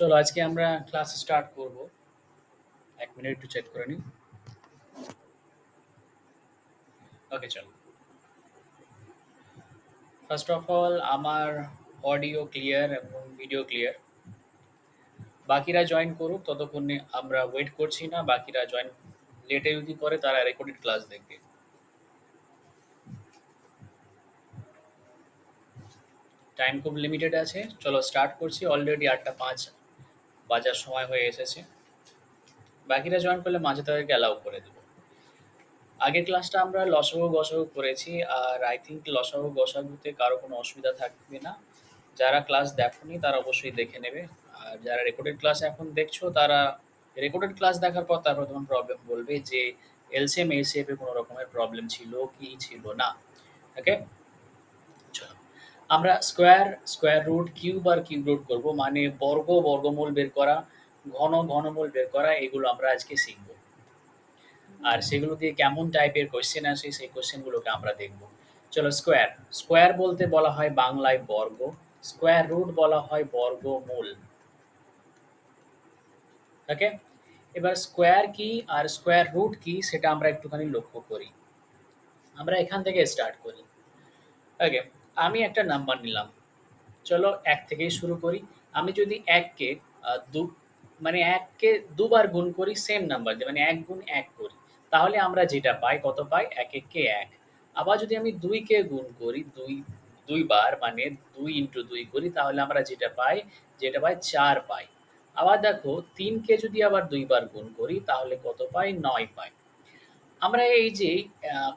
চলো আজকে আমরা ক্লাস স্টার্ট করব। 1 মিনিট একটু চেক করে নিই। ওকে চলো। ফার্স্ট অফ অল আমার অডিও ক্লিয়ার এবং ভিডিও ক্লিয়ার। বাকিরা জয়েন করুক, ততক্ষণে আমরা ওয়েট করছি না। বাকিরা জয়েন লেটে যদি করে তারা রেকর্ডেড ক্লাস দেখবে। টাইম খুব লিমিটেড আছে, চলো স্টার্ট করছি। অলরেডি 8:05 বাজার সময় হয়ে এসেছে। বাকিরা জয়েন করলে মাঝে তাদেরকে অ্যালাউ করে দেবো। আগের ক্লাসটা আমরা লসাগু গসাগু করেছি, আর আই থিঙ্ক লসাগু গসাগুতে কারো কোনো অসুবিধা থাকবে না। যারা ক্লাস দেখোনি তারা অবশ্যই দেখে নেবে। আর যারা রেকর্ডেড ক্লাস এখন দেখছো তারা রেকর্ডেড ক্লাস দেখার পর তারপর তোমার প্রবলেম বলবে যে এলসিএম এসিএফ এ কোনো রকমের প্রবলেম ছিল কি ছিল না। ওকে চলো, আমরা স্কোয়ার রুট কিউব আর কিউব রুট করবো, মানে বর্গমূল বের করা, ঘনমূল বের করা, এগুলো আমরা আজকে শিখবো। আর সেগুলো দিয়ে কেমন টাইপের কোয়েশ্চেন আসে সেই কোয়েশ্চেনগুলোকে আমরা দেখব। চলো, স্কোয়ার বলতে বলা হয় বাংলায় বর্গ। স্কোয়ার রুট বলা হয় বর্গমূল। ওকে, এবার স্কোয়ার কি আর স্কোয়ার রুট কি সেটা আমরা একটুখানি লক্ষ্য করি। আমরা এখান থেকে স্টার্ট করি। ওকে, আমি একটা নাম্বার নিলাম। চলো 1 থেকেই শুরু করি। আমি যদি 1কে দু মানে 1কে দুবার গুণ করি সেম নাম্বার দিয়ে, মানে 1 গুণ 1 করি, তাহলে আমরা যেটা পাই, কত পাই? 1 1 1। আবার যদি আমি 2কে গুণ করি দুইবার, মানে 2 ইনটু 2 করি, তাহলে আমরা যেটা পাই 4 পাই। আবার দেখো 3কে যদি আবার দুইবার গুণ করি তাহলে কত পাই? 9 পাই। আমরা এই যে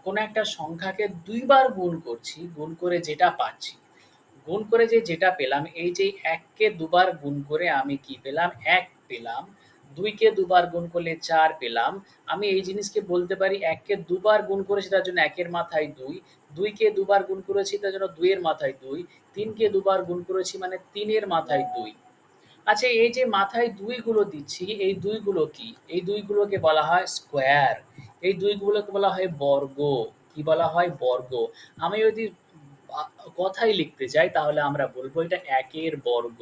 কোনো একটা সংখ্যাকে দুইবার গুণ করছি, গুণ করে যেটা পাচ্ছি, গুণ করে যেটা পেলাম, এই যে ১ কে দুবার গুণ করে আমি কি পেলাম? ১ পেলাম। ২ কে দুবার গুণ করলে ৪ পেলাম। আমি এই জিনিসকে বলতে পারি ১ কে দুবার গুণ করেছি তার জন্য ১ এর মাথায় ২, ২ কে দুবার গুণ করেছি তার জন্য ২ এর মাথায় ২, ৩ কে দুবার গুণ করেছি মানে ৩ এর মাথায় ২। আচ্ছা, এই যে মাথায় ২ গুলো দিচ্ছি, এই ২ গুলো কি? এই ২ গুলোকে বলা হয় স্কোয়ার। এই ২ গুলোকে বলা হয় বর্গ। কি বলা হয়? বর্গ। আমি যদি আ কথায় লিখতে যাই তাহলে আমরা বলব এটা ১ এর বর্গ।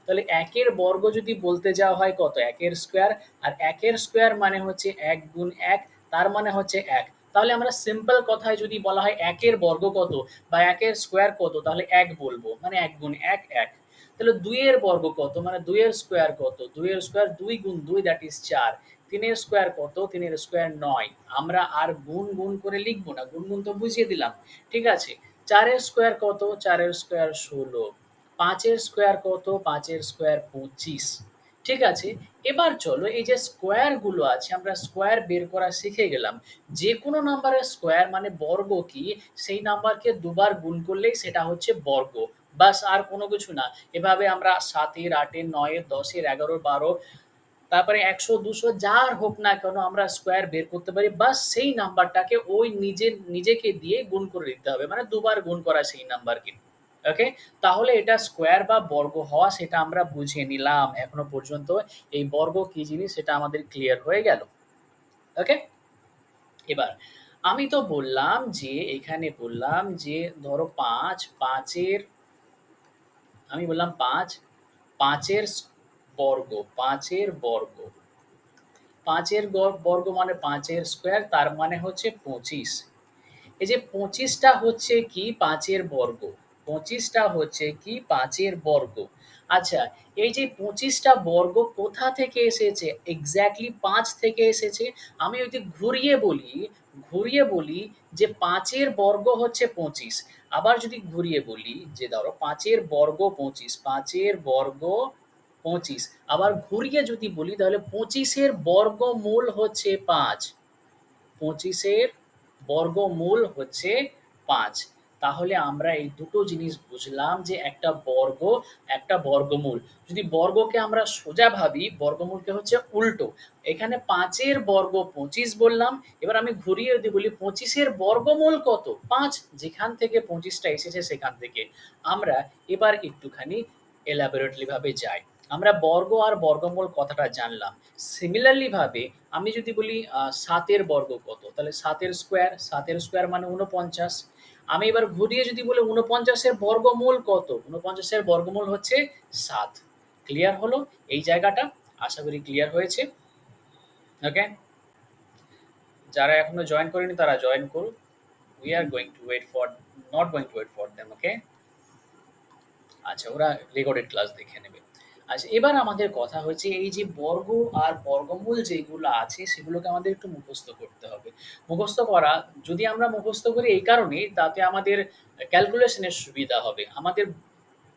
তাহলে ১ এর বর্গ যদি বলতে যাওয়া হয় কত? ১ এর স্কোয়ার। আর ১ এর স্কোয়ার মানে হচ্ছে ১ গুণ ১, তার মানে হচ্ছে ১। তাহলে আমরা সিম্পল কথায় যদি বলা হয় ১ এর বর্গ কত বা ১ এর স্কোয়ার কত, তাহলে ১ বলব। মানে ১ গুণ ১, ১। তাহলে ২ এর বর্গ কত? মানে ২ এর স্কোয়ার কত? ২ এর স্কোয়ার ২ গুণ ২ দ্যাট ইজ ৪। ৩ এর স্কোয়ার কত? ৩ এর স্কোয়ার ৯। আমরা আর গুণ করে লিখব না। গুণ তো বুঝিয়ে দিলাম। ঠিক আছে? ৪ এর স্কোয়ার কত? ৪ এর স্কোয়ার ১৬। ৫ এর স্কোয়ার কত? ৫ এর স্কোয়ার ২৫। ঠিক আছে? এবার চলো এই যে স্কোয়ার গুলো আছে, আমরা স্কোয়ার বের করা শিখে গেলাম। যেকোনো নাম্বারের স্কোয়ার মানে বর্গ কি, সেই নাম্বারকে দুবার গুণ করলেই সেটা হচ্ছে বর্গ। বাস, আর কোনো কিছু না। এভাবে আমরা ৭ এর, ৮ এর, ৯ এর, ১০ এর, ১১, ১২, তারপরে ১০০, ২০০ যার হোক না কেন আমরা স্কোয়ার বের করতে পারি। বাস সেই নাম্বারটাকে ওই নিজেকে দিয়ে গুণ করে দিতে হবে। মানে দুবার গুণ করা সেই নাম্বারকে। ওকে? তাহলে এটা স্কোয়ার বা বর্গ হওয়া সেটা আমরা বুঝে নিলাম। এখনো পর্যন্ত এই বর্গ কি জিনিস সেটা আমাদের ক্লিয়ার হয়ে গেল। ওকে? এবার আমি তো বললাম যে এখানে বললাম যে ধরো ৫, ৫ এর আমি বললাম ৫, ৫ এর বর্গ, ৫ এর বর্গ। ৫ এর বর্গ মানে ৫ এর স্কোয়ার, তার মানে হচ্ছে ২৫। এই যে ২৫ টা হচ্ছে কি ৫ এর বর্গ। ২৫ টা হচ্ছে কি ৫ এর বর্গ। আচ্ছা, এই যে ২৫ টা বর্গ কোথা থেকে এসেছে? এক্সাক্টলি ৫ থেকে এসেছে। আমি যদি ঘুরিয়ে বলি যে ৫ এর বর্গ হচ্ছে ২৫। আবার যদি ঘুরিয়ে বলি যে ধরো ৫ এর বর্গ ২৫, ৫ এর বর্গ ২৫। আবার ঘুরিয়ে যদি বলি তাহলে ২৫ এর বর্গমূল হচ্ছে ৫। ২৫ এর বর্গমূল হচ্ছে ৫। তাহলে আমরা এই দুটো জিনিস বুঝলাম যে একটা বর্গ, একটা বর্গমূল। যদি বর্গকে আমরা সোজা ভাবি, বর্গমূলকে হচ্ছে উল্টো। এখানে ৫ এর বর্গ ২৫ বললাম। এবার আমি ঘুরিয়ে যদি বলি ২৫ এর বর্গমূল কত? ৫। যেখান থেকে ২৫ টা এসেছে সেখান থেকে। আমরা এবার একটুখানি elaborately ভাবে যাই। আমরা বর্গ আর বর্গমূল কথাটা জানলাম। সিমিলারলি ভাবে আমি যদি বলি ৭ এর বর্গ কত? তাহলে ৭ এর স্কোয়ার মানে ৪৯। আমি এবার ঘুরিয়ে যদি বলি ৪৯ এর বর্গমূল কত? ৪৯ এর বর্গমূল হচ্ছে ৭। ক্লিয়ার হলো এই জায়গাটা? আশা করি ক্লিয়ার হয়েছে। ওকে? যারা এখনো জয়েন করেনি তারা জয়েন করুক। We are going to wait for, not going to wait for them, okay? আচ্ছা, ওরা রেকর্ডেড ক্লাস দেখে নেবে। আচ্ছা, এবার আমাদের কথা হচ্ছে এই যে বর্গ আর বর্গমূল যেগুলো আছে সেগুলোকে আমাদের একটু মুখস্থ করতে হবে। মুখস্থ করা, যদি আমরা মুখস্থ করি এই কারণেই তাতে আমাদের ক্যালকুলেশনের সুবিধা হবে। আমাদের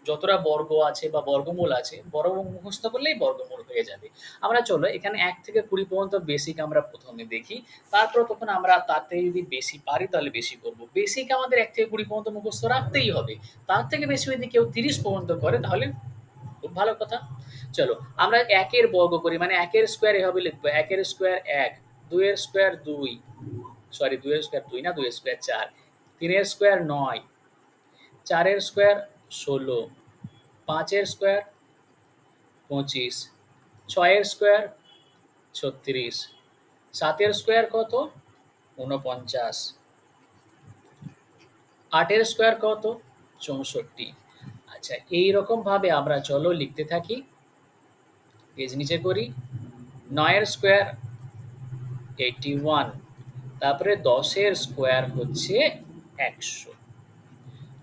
যতটা বর্গ আছে বা বর্গমূল আছে, বর্গ মুখস্থ করলেই বর্গমূল হয়ে যাবে। আমরা চলো এখানে ১ থেকে ২০ পর্যন্ত বেসিক আমরা ১ম এ দেখি। তারপর তখন আমরা তাতে যদি বেশি পারি তাহলে বেশি করব। বেসিক আমাদের ১ থেকে ২০ পর্যন্ত মুখস্থ রাখতেই হবে। তার থেকে বেশি যদি কেউ ৩০ পর্যন্ত করে তাহলে খুব ভালো কথা। চলো আমরা ১ এর বর্গ করি, মানে ১ এর স্কোয়ার এভাবে লিখবো। ১ এর স্কোয়ার ১, ২ এর স্কোয়ার ২, সরি ২ এর স্কোয়ার ২ না, ২ এর স্কোয়ার ৪, ৩ এর স্কোয়ার ৯, ৪ এর স্কোয়ার ১৬, ৫ এর স্কোয়ার ২৫, ৬ এর স্কোয়ার ৩৬, ৭ এর স্কোয়ার কত? ৪৯, ৮ এর স্কোয়ার কত? ৬৪। আচ্ছা, এইরকম ভাবে আমরা চলো লিখতে থাকি। পেজ নিচে করি। ৯ এর স্কোয়ার ৮১, তারপরে ১০ এর স্কোয়ার হচ্ছে ১০০।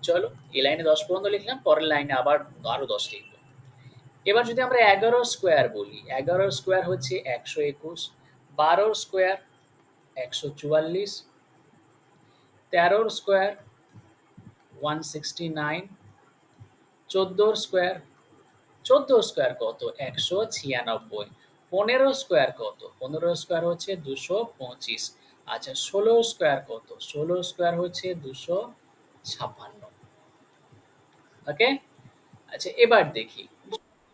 চলো এই লাইনে ১০ পর্যন্ত লিখলাম, পরের লাইনে আবার আরো ১০ লিখব। এবার যদি আমরা ১১ স্কোয়ার বলি, ১১ স্কোয়ার হচ্ছে ১২১, ১২ স্কোয়ার ১৪৪, ১৩ স্কোয়ার 169, ১৪ স্কোয়ার, ১৪ স্কোয়ার কত? ১৯৬, ১৫ স্কোয়ার কত? ১৫ স্কোয়ার হচ্ছে ২২৫। আচ্ছা, ১৬ স্কোয়ার কত? ১৬ স্কোয়ার হচ্ছে ২৫৬। ওকে? আচ্ছা, এবার দেখি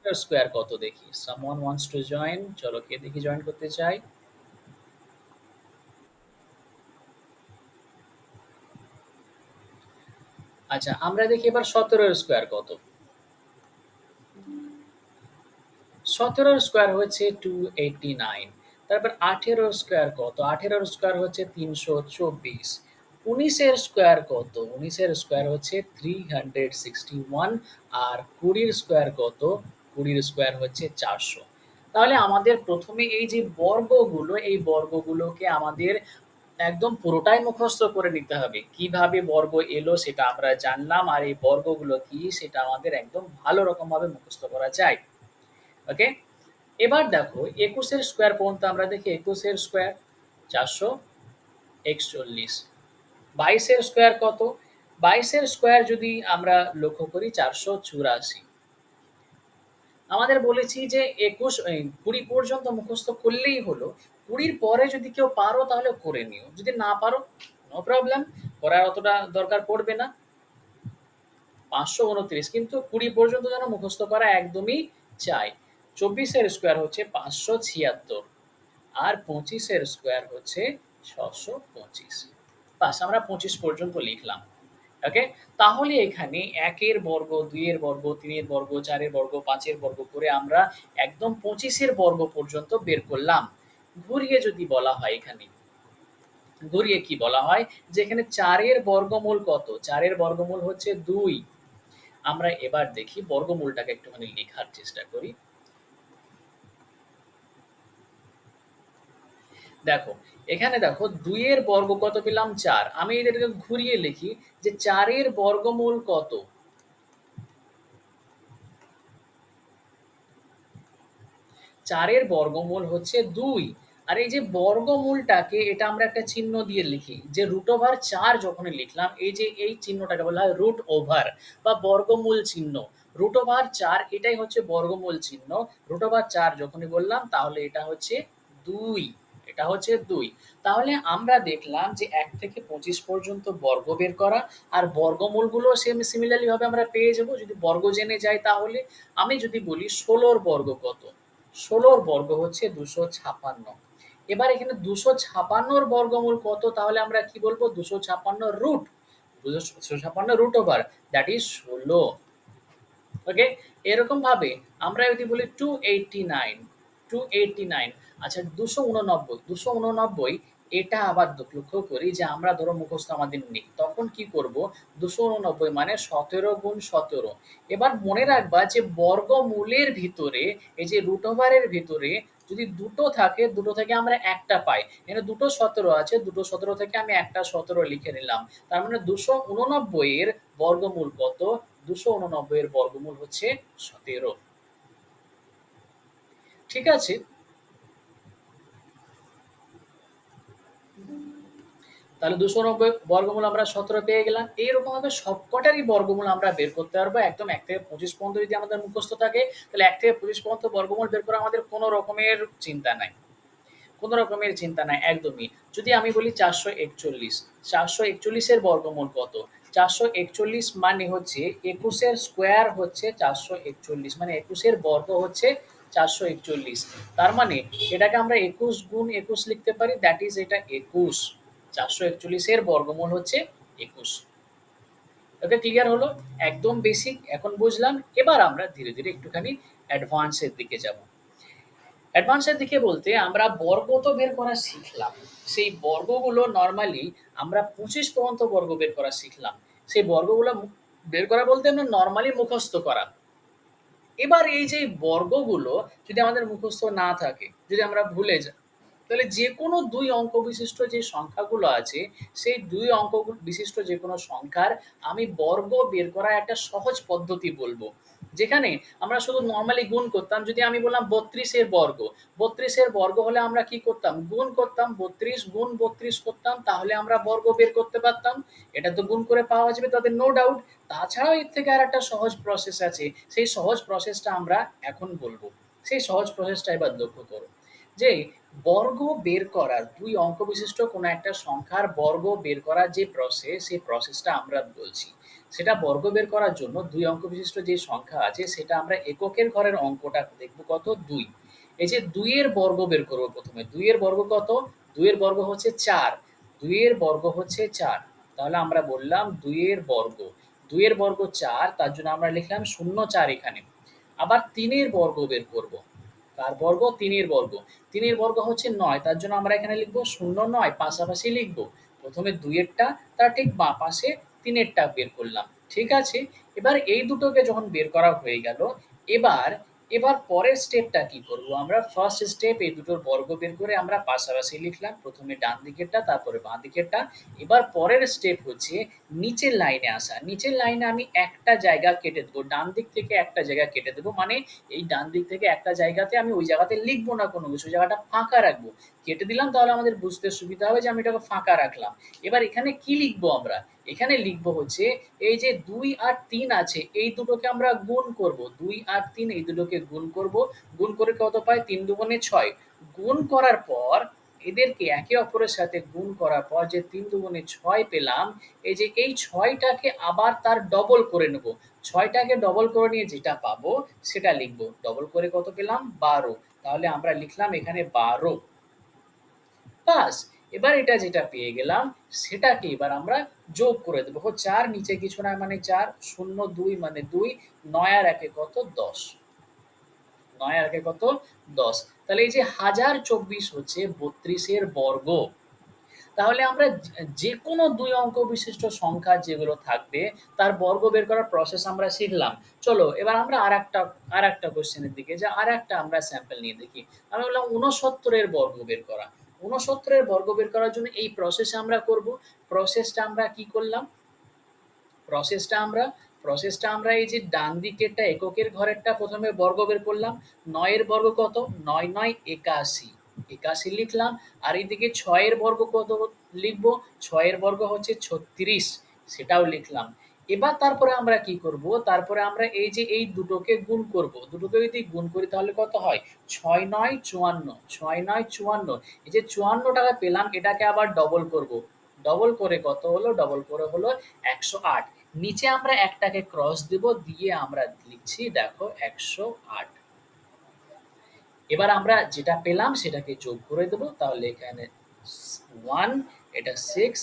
স্কোয়ার কত দেখি। Someone wants to join? চলো, কে দেখি জয়েন করতে চাই? আচ্ছা, আমরা দেখি এবার ১৭ এর স্কোয়ার কত? ১৭ এর স্কোয়ার হচ্ছে 289। তারপর ১৮ স্কোয়ার কত? ১৮ স্কোয়ার হচ্ছে ৩২৪। ১৯ এর স্কোয়ার কত? ১৯ এর স্কোয়ার হচ্ছে ৩৬১। আর ২০ এর স্কোয়ার কত? ২০ এর স্কোয়ার হচ্ছে ৪০০। তাহলে আমাদের প্রথমে এই যে বর্গগুলো, এই বর্গগুলোকে আমাদের একদম পুরোটাই মুখস্থ করে নিতে হবে। কিভাবে বর্গ এলো সেটা আমরা জানলাম, আর এই বর্গগুলো কি সেটা আমাদের একদম ভালো রকমভাবে মুখস্থ করা যায়। ওকে? এবার দেখো ২১ এর স্কোয়ার পর্যন্ত আমরা দেখি। ২১ এর স্কোয়ার ৪৪১। ২২ এর স্কোয়ার কত? ২২ এর স্কোয়ার যদি আমরা লক্ষ্য করি ৪৮৪। আমাদের বলেছি যে ২০ পর্যন্ত মুখস্থ করলেই হলো। ২০ পরে যদি কেউ পারো তাহলে করে নিও। যদি না পারো নো প্রবলেম, করার অতটা দরকার পড়বে না। ৫২৯, কিন্তু ২০ পর্যন্ত যেন মুখস্থ করা একদমই চাই। ২৪ এর স্কোয়ার হচ্ছে ৫৭৬, আর ২৫ এর স্কোয়ার হচ্ছে ৬২৫। বাস, আমরা ২৫ পর্যন্ত লিখলাম। ওকে? তাহলে এখানে ১ এর বর্গ, ২ এর বর্গ, ৩ এর বর্গ, ৪ এর বর্গ, ৫ এর বর্গ করে আমরা একদম ২৫ এর বর্গ পর্যন্ত বের করলাম। ঘুরিয়ে যদি বলা হয় এখানে, ঘুরিয়ে কি বলা হয় যে এখানে ৪ এর বর্গমূল কত? ৪ এর বর্গমূল হচ্ছে ২। আমরা এবার দেখি বর্গমূলটাকে একটুখানি লেখার চেষ্টা করি। দেখো, এখানে দেখো ২ এর বর্গ কত পেলাম? ৪। আমি এটাকে ঘুরিয়ে লিখি যে ৪ এর বর্গমূল কত? ৪ এর বর্গমূল হচ্ছে ২। আর এই যে বর্গমূলটাকে এটা আমরা একটা চিহ্ন দিয়ে লিখি, যে √৪ যখনই লিখলাম, এই যে এই চিহ্নটাকে বলা হয় রুট ওভার বা বর্গমূল চিহ্ন। √৪ এটাই হচ্ছে বর্গমূল চিহ্ন। √৪ যখনই বললাম তাহলে এটা হচ্ছে ২। এটা হচ্ছে ২। তাহলে আমরা দেখলাম যে ১ থেকে ২৫ পর্যন্ত বর্গ বের করা, আর বর্গমূলগুলো সেম সিমিলারলি ভাবে আমরা পেয়ে যাব যদি বর্গ জেনে যাই তাহলে। আমি যদি বলি ১৬ র বর্গ কত? ১৬ র বর্গ হচ্ছে ২৫৬। এবার এখানে ২৫৬ র বর্গমূল কত? তাহলে আমরা কি বলবো? ২৫৬ root, ২৫৬ root over that is ১৬। Okay? এরকম ভাবে আমরা যদি বলি 289, 289। আচ্ছা 289 এটা আবার লক্ষ্য করি যে আমরা ধরো মুখস্থ আমাদের নেই, তখন কি করব? 289 মানে 17 গুণ 17। এবার মনে রাখবা যে বর্গমূলের ভিতরে, এই যে রুট ওভারের ভিতরে যদি দুটো থাকে, দুটো থেকে আমরা একটা পাই। এখানে দুটো 17 আছে, দুটো 17 থেকে আমি একটা 17 লিখে নিলাম। তার মানে 289 এর বর্গমূল কত? 289 এর বর্গমূল হচ্ছে 17। ঠিক আছে? তাহলে 290 বর্গমূল আমরা 17 পেয়ে গেলাম। এইরকম ভাবে সবকটারই বর্গমূল আমরা বের করতে পারবো। একদম 1 থেকে 25 পর্যন্ত যদি আমাদের মুখস্থ থাকে, তাহলে 1 থেকে 25 পর্যন্ত বর্গমূল বের করা আমাদের কোনো রকমের চিন্তা নাই। কোনো রকমের চিন্তা নাই একদমই। যদি আমি বলি 441, 441 এর বর্গমূল কত? 441 মানে হচ্ছে 21 এর স্কোয়ার হচ্ছে 441, মানে 21 এর বর্গ হচ্ছে 441। তার মানে এটাকে আমরা 21 গুণ 21 লিখতে পারি, দ্যাট ইজ এটা 21। 441 এর বর্গমূল হচ্ছে 21। ওকে, ক্লিয়ার হলো? একদম বেসিক এখন বুঝলাম। এবার আমরা ধীরে ধীরে একটুখানি অ্যাডভান্সের দিকে যাব। অ্যাডভান্সের দিকে বলতে আমরা বর্গ তো বের করা শিখলাম। সেই বর্গগুলো নরমালি আমরা 25 পর্যন্ত বর্গ বের করা শিখলাম। সেই বর্গগুলো বের করা বলতে আমরা নরমালি মুখস্থ করা। এবার এই যে বর্গগুলো যদি আমাদের মুখস্থ না থাকে, যদি আমরা ভুলে যাই, তাহলে যে কোনো 2 অঙ্ক বিশিষ্ট যে সংখ্যাগুলো আছে, সেই 2 অঙ্ক বিশিষ্ট যে কোনো সংখ্যার আমি বর্গ বের করার একটা সহজ পদ্ধতি বলবো। যেখানে আমরা শুধু নরমালি গুণ করতাম। যদি আমি বললাম 32 এর বর্গ, 32 এর বর্গ হলে আমরা কি করতাম? গুণ করতাম, 32 গুণ 32 করতাম, তাহলে আমরা বর্গ বের করতে পারতাম। এটা তো গুণ করে পাওয়া যাবে, তাদের নো ডাউট। তাছাড়াও এর থেকে আরেকটা সহজ প্রসেস আছে। সেই সহজ প্রসেসটা আমরা এখন বলবো। সেই সহজ প্রসেসটা এবার লক্ষ্য করো। যে বর্গ বের করার 2 অঙ্ক বিশিষ্ট কোনো একটা সংখ্যার বর্গ বের করার যে প্রসেস, সেই প্রসেসটা আমরা বলছি। সেটা বর্গ বের করার জন্য 2 অঙ্ক বিশিষ্ট যে সংখ্যা আছে, সেটা আমরা এককের ঘরের অঙ্কটা দেখব কত? 2। এই যে 2 এর বর্গ বের করব প্রথমে। 2 এর বর্গ কত? 2 এর বর্গ হচ্ছে 4। 2 এর বর্গ হচ্ছে 4। তাহলে আমরা বললাম 2 এর বর্গ। 2 এর বর্গ 4, তার জন্য আমরা লিখলাম 0,4 এখানে। আবার 3 এর বর্গ বের করব। কার বর্গ? 3 এর বর্গ। 3 এর বর্গ হচ্ছে 9, তার জন্য আমরা এখানে লিখব 0,9, পাশাপাশি লিখব। প্রথমে 2 এরটা, তার ঠিক বাঁ পাশে 3 এরটা বের করলাম। ঠিক আছে? এবার এই দুটোকে যখন বের করা হয়ে গেল, এবার এবার পরের স্টেপটা কি করব? আমরা ফার্স্ট স্টেপ এই দুটোর বর্গ বের করে আমরা পাশাপাশি লিখলাম। প্রথমে ডান দিকেরটা, তারপরে বাঁ দিকেরটা। এবার পরের স্টেপ হচ্ছে নিচের লাইনে আসা। নিচের লাইনে আমি একটা জায়গা কেটে দেবো। ডান দিক থেকে একটা জায়গা কেটে দেবো। মানে এই ডান দিক থেকে একটা জায়গাতে আমি ওই জায়গাতে লিখবো না কোনো কিছু, জায়গাটা ফাঁকা রাখবো। কেটে দিলাম, তাহলে আমাদের বুঝতে সুবিধা হবে যে আমি এটাকে ফাঁকা রাখলাম। এবার এখানে কি লিখবো আমরা? এখানে লিখবো হচ্ছে এই যে 2 আর 3 আছে, এই দুটোকে আমরা গুণ করব। 2 আর 3 এই দুটোকে গুণ করব। গুণ করে কত পাই? 3 দুগুণে 6। গুণ করার পর এদেরকে একে অপরের সাথে গুণ করার পর যে 3 দুগুণে 6 পেলাম, এই যে এই 6টাকে আবার তার ডবল করে নেব। 6টাকে ডবল করে নিয়ে যেটা পাবো সেটা লিখব। ডবল করে কত পেলাম? 12। তাহলে আমরা লিখলাম এখানে 12। বাস! এবার এটা যেটা পেয়ে গেলাম, সেটাকে এবার আমরা যোগ করে দেব। 4 নিচে কিছু না মানে 4, 0 2 মানে 2, 9 আর 1 এ কত? 10। 9 আর 1 এ কত? 10। তাহলে এই যে 1024 হচ্ছে 32 এর বর্গ। তাহলে আমরা যেকোনো 2 অঙ্ক বিশিষ্ট সংখ্যা যেগুলো থাকবে, তার বর্গ বের করার প্রসেস আমরা শিখলাম। চলো এবার আমরা আরেকটা কোয়েশ্চেনের দিকে যাই। আরেকটা আমরা স্যাম্পল নিয়ে দেখি। আমি বললাম 69 এর বর্গ বের করা। 69 এর বর্গ বের করার জন্য এই প্রসেস আমরা করব। প্রসেসটা আমরা কি করলাম? প্রসেসটা আমরা প্রসেসটা আমরা এই যে ডান দিকেরটা এককের ঘরেরটা প্রথমে বর্গ বের করলাম। 9 এর বর্গ কত? 9 9 81। 81 লিখলাম। আর এইদিকে 6 এর বর্গ কত লিখব? 6 এর বর্গ হচ্ছে 36, সেটাও লিখলাম। এবার তারপরে আমরা কি করব? তারপরে আমরা এই যে এই দুটোকে গুণ করব। দুটোকে যদি গুণ করি তাহলে কত হয়? 6 9 54, 6 9 54। এই যে 54 টাকা পেলাম, এটাকে আবার ডবল করব। ডবল করে কত হলো? ডবল করে হলো 108। নিচে আমরা একটাকে ক্রস দেব, দিয়ে আমরা লিখছি দেখো 108। এবার আমরা যেটা পেলাম সেটাকে যোগ করে দেব। তাহলে এখানে 1, এটা 6,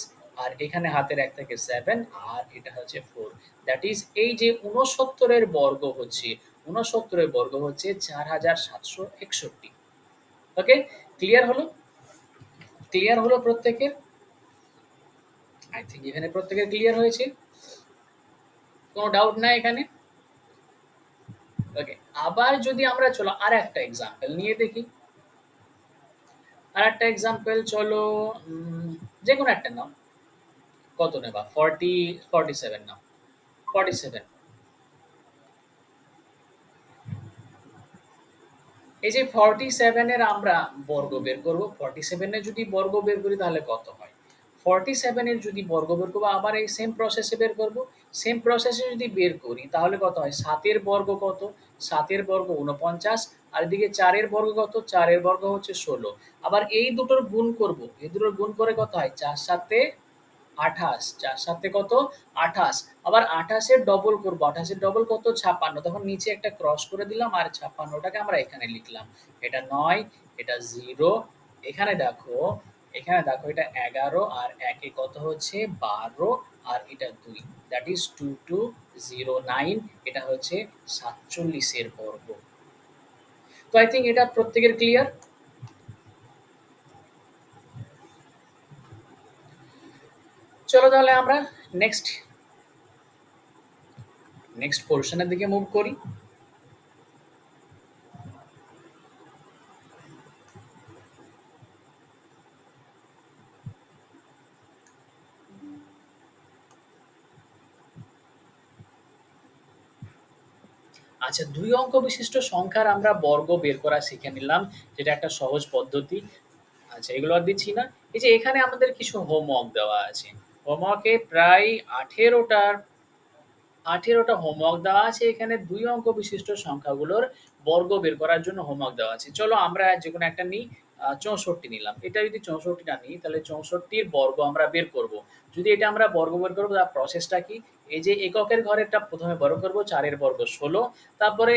আর এখানে হাতের 1 থেকে 7, আর এটা হচ্ছে 4। দ্যাট ইজ এই যে 69 এর বর্গ হচ্ছে 4761। ওকে, ক্লিয়ার হলো? ক্লিয়ার হলো প্রত্যেকের? আই থিঙ্ক এখানে প্রত্যেকের ক্লিয়ার হয়েছে। কোনো ডাউট নাই এখানে? ওকে, আবার যদি আমরা চলো আর একটা এক্সাম্পল নিয়ে দেখি। আর একটা এক্সাম্পল চলো, যে কোনো একটা নাও। কত নেবা? 47 নাও। 47। এই যে 47 এর আমরা বর্গ বের করব। 47 এর যদি বর্গ বের করি তাহলে কত হয়? 47 এর যদি বর্গ বের করব, আবার এই সেম প্রসেসে বের করব। সেম প্রসেসে যদি বের করি তাহলে কত হয়? 7 এর বর্গ কত? 7 এর বর্গ 49, আর এদিকে 4 এর বর্গ কত? 4 এর বর্গ হচ্ছে 16। আবার এই দুটোর গুণ করব। এই দুটোর গুণ করে কত হয়? 4 7 28, 4 7 কত? 28। আবার 28 এর ডবল করব। 28 এর ডবল কত? 56। তখন নিচে একটা ক্রস করে দিলাম আর 56 টাকে আমরা এখানে লিখলাম। এটা 9, এটা 0। এখানে দেখো, এখানে দেখো এটা 11 আর 1 এ কত হচ্ছে? 12 আর এটা 2। That is 2209। এটা হচ্ছে 47 এর বর্গ। তো আই থিংক এটা প্রত্যেকের ক্লিয়ার। চলো তাহলে আমরা নেক্সট নেক্সট পোরশনের দিকে মুভ করি। আচ্ছা, ২ অঙ্ক বিশিষ্ট সংখ্যার আমরা বর্গ বের করা শিখে নিলাম, যেটা একটা সহজ পদ্ধতি। আচ্ছা, এগুলো আর দিচ্ছি না। এই যে এখানে আমাদের কিছু হোমওয়ার্ক দেওয়া আছে। হোমওয়ার্কে প্রায় ১৮ টার ১৮টা হোমওয়ার্ক দেওয়া আছে। এখানে ২ অঙ্ক বিশিষ্ট সংখ্যাগুলোর বর্গ বের করার জন্য হোমওয়ার্ক দেওয়া আছে। চলো আমরা যেকোনো একটা নিই। ৬৪ নিলাম। এটা যদি ৬৪ টা নিই তাহলে ৬৪ র বর্গ আমরা বের করব। যদি এটা আমরা বর্গ বের করব তার প্রসেসটা কি? এই যে এককের ঘরেরটা ১ম এ বর্গ করব, ৪ এর বর্গ ১৬। তারপরে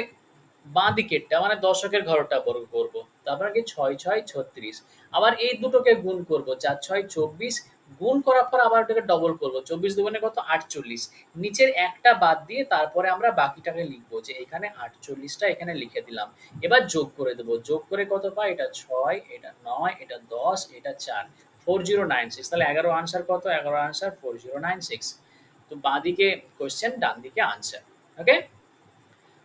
বাঁ দিকেরটা মানে দশকের ঘরটা বর্গ করব। তারপরে কি ৬ ৬ ৩৬। আবার এই দুটোকে গুণ করব। ৪ ৬ ২৪। গুণ করার পর আবার ওটাকে ডবল করব। ২৪ দুগুণে কত? ৪৮। নিচের একটা বাদ দিয়ে তারপরে আমরা বাকিটাকে লিখব, যে এখানে ৪৮ টা এখানে লিখে দিলাম। এবার যোগ করে দেব। যোগ করে কত পাই? এটা ৬, এটা ৯, এটা ১০, এটা ৪। 4096। তাহলে ১১ আনসার কত? ১১ আনসার 4096। তো বাঁদিকে কোয়েশ্চেন, ডান দিকে আনসার। ওকে?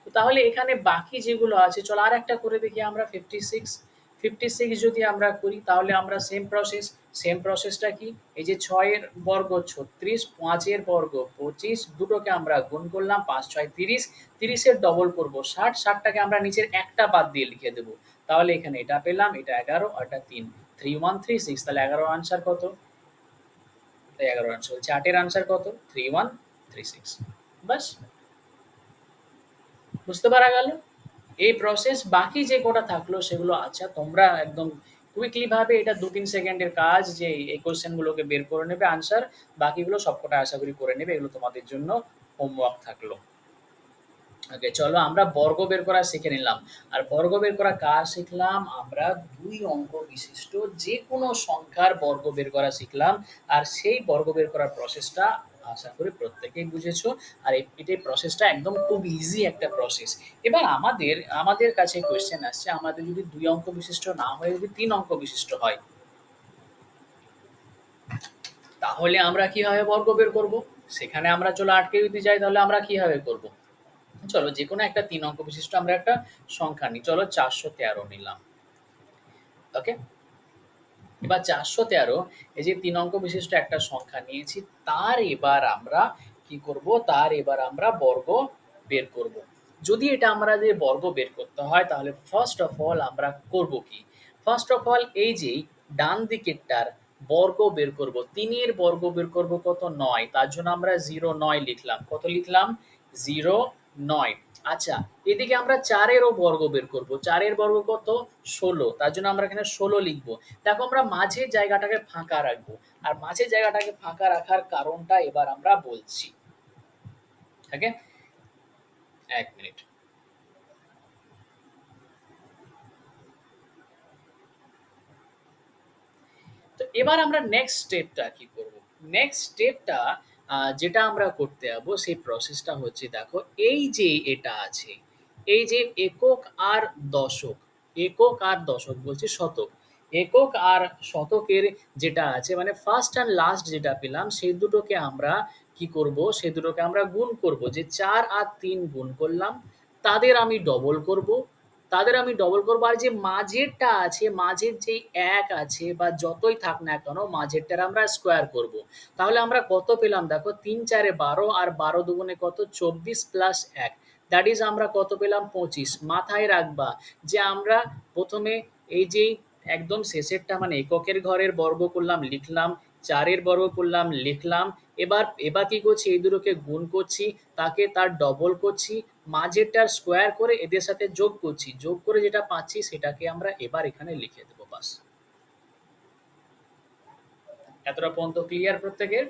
তো তাহলে এখানে বাকি যেগুলো আছে, চলো আরেকটা করে দেখি আমরা। 56। 56 যদি আমরা করি তাহলে আমরা সেম প্রসেসটা কি? এই যে ৬ এর বর্গ ৩৬, ৫ এর বর্গ ২৫, দুটোকে আমরা গুণ করলাম। ৫ ৬ ৩০। ৩০ এর ডবল করব ৬০। ৬০ টাকে আমরা নিচের একটা বাদ দিয়ে লিখে দেব। তাহলে এখানে এটা পেলাম, এটা ১১ আর এটা ৩। 3136। তাহলে ১১ আনসার কত? ১১ আনসার হচ্ছে। ৮ এর আনসার কত? 3136। বাস, বুঝতে পারা গেল? এই প্রসেস বাকি যে কটা থাকলো সেগুলো আচ্ছা তোমরা একদম কুইকলি ভাবে এটা ২-৩ সেকেন্ডের কাজ, যে এই কোয়েশ্চেন গুলোকে বের করে নেবে আনসার। বাকিগুলো সবকটা আশা করি করে নেবে। এগুলো তোমাদের জন্য হোমওয়ার্ক থাকলো। ওকে, চলো আমরা বর্গ বের করা শিখে নিলাম। আর বর্গ বের করা কাজ শিখলাম আমরা ২ অঙ্ক বিশিষ্ট যেকোনো সংখ্যার বর্গ বের করা শিখলাম। আর সেই বর্গ বের করার প্রসেসটা আশা করি প্রত্যেকেই বুঝেছো। আর এটাই প্রসেসটা একদম খুব ইজি একটা প্রসেস। এবার আমাদের কাছে কোয়েশ্চেন আসছে, আমাদের যদি ২ অঙ্ক বিশিষ্ট না হয়ে যদি ৩ অঙ্ক বিশিষ্ট হয়, তাহলে আমরা কিভাবে বর্গ বের করব? সেখানে আমরা চলো আটকে যদি যাই তাহলে আমরা কিভাবে করব? চলো যেকোনো একটা ৩ অঙ্ক বিশিষ্ট আমরা একটা সংখ্যা নিই। চলো ৪১৩ নিলাম। ওকে? এবার ৪১৩, এই যে ৩ অঙ্ক বিশিষ্ট একটা সংখ্যা নিয়েছি, তার এবার আমরা কি করব? তার এবার আমরা বর্গ বের করব। যদি এটা আমাদের বর্গ বের করতে হয় তাহলে ফার্স্ট অফ অল আমরা করব কি? ফার্স্ট অফ অল এই যে ডান দিকেরটার বর্গ বের করব। ৩ এর বর্গ বের করব কত? ৯। তার জন্য আমরা ০৯ লিখলাম। কত লিখলাম? ০৯। আচ্ছা, এদিকে আমরা ৪ এরও বর্গ বের করব। ৪ এর বর্গ কত? ১৬। তার জন্য আমরা এখানে ১৬ লিখব। দেখো আমরা মাঝের জায়গাটাকে ফাঁকা রাখবো। আর মাঝের জায়গাটাকে ফাঁকা রাখার কারণটা এবার আমরা বলছি। ওকে? ১ মিনিট। তো এবার আমরা নেক্সট স্টেপটা কি করব? নেক্সট স্টেপটা যেটা আমরা করতে যাবো সেই প্রসেসটা হচ্ছে, দেখো এই যে এটা আছে, এই যে একক আর দশক, একক আর দশক বলছি শতক। একক আর শতকের যেটা আছে মানে ফার্স্ট অ্যান্ড লাস্ট যেটা পেলাম সেই দুটোকে আমরা কি করব, সেই দুটোকে আমরা গুণ করব, যে ৪ আর ৩ গুণ করলাম, তাদের আমি ডবল করব, আর যে মাঝেরটা আছে, মাঝের যেই ১ আছে বা যতই থাক না কেন মাঝেরটার আমরা স্কোয়ার করব। তাহলে আমরা কত পেলাম দেখো, ৩ ৪ এ ১২ আর ১২ দুগুণে কত ২৪ প্লাস ১, দ্যাট ইজ আমরা কত পেলাম ২৫। মাথায় রাখবা যে আমরা প্রথমে এই যে একদম শেষেরটা মানে এককের ঘরের বর্গ করলাম লিখলাম, ৪ এর বর্গ করলাম লিখলাম, এবার কি করছি, এই দুটোকে গুণ করছি, তাকে তার ডবল করছি, মাঝেরটার স্কোয়ার করে এদের সাথে যোগ করছি, যোগ করে যেটা পাচ্ছি সেটাকে আমরা এবার এখানে লিখে দেবো, বাস। এতটা পর্যন্ত ক্লিয়ার প্রত্যেকের?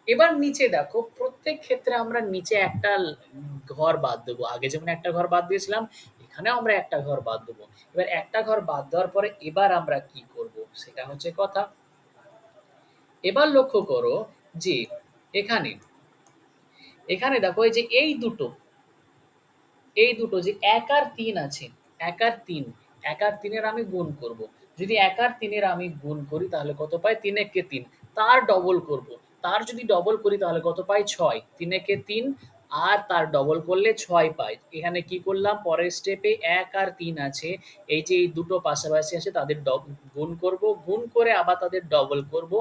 এবার নিচে দেখো, প্রত্যেক ক্ষেত্রে আমরা নিচে একটা ঘর বাদ দেবো, আগে যেমন একটা ঘর বাদ দিয়েছিলাম এখানেও আমরা একটা ঘর বাদ দেবো। এবার একটা ঘর বাদ দেওয়ার পরে এবার আমরা কি করব সেটা হচ্ছে কথা। এবার লক্ষ্য করো যে এখানে এখানে দেখো এই যে এই দুটো যে ১ আর ৩ আছে, ১ আর ৩, ১ আর ৩ এর আমি গুণ করব। যদি ১ আর ৩ এর আমি গুণ করি তাহলে কত পাই? ৩ একে ৩। তার ডবল করব। তার যদি ডবল করি তাহলে কত পাই? ৬। ৩ একে ৩ আর তার ডবল করলে ৬ পাই। এখানে কি করলাম? পরের স্টেপে ১ আর ৩ আছে। এই যে এই দুটো পাশাপাশি আছে তাদের গুণ করব। গুণ করে আবার তাদের ডবল করব।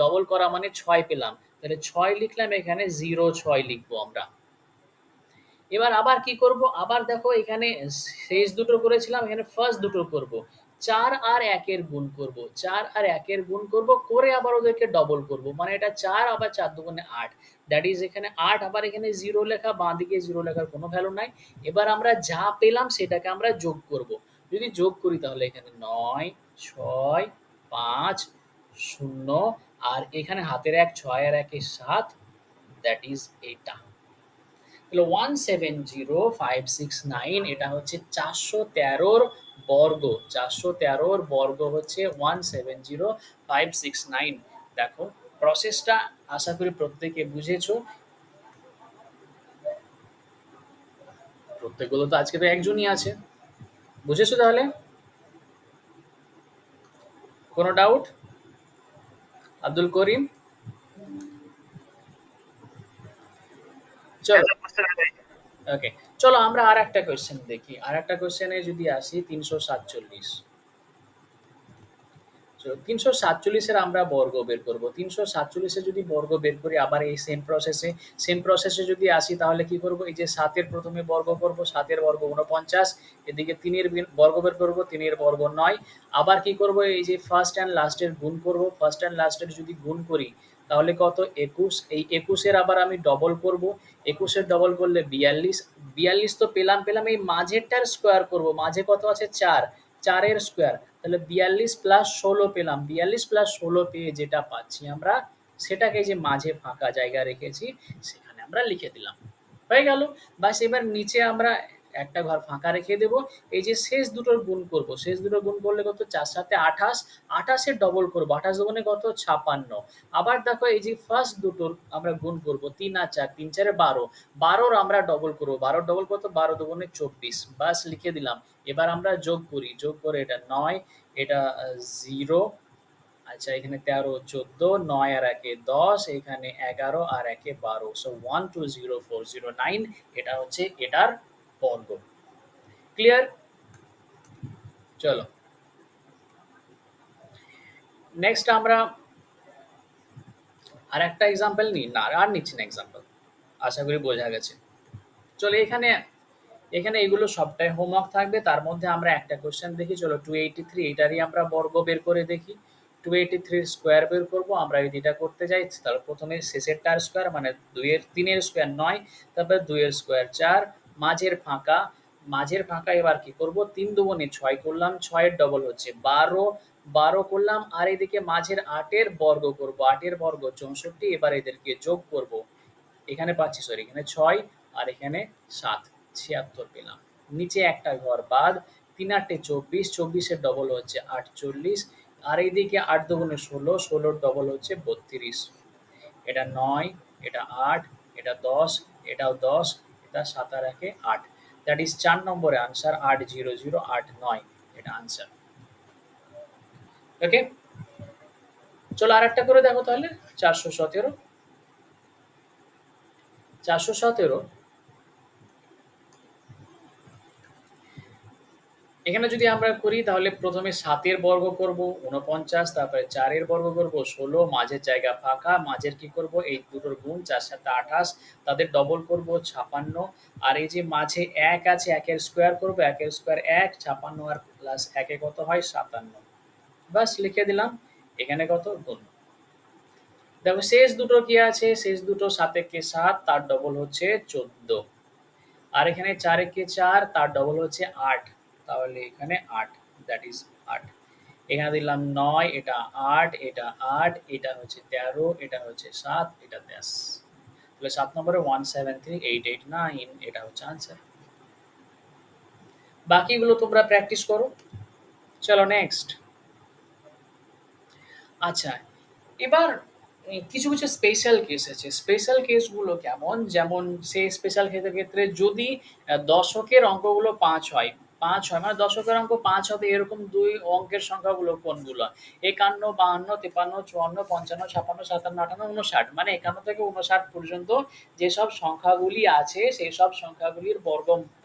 ডবল করা মানে ৬ পেলাম। তাহলে ৬ লিখলাম, এখানে ০৬ লিখবো আমরা। এবার আবার কি করব? আবার দেখো এখানে শেষ দুটো করেছিলাম, এখানে ফার্স্ট দুটো করব। ৪ আর ১ এর গুণ করব। ৪ আর ১ এর গুণ করব, করে আবার ওদেরকে ডবল করব। মানে এটা ৪ আবার ৪ দুগুণে ৮। দ্যাট ইজ এখানে ৮, আবার এখানে 0 লেখা, বাঁদিকে 0 লেখার কোনো ভ্যালু নাই। এবার আমরা যা পেলাম সেটাকে আমরা যোগ করব। যদি যোগ করি তাহলে এখানে ৯, ৬, ৫, ০ আর এখানে হাতের ১, ৬ আর ১ এ ৭, দ্যাট ইজ এইটা। তাহলে 170,569 এটা হচ্ছে 413 বর্গ। 413 বর্গ হচ্ছে 170,569। দেখো প্রসেসটা আশা করি প্রত্যেকে বুঝেছো। প্রত্যেকগুলো তো আজকে তো একজনই আছে, বুঝেছো তাহলে? কোনো ডাউট? আব্দুল করিম? চলো, ওকে, চলো আমরা আর একটা কোয়েশ্চেন দেখি। আর একটা কোয়েশ্চেনে যদি আসি 347। 347-এর আমরা বর্গ বের করব। 347-এর যদি বর্গ বের করি আবার এই সেম প্রসেসে যদি আসি তাহলে কি করব? এই যে ৭ এর প্রথমে বর্গ করব, ৭ এর বর্গ ৪৯, এদিকে ৩ এর বর্গ বের করব, ৩ এর বর্গ ৯। আবার কি করব? এই যে ফার্স্ট অ্যান্ড লাস্টের গুণ করব, ফার্স্ট অ্যান্ড লাস্টের যদি গুণ করি তাহলে কত? ২১। এই ২১ এর আবার আমি ডবল করব, ২১ এর ডবল করলে ৪২। ৪২ তো পেলাম, এই মাঝেরটার স্কোয়ার করব। মাঝে কত আছে? ৪, ৪ এর স্কোয়ার, তাহলে ৪২ প্লাস ১৬ পেলাম। ৪২ প্লাস ১৬ পেয়ে যেটা পাচ্ছি আমরা, সেটাকে যে মাঝে ফাঁকা জায়গা রেখেছি সেখানে আমরা লিখে দিলাম। হয়ে গেল। বাস, এবার নিচে আমরা একটা ঘর ফাঁকা রেখে দেব। এই যে শেষ দুটোর গুণ করব, শেষ দুটোর গুণ করলে কত? ৪ ৭ ২৮, ২৮ এর ডবল করব, ২৮ দুগুণে কত? ৫৬। আবার দেখো এই যে ফার্স্ট দুটোর আমরা গুণ করব, ৩ আর ৪, ৩ ৪ ১২, ১২র আমরা ডবল করব, ১২র ডবল কত? ১২ দুগুণে ২৪, বাস লিখে দিলাম। এবার আমরা যোগ করি, যোগ করে এটা ৯, এটা ০, আচ্ছা এখানে ১৩, ১৪, ৯ আর ১ এ ১০, এখানে ১১ আর ১ এ ১২। সো 120,409 এটা হচ্ছে এটার বর্গ। ক্লিয়ার? চলো নেক্সট আমরা আর একটা এক্সাম্পল নিই। না, আর নিচ্ছি না এক্সাম্পল, আশা করি বোঝা গেছে। চলো এখানে এখানে এগুলো সবটাই হোমওয়ার্ক থাকবে। তার মধ্যে আমরা একটা কোশ্চেন দেখি। চলো 283, এইটারই আমরা বর্গ বের করে দেখি। 283 স্কোয়ার বের করবো। আমরা যদি এটা করতে যাই তাহলে প্রথমে শেষেরটার স্কোয়ার মানে ৩ এর স্কোয়ার ৯, তারপরে ২ এর স্কোয়ার ৪, মাঝের ফাঁকা এবার কি করব? ৩ দুগুণে ৬ করলাম, ৬ এর ডবল হচ্ছে ১২, ১২ করলাম, আর এদিকে মাঝের ৮ এর বর্গ করব, ৮ এর বর্গ ৬৪। এবার এদেরকে যোগ করব, এখানে পাচ্ছি, সরি এখানে ৬ আর এখানে ৭, ৭৬ পেলাম। নিচে একটা ঘর বাদ, ৩ ৮ ২৪, ২৪ এর ডবল হচ্ছে ৪৮, আর এইদিকে ৮ দুগুণে ১৬, ১৬ ডবল হচ্ছে ৩২। এটা ৯, এটা ৮, এটা ১০, এটাও ১০, এটা ৭ আর ১ ৮। দ্যাট ইজ ৪ নম্বরে আনসার ৮০০৮৯। এটা আনসার। ওকে, চলো আর একটা করে দেখো তাহলে। 417, 417 এখানে যদি আমরা করি তাহলে প্রথমে 7-এর বর্গ করব 49, তারপরে 4-এর বর্গ করব 16, মাঝের জায়গা ফাঁকা, মাঝের কি করব এই দুটোর গুণ 4 7 28, তাদের ডবল করব 56, আর এই যে মাঝে 1 আছে 1-এর স্কোয়ার করব, 1-এর স্কোয়ার 1, 56 আর প্লাস 1-এ কত হয় 57, বাস লিখে দিলাম। এখানে কত গুণ। দেখো শেষ দুটো কি আছে, শেষ দুটো 7-একে 7 তার ডবল হচ্ছে 14, আর এখানে 4-একে 4 তার ডবল হচ্ছে 8, তাহলে এখানে 8, দ্যাট ইজ 8। এখানে দিলাম 9, এটা 8, এটা 8, এটা হচ্ছে 13, এটা হচ্ছে 7, এটা 10, তাহলে 7 নম্বরে 173889 এটা হচ্ছে আনসার। বাকিগুলো তোমরা প্র্যাকটিস করো। চলো নেক্সট। আচ্ছা, এবার কিছু কিছু স্পেশাল কেস আছে। স্পেশাল কেসগুলো কেমন? যেমন সেই স্পেশাল কেসের ক্ষেত্রে যদি দশকের অঙ্কগুলো ৫ হয়, ৫ হয় মানে দশকের অঙ্ক ৫ হবে এরকম ২ অঙ্কের সংখ্যাগুলো কোনগুলো? ৫১, ৫২, ৫৩, ৫৪, ৫৫, ৫৬, ৫৭, ৫৮, ৫৯, মানে ৫১ থেকে ৫৯ পর্যন্ত যেসব সংখ্যাগুলি আছে সেসব সংখ্যাগুলির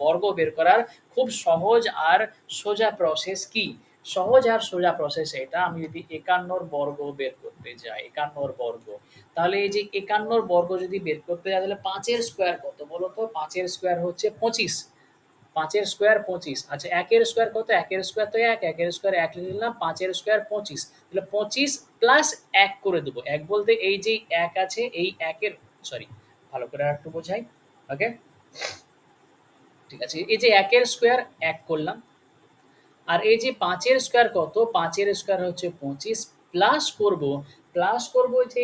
বর্গ বের করার খুব সহজ আর সোজা প্রসেস কি? সহজ আর সোজা প্রসেস এটা। আমি যদি ৫১ র বর্গ বের করতে যাই, ৫১ র বর্গ, তাহলে এই যে ৫১ র বর্গ যদি বের করতে যাই তাহলে ৫ এর স্কোয়ার কত বলো তো? ৫ এর স্কোয়ার হচ্ছে ২৫, ৫ এর স্কোয়ার ২৫। আচ্ছা ১ এর স্কোয়ার কত? ১ এর স্কোয়ার তো ১, ১ এর স্কোয়ার ১ লিখে দিলাম, ৫ এর স্কোয়ার ২৫। তাহলে ২৫ প্লাস ১ করে দেবো। ১ বলতে এই যে ১ আছে এই ১ এর, সরি ভালো করে আরেকটু বোঝাই। ওকে? ঠিক আছে। এই যে ১ এর স্কোয়ার ১ করলাম। আর এই যে ৫ এর স্কোয়ার কত? ৫ এর স্কোয়ার হচ্ছে ২৫, প্লাস করব যে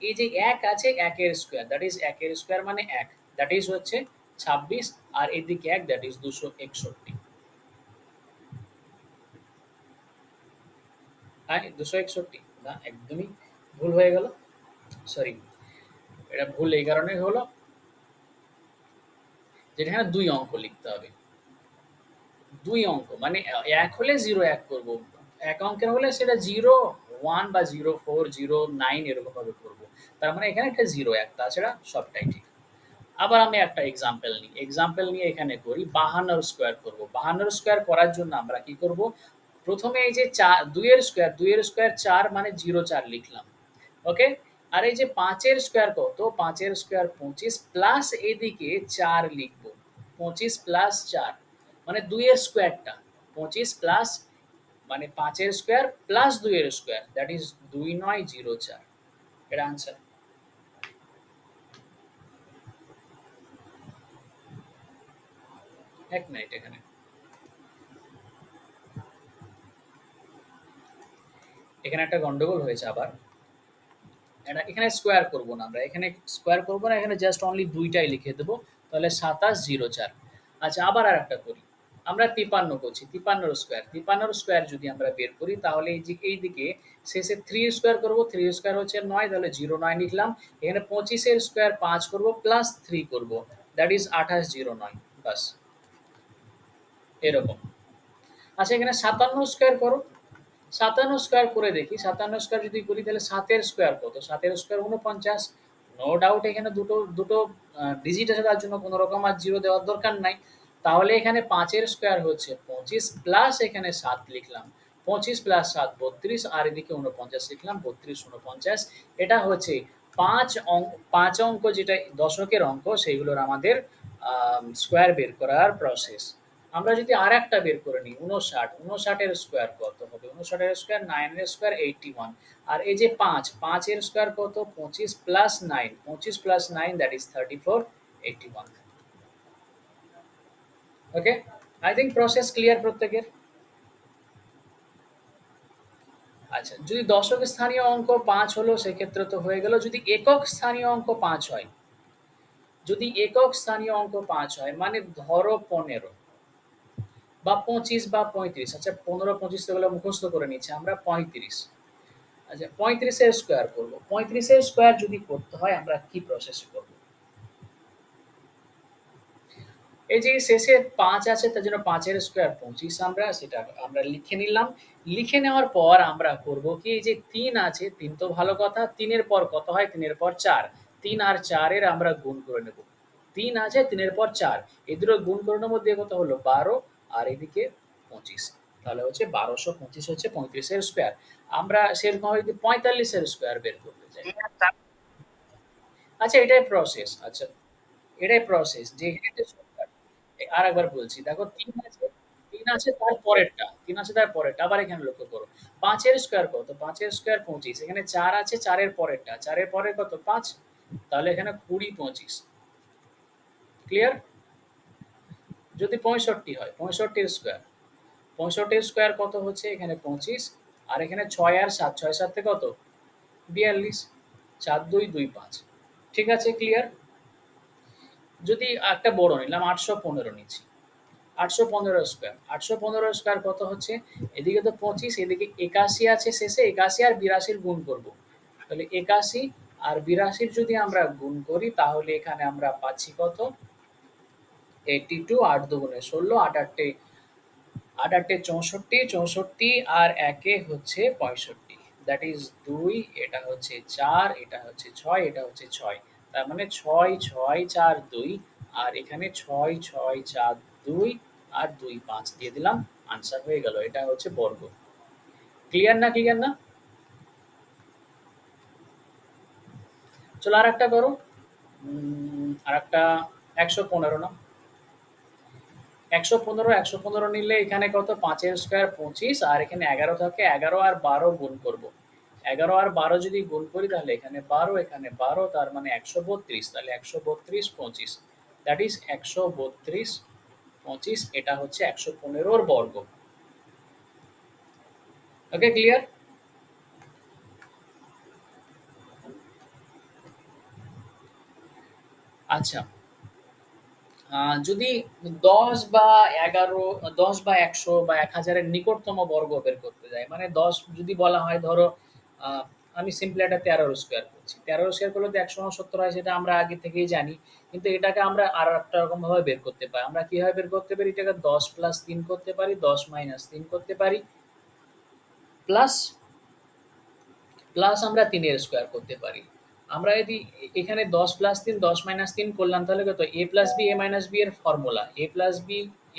এই যে ১ আছে ১ এর স্কোয়ার, দ্যাট ইজ ১ এর স্কোয়ার মানে ১, দ্যাট ইজ হচ্ছে ২৬, আর এদিকে ১ দ্যাট ইজ ২৬১। হ্যাঁ, ২৬১? না, একদমই ভুল হয়ে গেল। সরি, এটা ভুল এই কারণেই হলো যেটা এখানে ২ অঙ্ক লিখতে হবে। ২ অঙ্ক মানে ১ হলে ০ ১ করব। ১ অঙ্কের হলে সেটা ০ ১ বা ০ ৪ ০ ৯ এরকম ভাবে করব। তার মানে এখানে একটা ০ ১, তাছাড়া সবটাই ঠিক। আবার আমি একটা এক্সাম্পল নিয়ে এখানে করি। ৫২ র স্কোয়ার করব। ৫২ র স্কোয়ার করার জন্য আমরা কি করব? প্রথমে এই যে ২ এর স্কোয়ার ৪ মানে ০৪ লিখলাম। ওকে? আর এই যে ৫ এর স্কোয়ার কত? ৫ এর স্কোয়ার ২৫ প্লাস এদিকে ৪ লিখব। ২৫ প্লাস ৪ মানে ২ এর স্কোয়ারটা। ২৫ প্লাস মানে ৫ এর স্কোয়ার প্লাস ২ এর স্কোয়ার, দ্যাট ইজ ২৯০৪। এটা আনসার। ১ মিনিট এখানে। এখানে একটা গন্ডগোল হয়েছে আবার। এখানে স্কোয়ার করব না আমরা। এখানে স্কোয়ার করব না, এখানে জাস্ট অনলি ২ টাই লিখে দেব। তাহলে ২৭০৪। আচ্ছা আবার আরেকটা করি। আমরা ৫৩ করছি। ৫৩ র স্কোয়ার। ৫৩ র স্কোয়ার যদি আমরা বের করি তাহলে এইদিকে শেষে ৩ এর স্কোয়ার করব। ৩ এর স্কোয়ার হচ্ছে ৯, তাহলে ০৯ লিখলাম। এখানে ২৫ এর স্কোয়ার ৫ করব প্লাস ৩ করব। That is ২৮০৯। বাস এরকম। আচ্ছা এখানে ৫৭ স্কোয়ার করো। ৫৭ স্কোয়ার করে দেখি। ৫৭ স্কোয়ার যদি করি তাহলে ৭ এর স্কোয়ার কত? ৭ এর স্কোয়ার ৪৯। নো ডাউট এখানে দুটো ডিজিট আছে, তার জন্য কোনো রকম আর 0 দেওয়ার দরকার নাই। তাহলে এখানে ৫ এর স্কোয়ার হচ্ছে ২৫ প্লাস এখানে ৭ লিখলাম। ২৫ প্লাস ৭ ৩২, আর এদিকে ৪৯ লিখলাম। ৩২ ৪৯, এটা হচ্ছে ৫ অঙ্ক যেটা দশকের অঙ্ক সেগুলোর আমাদের স্কোয়ার বের করার প্রসেস। আমরা যদি আরেকটা বের করে নিই ৫৯, ৫৯ এর স্কোয়ার কত হবে? ৫৯ এর স্কোয়ার ৯ এর স্কোয়ার ৮১, আর এই যে ৫ এর স্কোয়ার কত? ২৫ plus ৯, ২৫ plus ৯ that is ৩৪ ৮১। Okay? I think process clear প্রত্যেকের। আচ্ছা, যদি দশক স্থানীয় অঙ্ক ৫ হলো সেক্ষেত্রে তো হয়ে গেল। যদি একক স্থানীয় অঙ্ক ৫ হয়, যদি একক স্থানীয় অঙ্ক ৫ হয় মানে ধরো ১৫ বা ২৫ বা ৩৫, আচ্ছা ১৫ ২৫ তো এগুলো মুখস্থ করে নিচ্ছি আমরা। ৩৫, আচ্ছা ৩৫ এর স্কোয়ার করব। ৩৫ এর স্কোয়ার যদি করতে হয় আমরা কি প্রসেস করব? এই যে শেষে ৫ আছে তার জন্য ৫ এর স্কোয়ার ২৫ সেটা আমরা লিখে নিলাম। লিখে নেওয়ার পর আমরা করব কি এই যে ৩ আছে ৩ তো ভালো কথা। ৩ এর পর কত হয়? ৩ এর পর ৪। ৩ আর ৪ এর আমরা গুণ করে নেব। ৩ আছে ৩ এর পর ৪। এই দুটো গুণ করে নেব দিয়ে কত হলো? ১২ আর এদিকে ২৫। তাহলে হচ্ছে ১২২৫ হচ্ছে ৩৫ এর স্কোয়ার। আমরা সেরকমভাবে যদি ৪৫ এর স্কোয়ার বের করতে চাই। আচ্ছা এটাই প্রসেস। আচ্ছা এটাই প্রসেস যে এটা শর্টকাট। আরেকবার বলছি দেখো ৩ আছে তার পরেরটা। ৩ আছে তার পরেরটা। আবার এখানে লক্ষ্য করো। ৫ এর স্কয়ার কত? ৫ এর স্কয়ার ২৫। এখানে ৪ আছে ৪ এর পরেরটা। ৪ এর পরের কত? ৫। তাহলে এখানে ২০ ২৫। ক্লিয়ার? যদি ৬৫ হয় ৬৫ এর স্কয়ার। ৬৫ এর স্কয়ার কত হচ্ছে? এখানে ২৫ আর এখানে ৬ আর ৭। ৬ ৭ কত? ৪২। ৪ ২ ২ ৫। ঠিক আছে ক্লিয়ার? যদি একটা বড় নিলাম ৮১৫ নিচ্ছি। ৮১৫ স্কয়ার। ৮১৫ স্কয়ার কত হচ্ছে? এদিকে তো ২৫ এদিকে ৮১ আছে শেষে ৮১ আর ৮২ গুণ করব। তাহলে ৮১ আর ৮২ যদি আমরা গুণ করি তাহলে এখানে আমরা পাচ্ছি কত? 82 ৮ দুগুণে ১৬ ৮ ৮ ৮ ৮ ৬৪ ৬৪ আর ১ হচ্ছে ৬৫ দ্যাট ইজ ২ এটা হচ্ছে ৪ এটা হচ্ছে ৬ এটা হচ্ছে ৬ তার মানে ৬ ৬ ৪ ২ আর এখানে ৬ ৬ ৪ ২ আর ২ ৫ দিয়ে দিলাম আনসার হয়ে গেল এটা হচ্ছে বর্গ ক্লিয়ার না ক্লিয়ার না চলো আর একটা করো আর একটা ১১৫ না ১১৫ নিলে এখানে কত ৫ এর স্কয়ার ২৫ আর এখানে ১১ থাকে ১১ আর ১২ গুণ করব ১১ আর ১২ যদি গুণ করি তাহলে এখানে ১২ এখানে ১২ তার মানে ১৩২ তাহলে ১৩২ ২৫ দ্যাট ইজ ১৩২ ২৫ এটা হচ্ছে ১১৫ এর বর্গ ওকে ক্লিয়ার আচ্ছা যদি ১০ বা ১১ ১০ বা ১০০ বা ১০০০ এর নিকটতম বর্গ বের করতে যাই মানে ১০ যদি বলা হয় ধরো আ আমি সিম্পলি একটা ১৩ র স্কয়ার করছি। ১৩ র স্কয়ার করলে তো ১৬৯ হয় সেটা আমরা আগে থেকেই জানি। কিন্তু এটাকে আমরা আরেকটা রকমভাবে বের করতে পারি। আমরা কিভাবে বের করতে পারি? এটাকে ১০ প্লাস ৩ করতে পারি, ১০ মাইনাস ৩ করতে পারি। প্লাস আমরা ৩ এর স্কয়ার করতে পারি। আমরা যদি এখানে ১০ প্লাস ৩ ১০ মাইনাস ৩ করলাম তাহলে কত? a plus b a minus b এর formula. a plus b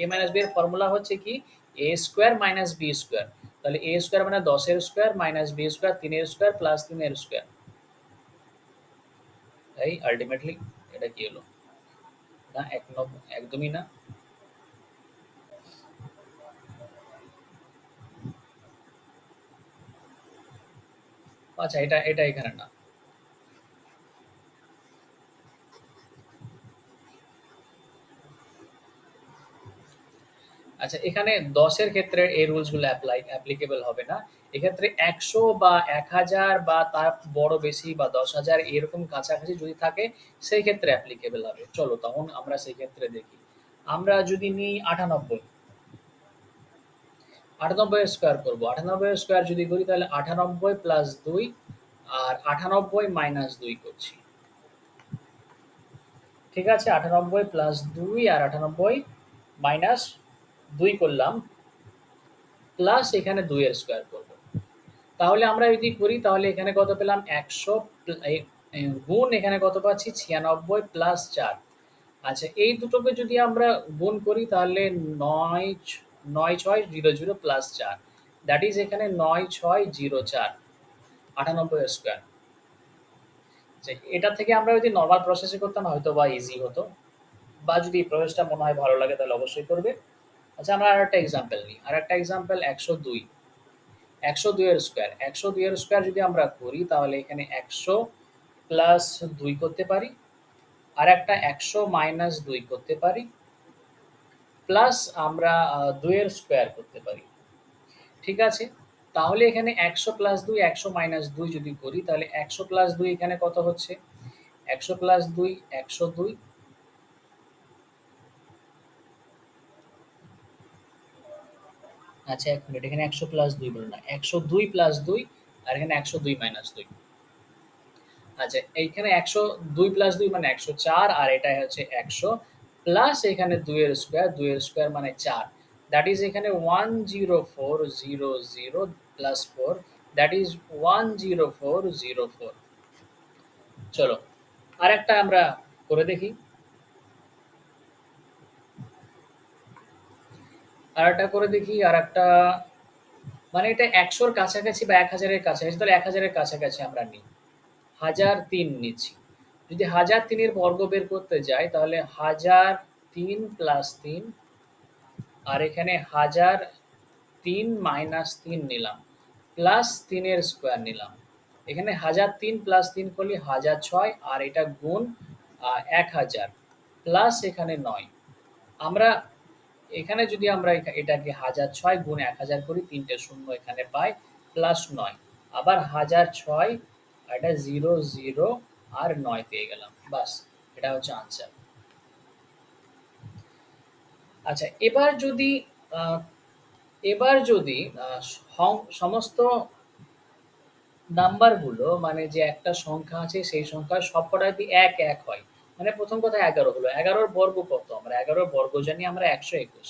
a minus b এর ফর্মুলা হচ্ছে কি? a square minus b square. তাহলে a স্কয়ার মানে ১০ এর স্কয়ার মাইনাস b স্কয়ার ৩ এর স্কয়ার প্লাস ৩ এর স্কয়ার। তাই আল্টিমেটলি এটা কি হলো? না একদমই না। আচ্ছা এটা এটা এখানে না। আচ্ছা এখানে ১০ এর ক্ষেত্রে এই রুলস গুলো অ্যাপ্লিকেবল হবে না। এক্ষেত্রে ১০০ বা ১০০০ বা তার বড় বেশি বা ১০,০০০ এরকম কাছাকাছি যদি থাকে সেই ক্ষেত্রে অ্যাপ্লিকেবল হবে। চলো তখন আমরা সেই ক্ষেত্রে দেখি। আমরা যদি নিই ৯৮, ৯৮ এর স্কয়ার করব। ৯৮ এর স্কয়ার যদি করি তাহলে ৯৮ প্লাস ২ আর ৯৮ মাইনাস ২ করছি। ঠিক আছে? ৯৮ প্লাস ২ আর ৯৮ মাইনাস ২ করলাম। প্লাস এখানে ২ এর স্কয়ার করব। তাহলে আমরা যদি করি তাহলে এখানে কত পেলাম ১০০ গুণ এখানে কত পাচ্ছি ৯৬ প্লাস ৪ আচ্ছা এই দুটোকে যদি আমরা গুণ করি তাহলে ৯ ৯৬০০ প্লাস ৪ দ্যাট ইজ এখানে ৯৬০৪ ৯৮ এর স্কয়ার এটা থেকে আমরা যদি নরমাল প্রসেসে করতাম হয়তো বা ইজি হতো বা যদি এই প্রসেসটা মনে হয় ভালো লাগে তাহলে অবশ্যই করবে আচ্ছা আমরা আরেকটা এক্সাম্পল নিই আরেকটা এক্সাম্পল ১০২ ১০২ এর স্কয়ার ১০২ এর স্কয়ার যদি আমরা করি তাহলে এখানে ১০০ প্লাস ২ করতে পারি আর একটা ১০০ মাইনাস ২ করতে পারি প্লাস আমরা ২ এর স্কয়ার করতে পারি ঠিক আছে তাহলে এখানে ১০০ প্লাস ২ ১০০ মাইনাস ২ যদি করি তাহলে ১০০ প্লাস ২ এখানে কত হচ্ছে ১০০ প্লাস ২ ১০২ আচ্ছা এক মিনিট এখানে ১০০ প্লাস ২ বলো না ১০২ প্লাস ২ আর এখানে ১০২ মাইনাস ২ আচ্ছা এইখানে ১০২ প্লাস ২ মানে ১০৪ আর এটা হচ্ছে ১০০ প্লাস এখানে 2 এর স্কয়ার, 2 এর স্কয়ার মানে 4। দ্যাট ইজ এখানে 10400 প্লাস 4 দ্যাট ইজ 10404। চলো আরেকটা আমরা করে দেখি। আরেকটা করে দেখি, আরেকটা মানে এটা 100 র কাছাকাছি বা 1000 এর কাছাকাছি, তাহলে 1000 এর কাছাকাছি আমরা নিই। 1003 নিচ্ছি। যদি 1003 এর বর্গ বের করতে যাই তাহলে 1003 প্লাস 3 আর এখানে 1003 মাইনাস 3 নিলাম, প্লাস 3 এর স্কয়ার নিলাম। এখানে 1003 প্লাস 3 করলে 1006 আর এটা গুণ 1000 প্লাস এখানে 9। আমরা এখানে যদি আমরা এটাকে 1006 গুণ 1000 করি, 3টে শূন্য এখানে পাই, প্লাস 9। আবার 1006 আর এটা 0 0 আর 9 পেয়ে গেলাম। বাস, এটা হচ্ছে আনসার। আচ্ছা, আহ, এবার যদি সমস্ত নাম্বারগুলো মানে যে একটা সংখ্যা আছে সেই সংখ্যার সবকটা যদি ১ ১ হয়, মানে প্রথম কথা ১১ হলো। ১১ র বর্গ কত? আমরা ১১ র বর্গ জানি আমরা ১২১।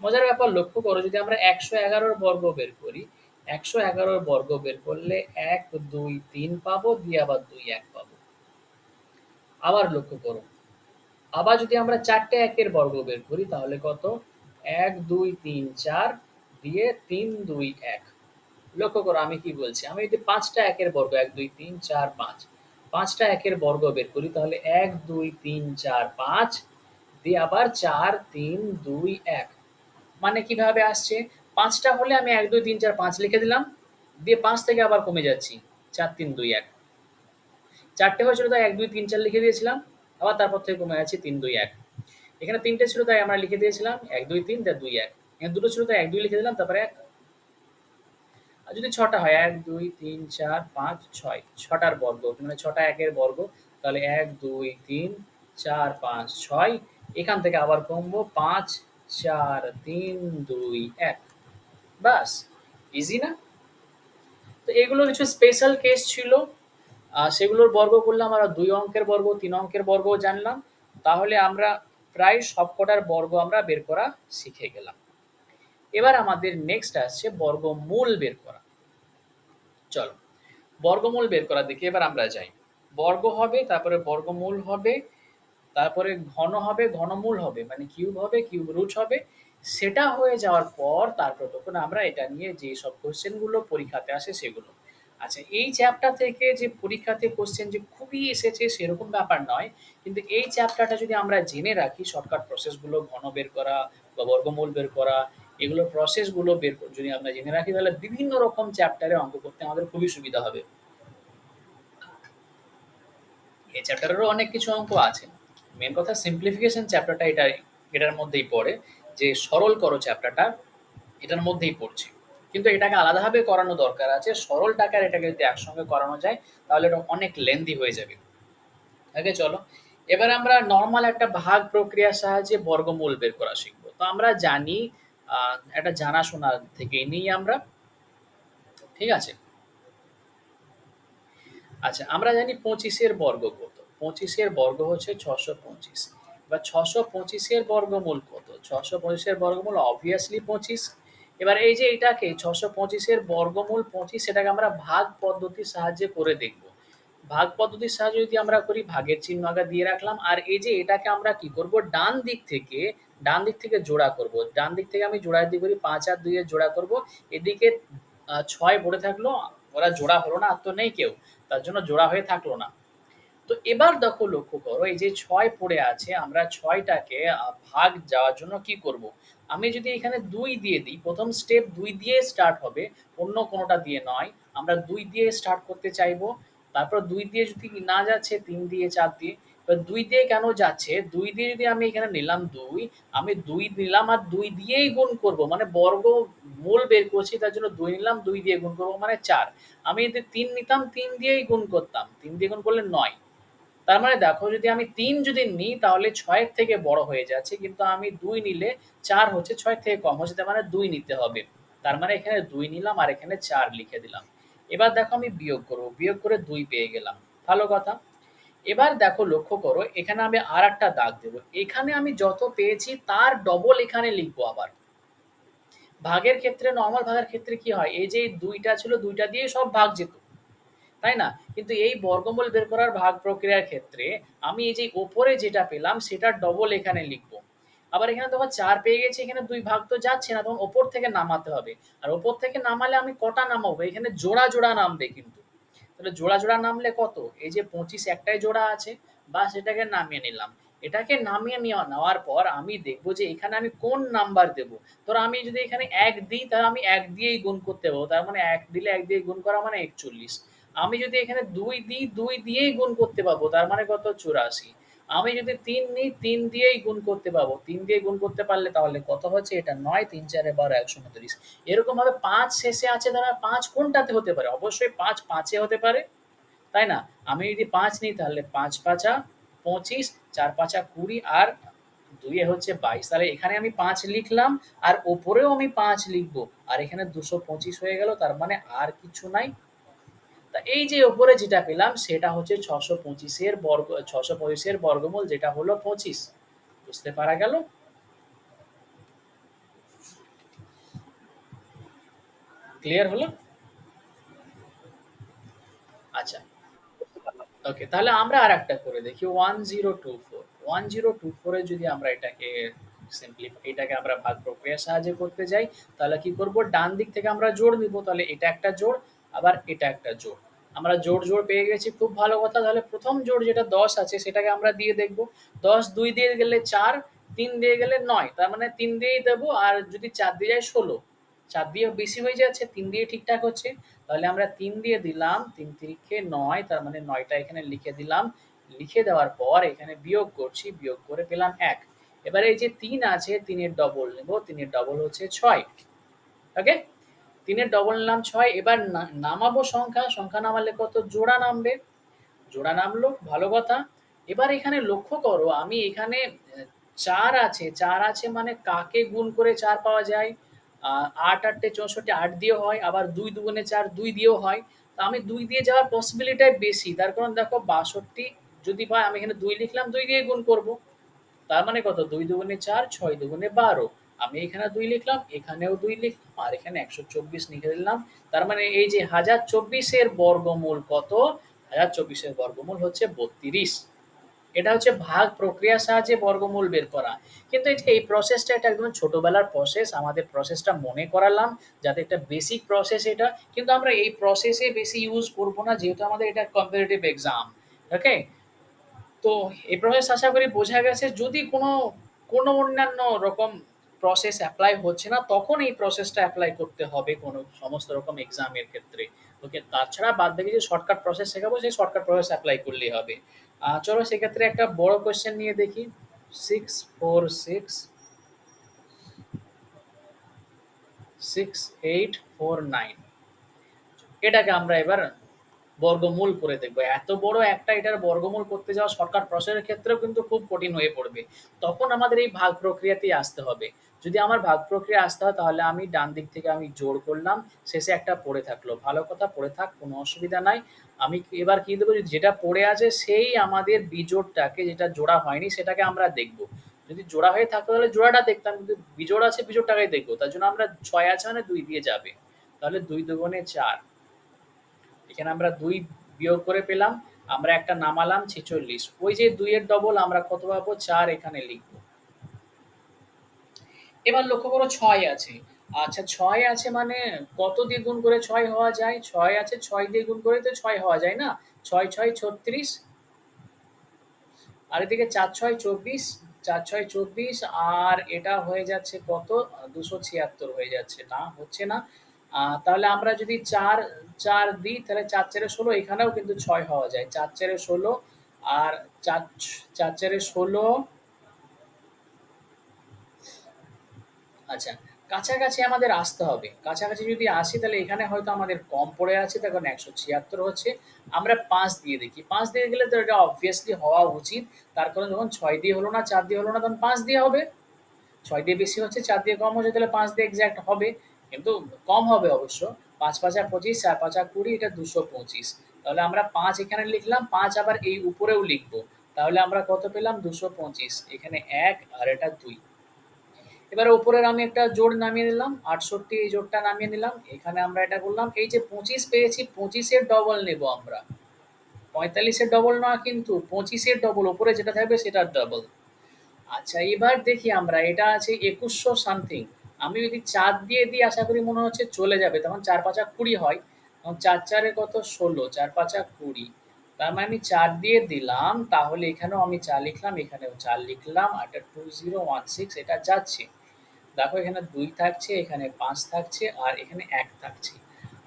মজার ব্যাপার লক্ষ্য করো, যদি আমরা ১১১ র বর্গ বের করি, ১১১ র বর্গ বের করলে ১ ২ ৩ পাবো, দিয়ে আবার ২ ১ পাবো। আবার লক্ষ্য করো, আবার যদি আমরা ৪টে ১ এর বর্গ বের করি তাহলে কত? ১ ২ ৩ ৪ দিয়ে ৩ ২ ১। লক্ষ্য করো আমি কি বলছি। আমি যদি ৫টা ১ এর বর্গ ১ ২ ৩ ৪ ৫, ৫টা ১ এর বর্গ বের করি তাহলে ১ ২ ৩ ৪ ৫ দিয়ে আবার ৪ ৩ ২ ১। মানে কিভাবে আসছে? ৫টা হলে আমি ১ ২ ৩ ৪ ৫ লিখে দিলাম। দিয়ে ৫ থেকে আবার কমে যাচ্ছি। ৪ ৩ ২ ১। ৪টে হয়েছিল তাই ১ ২ ৩ ৪ লিখে দিয়েছিলাম। আবার তারপর থেকে কমে যাচ্ছি ৩ ২ ১। এখানে ৩টে ছিল তাই আমরা লিখে দিয়েছিলাম ১ ২ ৩ তার ২ ১। এখানে ২টো ছিল তাই ১ ২ লিখে দিলাম তারপরে ১। আর যদি ৬টা হয় ১ ২ ৩ ৪ ৫ ৬, ৬টার বর্গ মানে ৬টা ১ এর বর্গ, তাহলে ১ ২ ৩ ৪ ৫ ৬। এখান থেকে আবার কমবো ৫ ৪ ৩ ২ ১। বাস, ইজি না? তো এগুলো কিছু স্পেশাল কেস ছিল। সেগুলোর বর্গ করলাম, আমরা ২ অঙ্কের বর্গ, ৩ অঙ্কের বর্গও জানলাম। তাহলে আমরা প্রায় সবকটার বর্গ আমরা বের করা শিখে গেলাম। এবার আমাদের নেক্সট আসছে বর্গমূল বের করা। চলো বর্গমূল বের করা দেখি এবার আমরা যাই। বর্গ হবে, তারপরে বর্গমূল হবে, তারপরে ঘন হবে, ঘনমূল হবে, মানে কিউব হবে, কিউব রুট হবে। সেটা হয়ে যাওয়ার পর তারপর তখন আমরা এটা নিয়ে যে সব কোশ্চেনগুলো পরীক্ষাতে আসে সেগুলো। আচ্ছা, এই চ্যাপ্টার থেকে যে পরীক্ষাতে কোশ্চেন যে খুবই এসেছে সেরকম ব্যাপার নয়। কিন্তু এই চ্যাপ্টারটা যদি আমরা জেনে রাখি, শর্টকাট প্রসেসগুলো ঘন বের করা বা বর্গমূল বের করা, এগুলো প্রসেসগুলো যদি আমরা জেনে রাখি তাহলে বিভিন্ন রকম চ্যাপ্টারে অঙ্ক করতে আমাদের খুবই সুবিধা হবে। এই চ্যাপ্টারেরও অনেক কিছু অঙ্ক আছে। মেন কথা সিম্পলিফিকেশন চ্যাপ্টারটা এটার মধ্যেই পড়ে, যে সরল করো চ্যাপ্টারটা এটার মধ্যেই পড়ছে। কিন্তু এটাকে আলাদাভাবে করানো দরকার আছে। সরলটাকে আর এটাকে যদি একসঙ্গে করানো যায় তাহলে এটা অনেক লেন্দি হয়ে যাবে। আগে চলো এবার আমরা নর্মাল একটা ভাগ প্রক্রিয়ার সাহায্যে বর্গমূল বের করা শিখবো। তো আমরা জানি একটা জানাশোনা থেকেই নিই আমরা, ঠিক আছে? আচ্ছা, আমরা জানি 25 এর বর্গ কত? 25 এর বর্গ হচ্ছে 625। এবার 625 এর বর্গমূল কত? 625 এর বর্গমূল obviously 25। এবার এই যে এটাকে 625 এর বর্গমূল 25 সেটাকে আমরা ভাগ পদ্ধতির সাহায্যে করে দেখব। ভাগ পদ্ধতির সাহায্যে যদি আমরা করি, ভাগের চিহ্ন আগে দিয়ে রাখলাম। আর এই যে এটাকে আমরা কি করব, ডান দিক থেকে জোড়া করব। ডান দিক থেকে আমি জোড়া দিয়ে করি, ৫ আর ২ এর জোড়া করব। এদিকে ৬ পড়ে থাকলো, ওরা জোড়া হলো না, আর তো নেই কেউ, তার জন্য জোড়া হয়ে থাকলো না। তো এবার দেখো লক্ষ্য করো, এই যে ৬ পড়ে আছে, আমরা ৬টাকে ভাগ যাওয়ার জন্য কি করব? আমি যদি এখানে ২ দিয়ে দিই, প্রথম স্টেপ ২ দিয়ে স্টার্ট হবে, অন্য কোনোটা দিয়ে নয়। আমরা ২ দিয়ে স্টার্ট করতে চাইবো। তারপর ২ দিয়ে যদি না যাচ্ছে ৩ দিয়ে ৪ দিয়ে। এবার ২ দিয়ে কেন যাচ্ছে? ২ দিয়ে যদি আমি এখানে নিলাম ২, আমি ২ নিলাম আর ২ দিয়েই গুণ করব। মানে বর্গমূল বের করছি তার জন্য ২ নিলাম, ২ দিয়ে গুণ করব মানে ৪। আমি যদি ৩ নিতাম ৩ দিয়েই গুণ করতাম। ৩ দিয়ে গুণ করলে ৯। তার মানে দেখো, যদি আমি ৩ যদি নিই তাহলে ৬ এর থেকে বড় হয়ে যাচ্ছে, কিন্তু আমি ২ নিলে ৪ হচ্ছে ৬ এর থেকে কম হচ্ছে, তার মানে ২ নিতে হবে। তার মানে এখানে ২ নিলাম আর এখানে ৪ লিখে দিলাম। এবার দেখো আমি বিয়োগ করব। বিয়োগ করে ২ পেয়ে গেলাম। ভালো কথা। এবার দেখো লক্ষ্য করো এখানে আমি আর একটা দাগ দেবো, এখানে আমি যত পেয়েছি তার ডবল এখানে লিখবো আবার। ভাগের ক্ষেত্রে, নর্মাল ভাগের ক্ষেত্রে কি হয়, এই যে দুইটা ছিল দুইটা দিয়ে সব ভাগ যেত, তাই না? কিন্তু এই বর্গমূল বের করার ভাগ প্রক্রিয়ার ক্ষেত্রে আমি এই যে ওপরে যেটা পেলাম সেটার ডবল এখানে লিখবো। আবার এখানে তখন ৪ পেয়ে গেছি, এখানে ২ ভাগ তো যাচ্ছে না, তখন ওপর থেকে নামাতে হবে। আর ওপর থেকে নামালে আমি কটা নামাবো? এখানে জোড়া, জোড়া নামবে কিন্তু। তাহলে জোড়া, জোড়া নামলে কত? এই যে ২৫ একটাই জোড়া আছে, বাস এটাকে নামিয়ে নিলাম। এটাকে নামিয়ে নেওয়ার পর আমি দেখবো যে এখানে আমি কোন নাম্বার দেবো। ধরো আমি যদি এখানে ১ দিই তাহলে আমি ১ দিয়েই গুণ করতে পারবো। তার মানে ১ দিলে ১ দিয়ে গুণ করা মানে ৪১। আমি যদি এখানে ২ দিই ২ দিয়েই গুণ করতে পারবো। তার মানে কত? ৮৪। আমি যদি ৩ নিই ৩ দিয়েই গুণ করতে পারবো। ৩ দিয়ে গুণ করতে পারলে তাহলে কত হচ্ছে? এটা ৯, ৩ ৪ ১২, ১২৯। এরকমভাবে ৫ শেষে আছে, ধরো ৫ কোনটাতে হতে পারে? অবশ্যই ৫ ৫ এ হতে পারে, তাই না? আমি যদি ৫ নিই তাহলে ৫ ৫ ২৫, ৪ ৫ ২০ আর ২ এ হচ্ছে ২২। তাহলে এখানে আমি ৫ লিখলাম আর ওপরেও আমি ৫ লিখবো। আর এখানে ২২৫ হয়ে গেল, তার মানে আর কিছু নাই। তা এই যে ওপরে যেটা পেলাম সেটা হচ্ছে ৬২৫ এর বর্গমূল, যেটা হলো ২৫। বুঝতে পারা গেল? ক্লিয়ার হলো? আচ্ছা। ওকে, তাহলে আমরা আরেকটা করে দেখি 1024। 1024 এ যদি আমরা এটাকে এটাকে আমরা ভাগ প্রক্রিয়ার সাহায্যে করতে যাই, তাহলে কি করব? ডান দিক থেকে আমরা জোড় নিব। তাহলে এটা একটা জোড়, আবার এটা একটা জোড়। আমরা জোড়, জোড় পেয়ে গেছি, খুব ভালো কথা। তাহলে ১ম জোড় যেটা ১০ আছে সেটাকে আমরা দিয়ে দেখব। ১০ ২ দিয়ে গেলে ৪, ৩ দিয়ে গেলে ৯। তার মানে ৩ দিয়েই দেব, আর যদি ৪ দিয়ে যায় ১৬। ৪ দিয়েও বেশি হয়ে যাচ্ছে, ৩ দিয়ে ঠিকঠাক হচ্ছে। তাহলে আমরা ৩ দিয়ে দিলাম, ৩ তিরিকে ৯, তার মানে ৯ টা এখানে লিখে দিলাম। লিখে দেওয়ার পর এখানে বিয়োগ করছি, বিয়োগ করে পেলাম ১। এবারে এই যে ৩ আছে ৩ এর ডবল নেব, ৩ এর ডবল হচ্ছে ৬। ওকে? ৩ এর ডবল নিলাম ৬। এবার নামাবো সংখ্যা, সংখ্যা নামালে কত? জোড়া নামবে। জোড়া নামলো, ভালো কথা। এবার এখানে লক্ষ্য করো আমি এখানে ৪ আছে, ৪ আছে মানে কাকে গুণ করে ৪ পাওয়া যায়? ৮ ৮ ৬৪, ৮ দিয়েও হয়, আবার ২ দুগুণে ৪ ২ দিয়েও হয়। তো আমি ২ দিয়ে যাওয়ার পসিবিলিটিটাই বেশি। তার কারণ দেখো ৬২ যদি পাই, আমি এখানে ২ লিখলাম, ২ দিয়ে গুণ করব। তার মানে কত? ২ দুগুণে ৪, ৬ দুগুণে ১২। আমি এখানে ২ লিখলাম, এখানেও ২ লিখলাম, আর এখানে ১২৪ লিখে দিলাম। তার মানে এই যে ১০২৪ এর বর্গমূল কত? ১০২৪ এর বর্গমূল হচ্ছে ৩২। এটা হচ্ছে ভাগ প্রক্রিয়ার সাহায্যে বর্গমূল বের করা। কিন্তু এই প্রসেসটা এটা একদম ছোটবেলার প্রসেস। আমাদের প্রসেসটা মনে করালাম যাতে একটা বেসিক প্রসেস এটা। কিন্তু আমরা এই প্রসেসে বেশি ইউজ করব না, যেহেতু আমাদের এটা কম্পিটিটিভ এক্সাম। ওকে? তো এই প্রসেস আশা করি বোঝা গেছে। যদি কোনো অন্যান্য রকম প্রসেস এপ্লাই হচ্ছে না, তখন এই প্রসেসটা এপ্লাই করতে হবে কোনো সমস্ত রকম এক্সামের ক্ষেত্রে। ওকে? তাছাড়া বাদ বাকি যে শর্টকাট প্রসেস শেখাবো, সেই শর্টকাট প্রসেস এপ্লাই করলেই হবে। চলো সেক্ষেত্রে একটা বড় কোয়েশ্চেন নিয়ে দেখি। 646 6849, এটাকে আমরা এবার বর্গমূল করে দেখবো। এত বড় একটা এটার বর্গমূল করতে যাওয়া শর্টকাট প্রসেসের ক্ষেত্রেও কিন্তু খুব কঠিন হয়ে পড়বে। তখন আমাদের এই ভাগ প্রক্রিয়াতেই আসতে হবে। যদি আমার ভাগ প্রক্রিয়া আসতে হয় তাহলে আমি ডান দিক থেকে আমি জোড় করলাম, শেষে একটা পড়ে থাকলো। ভালো কথা, পড়ে থাক, কোনো অসুবিধা নাই। আমি এবার কি দেবো? যেটা পড়ে আছে সেই আমাদের বিজোড়টাকে, যেটা জোড়া হয়নি সেটাকে আমরা দেখব। যদি জোড়া হয়ে থাকতো তাহলে জোড়াটা দেখতাম, কিন্তু বিজোড় আছে বিজোড়টাকেই দেখবো। তার জন্য আমরা ৬ আছে মানে ২ দিয়ে যাবে। তাহলে ২ দুগুণে ৪, এখানে আমরা ২ বিয়োগ করে পেলাম। আমরা একটা নামালাম ৪৬। ওই যে ২ এর ডবল আমরা কত পাবো? ৪ এখানে লিখব। এবার লক্ষ্য করো ৬ আছে। আচ্ছা ৬ আছে মানে কত দিয়ে গুণ করে ৬ হওয়া যায়? ৬ আছে, ৬ দিয়ে গুণ করে তো ৬ হওয়া যায় না? ৬ ৬ ৩৬, আর এদিকে ৪ ৬ ২৪, ৪ ৬ ২৪, আর এটা হয়ে যাচ্ছে কত? ২৭৬ হয়ে যাচ্ছে। না, হচ্ছে না। তাহলে আমরা যদি ৪ ৪ দিই তাহলে ৪ ৪ এ ১৬, এখানেও কিন্তু ৬ হওয়া যায়। ৪ ৪ এ ১৬, আর ৪ ৪ ৪ এ ১৬। আচ্ছা, কাছাকাছি আমাদের আসতে হবে। কাছাকাছি যদি আসি তাহলে এখানে হয়তো আমাদের কম পড়ে আছে, তখন ১৭৬ হচ্ছে। আমরা ৫ দিয়ে দেখি। ৫ দিয়ে গেলে তো এটা obviously হওয়া উচিত। তার কারণ যখন ৬ দিয়ে হলো না, ৪ দিয়ে হলো না, তখন ৫ দিয়ে হবে। ৬ দিয়ে বেশি হচ্ছে, ৪ দিয়ে কম হচ্ছে, তাহলে ৫ দিয়ে এক্সাক্ট হবে। কিন্তু কম হবে অবশ্য। 5 5 25, 4 5 20, এটা 225। তাহলে আমরা 5 এখানে লিখলাম, 5 আবার এই উপরেও লিখব। তাহলে আমরা কত পেলাম? 225। এখানে 1 আর এটা 2। এবারে উপরের আমি একটা জোড় নামিয়ে নিলাম, 68, এই জোড়টা নামিয়ে নিলাম। এখানে আমরা এটা করলাম, এই যে 25 পেয়েছি, 25 এর ডবল নেব আমরা। 45 এর ডবল নয় কিন্তু, 25 এর ডবল, উপরে যেটা থাকবে সেটার ডবল। আচ্ছা, এবার দেখি আমরা, এটা আছে 2100 সামথিং। আমি যদি 4 দিয়ে দিই, আশা করি মনে হচ্ছে চলে যাবে। তখন 4 5 20 হয়। তখন 4 4 এ কত? 16, 4 5 20। তার মানে আমি 4 দিয়ে দিলাম, তাহলে এখানেও আমি 4 লিখলাম, এখানেও 4 লিখলাম। আর এটা 2016, এটা যাচ্ছে। দেখো এখানে 2 থাকছে, এখানে 5 থাকছে, আর এখানে 1 থাকছে।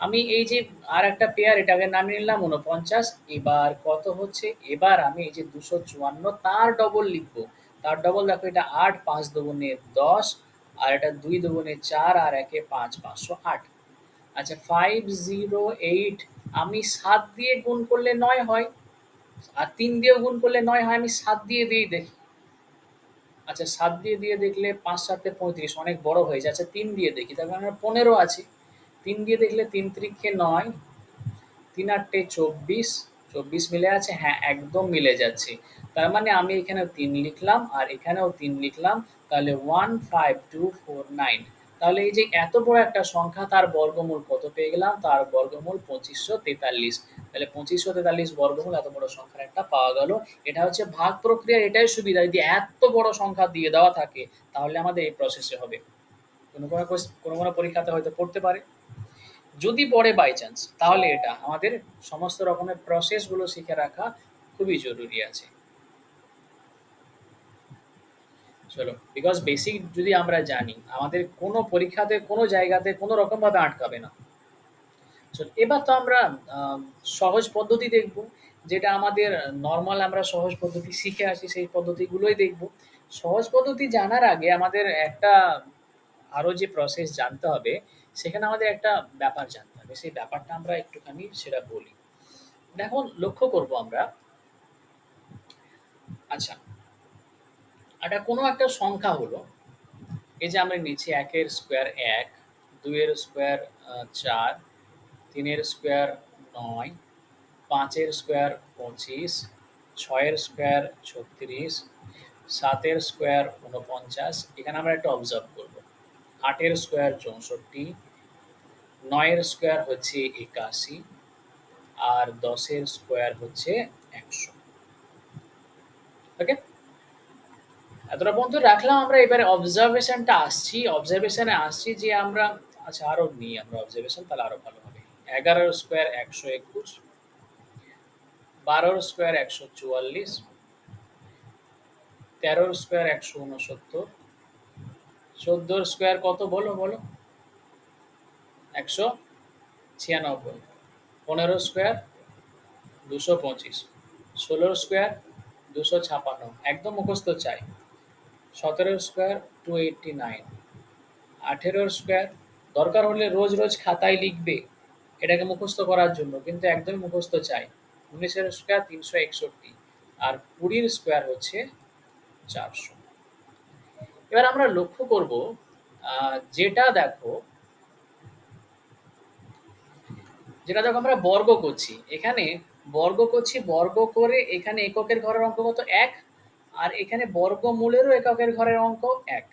আমি এই যে আর একটা পেয়ার, এটাকে নামিয়ে নিলাম 49। এবার কত হচ্ছে? এবার আমি এই যে 254 তার ডবল লিখবো। তার ডবল দেখো, এটা 8, 5 দুগুণে 10, আর এটা 2 দুগুণে 4, আর 1 এ 5, 508। আচ্ছা, 508 আমি 7 দিয়ে গুণ করলে 9 হয়, আর 3 দিয়েও গুণ করলে 9 হয়। আমি 7 দিয়ে দিয়েই দেখি। আচ্ছা, 7 দিয়ে দেখলে ৫ ৭ এ ৩৫, অনেক বড় হয়ে যায়। আচ্ছা, ৩ দিয়ে দেখি, তার মানে ১৫ আছে। ৩ দিয়ে দেখলে ৩ তিরিক্ষে ৯, ৩ আটে ২৪, ২৪ মিলে আছে? হ্যাঁ, একদম মিলে যাচ্ছে। তার মানে আমি এখানেও ৩ লিখলাম, আর এখানেও ৩ লিখলাম। তাহলে 15249। তাহলে এই যে এত বড় একটা সংখ্যা, তার বর্গমূল কত পেয়ে গেলাম? তার বর্গমূল ২৫৪৩। তাহলে ২৫৪৩ বর্গমূল এত বড় সংখ্যার একটা পাওয়া গেল। এটা হচ্ছে ভাগ প্রক্রিয়ার এটাই সুবিধা। যদি এত বড় সংখ্যা দিয়ে দেওয়া থাকে, তাহলে আমাদের এই প্রসেসে হবে। কোনো পরীক্ষাতে হয়তো পড়তে পারে। যদি পড়ে বাই চান্স, তাহলে এটা আমাদের সমস্ত রকমের প্রসেসগুলো শিখে রাখা খুবই জরুরি আছে। চলো, বিকজ বেসিক যদি আমরা জানি, আমাদের কোনো পরীক্ষাতে কোনো জায়গাতে কোনো রকমভাবে আটকাবে না। চলো, এবার তো আমরা সহজ পদ্ধতি দেখব, যেটা আমাদের নর্মাল আমরা সহজ পদ্ধতি শিখে আসি, সেই পদ্ধতিগুলোই দেখব। সহজ পদ্ধতি জানার আগে আমাদের একটা আরও যে প্রসেস জানতে হবে, সেখানে আমাদের একটা ব্যাপার জানতে হবে। সেই ব্যাপারটা আমরা একটুখানি সেটা বলি। দেখো, লক্ষ্য করব আমরা। আচ্ছা, এটা কোনো একটা সংখ্যা হলো, এই যে আমরা নিচ্ছি ১ এর স্কোয়ার ১, ২ এর স্কোয়ার ৪, ৩ এর স্কোয়ার ৯, ৫ এর স্কোয়ার ২৫, ৬ এর স্কোয়ার ৩৬, ৭ এর স্কোয়ার ৪৯। এখানে আমরা একটা অবজার্ভ করব। ৮ এর স্কোয়ার ৬৪, ৯ এর স্কোয়ার হচ্ছে ৮১, আর ১০ এর স্কোয়ার হচ্ছে ১০০। ওকে, এতটা পর্যন্ত রাখলাম আমরা। এবারে অবজারভেশনে আসছি যে আমরা, আচ্ছা আরো নিই আমরা অবজারভেশন, তাহলে আরো ভালো হবে। ১১ স্কোয়ার ১২১, ১২ স্কোয়ার ১৪৪, ১৩ স্কোয়ার ১৬৯, ১৪ স্কোয়ার কত? বলো বলো। ১৯৬, ১৫ স্কোয়ার ২২৫, ১৬ স্কোয়ার ২৫৬, একদম মুখস্থ চাই। ১৭ স্কোয়ার 289, ১৮ স্কোয়ার, দরকার হলে রোজ রোজ খাতায় লিখবে এটাকে মুখস্থ করার জন্য, কিন্তু একদমই মুখস্থ চাই। ১৯ স্কোয়ার ৩৬১, আর ২০ স্কোয়ার হচ্ছে ৪০০। এবার আমরা লক্ষ্য করব, যেটা দেখো, আমরা বর্গ করছি। এখানে বর্গ করছি, বর্গ করে এখানে এককের ঘরের অঙ্ক কত? ১। আর এখানে বর্গমূলেরও এককের ঘরের অঙ্ক ১।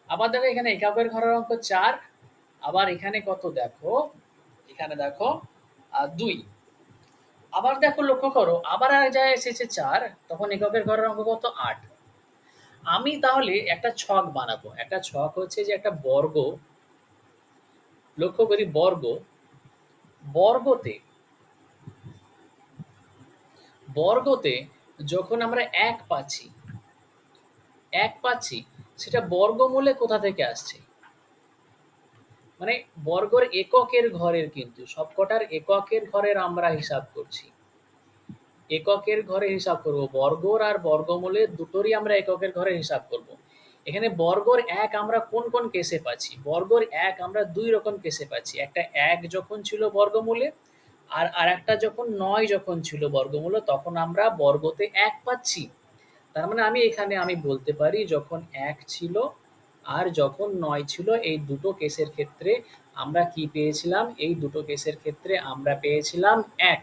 আবার দেখো, এখানে এককের ঘরের অঙ্ক ৪। আবার এখানে কত দেখো, এখানে দেখো ২। আবার দেখো, লক্ষ্য করো, আবার এক জায়গায় এসেছে ৪, তখন এককের ঘরের অঙ্ক কত? ৮। আমি তাহলে একটা ছক বানাবো। একটা ছক হচ্ছে যে একটা বর্গ, লক্ষ্য করি বর্গতে বর্গতে যখন আমরা ১ পাচ্ছি, ১ পাচ্ছি, সেটা বর্গমূলে কোথা থেকে আসছে? মানে বর্গের এককের ঘরের, কিন্তু সবকটার এককের ঘরের আমরা হিসাব করছি। এককের ঘরে হিসাব করব। বর্গর আর বর্গমূলের দুটোরই আমরা এককের ঘরে হিসাব করব। এখানে বর্গর ১ আমরা কোন কোন কেসে পাচ্ছি? বর্গর ১ আমরা ২ রকম কেসে পাচ্ছি। একটা ১ যখন ছিল বর্গমূলে, আর আরেকটা যখন ৯ যখন ছিল বর্গমূলে, তখন আমরা বর্গতে ১ পাচ্ছি। তার মানে আমি বলতে পারি, যখন ১ ছিল আর যখন ৯ ছিল, এই দুটো কেসের ক্ষেত্রে আমরা কি পেয়েছিলাম? এই দুটো কেসের ক্ষেত্রে আমরা পেয়েছিলাম ১।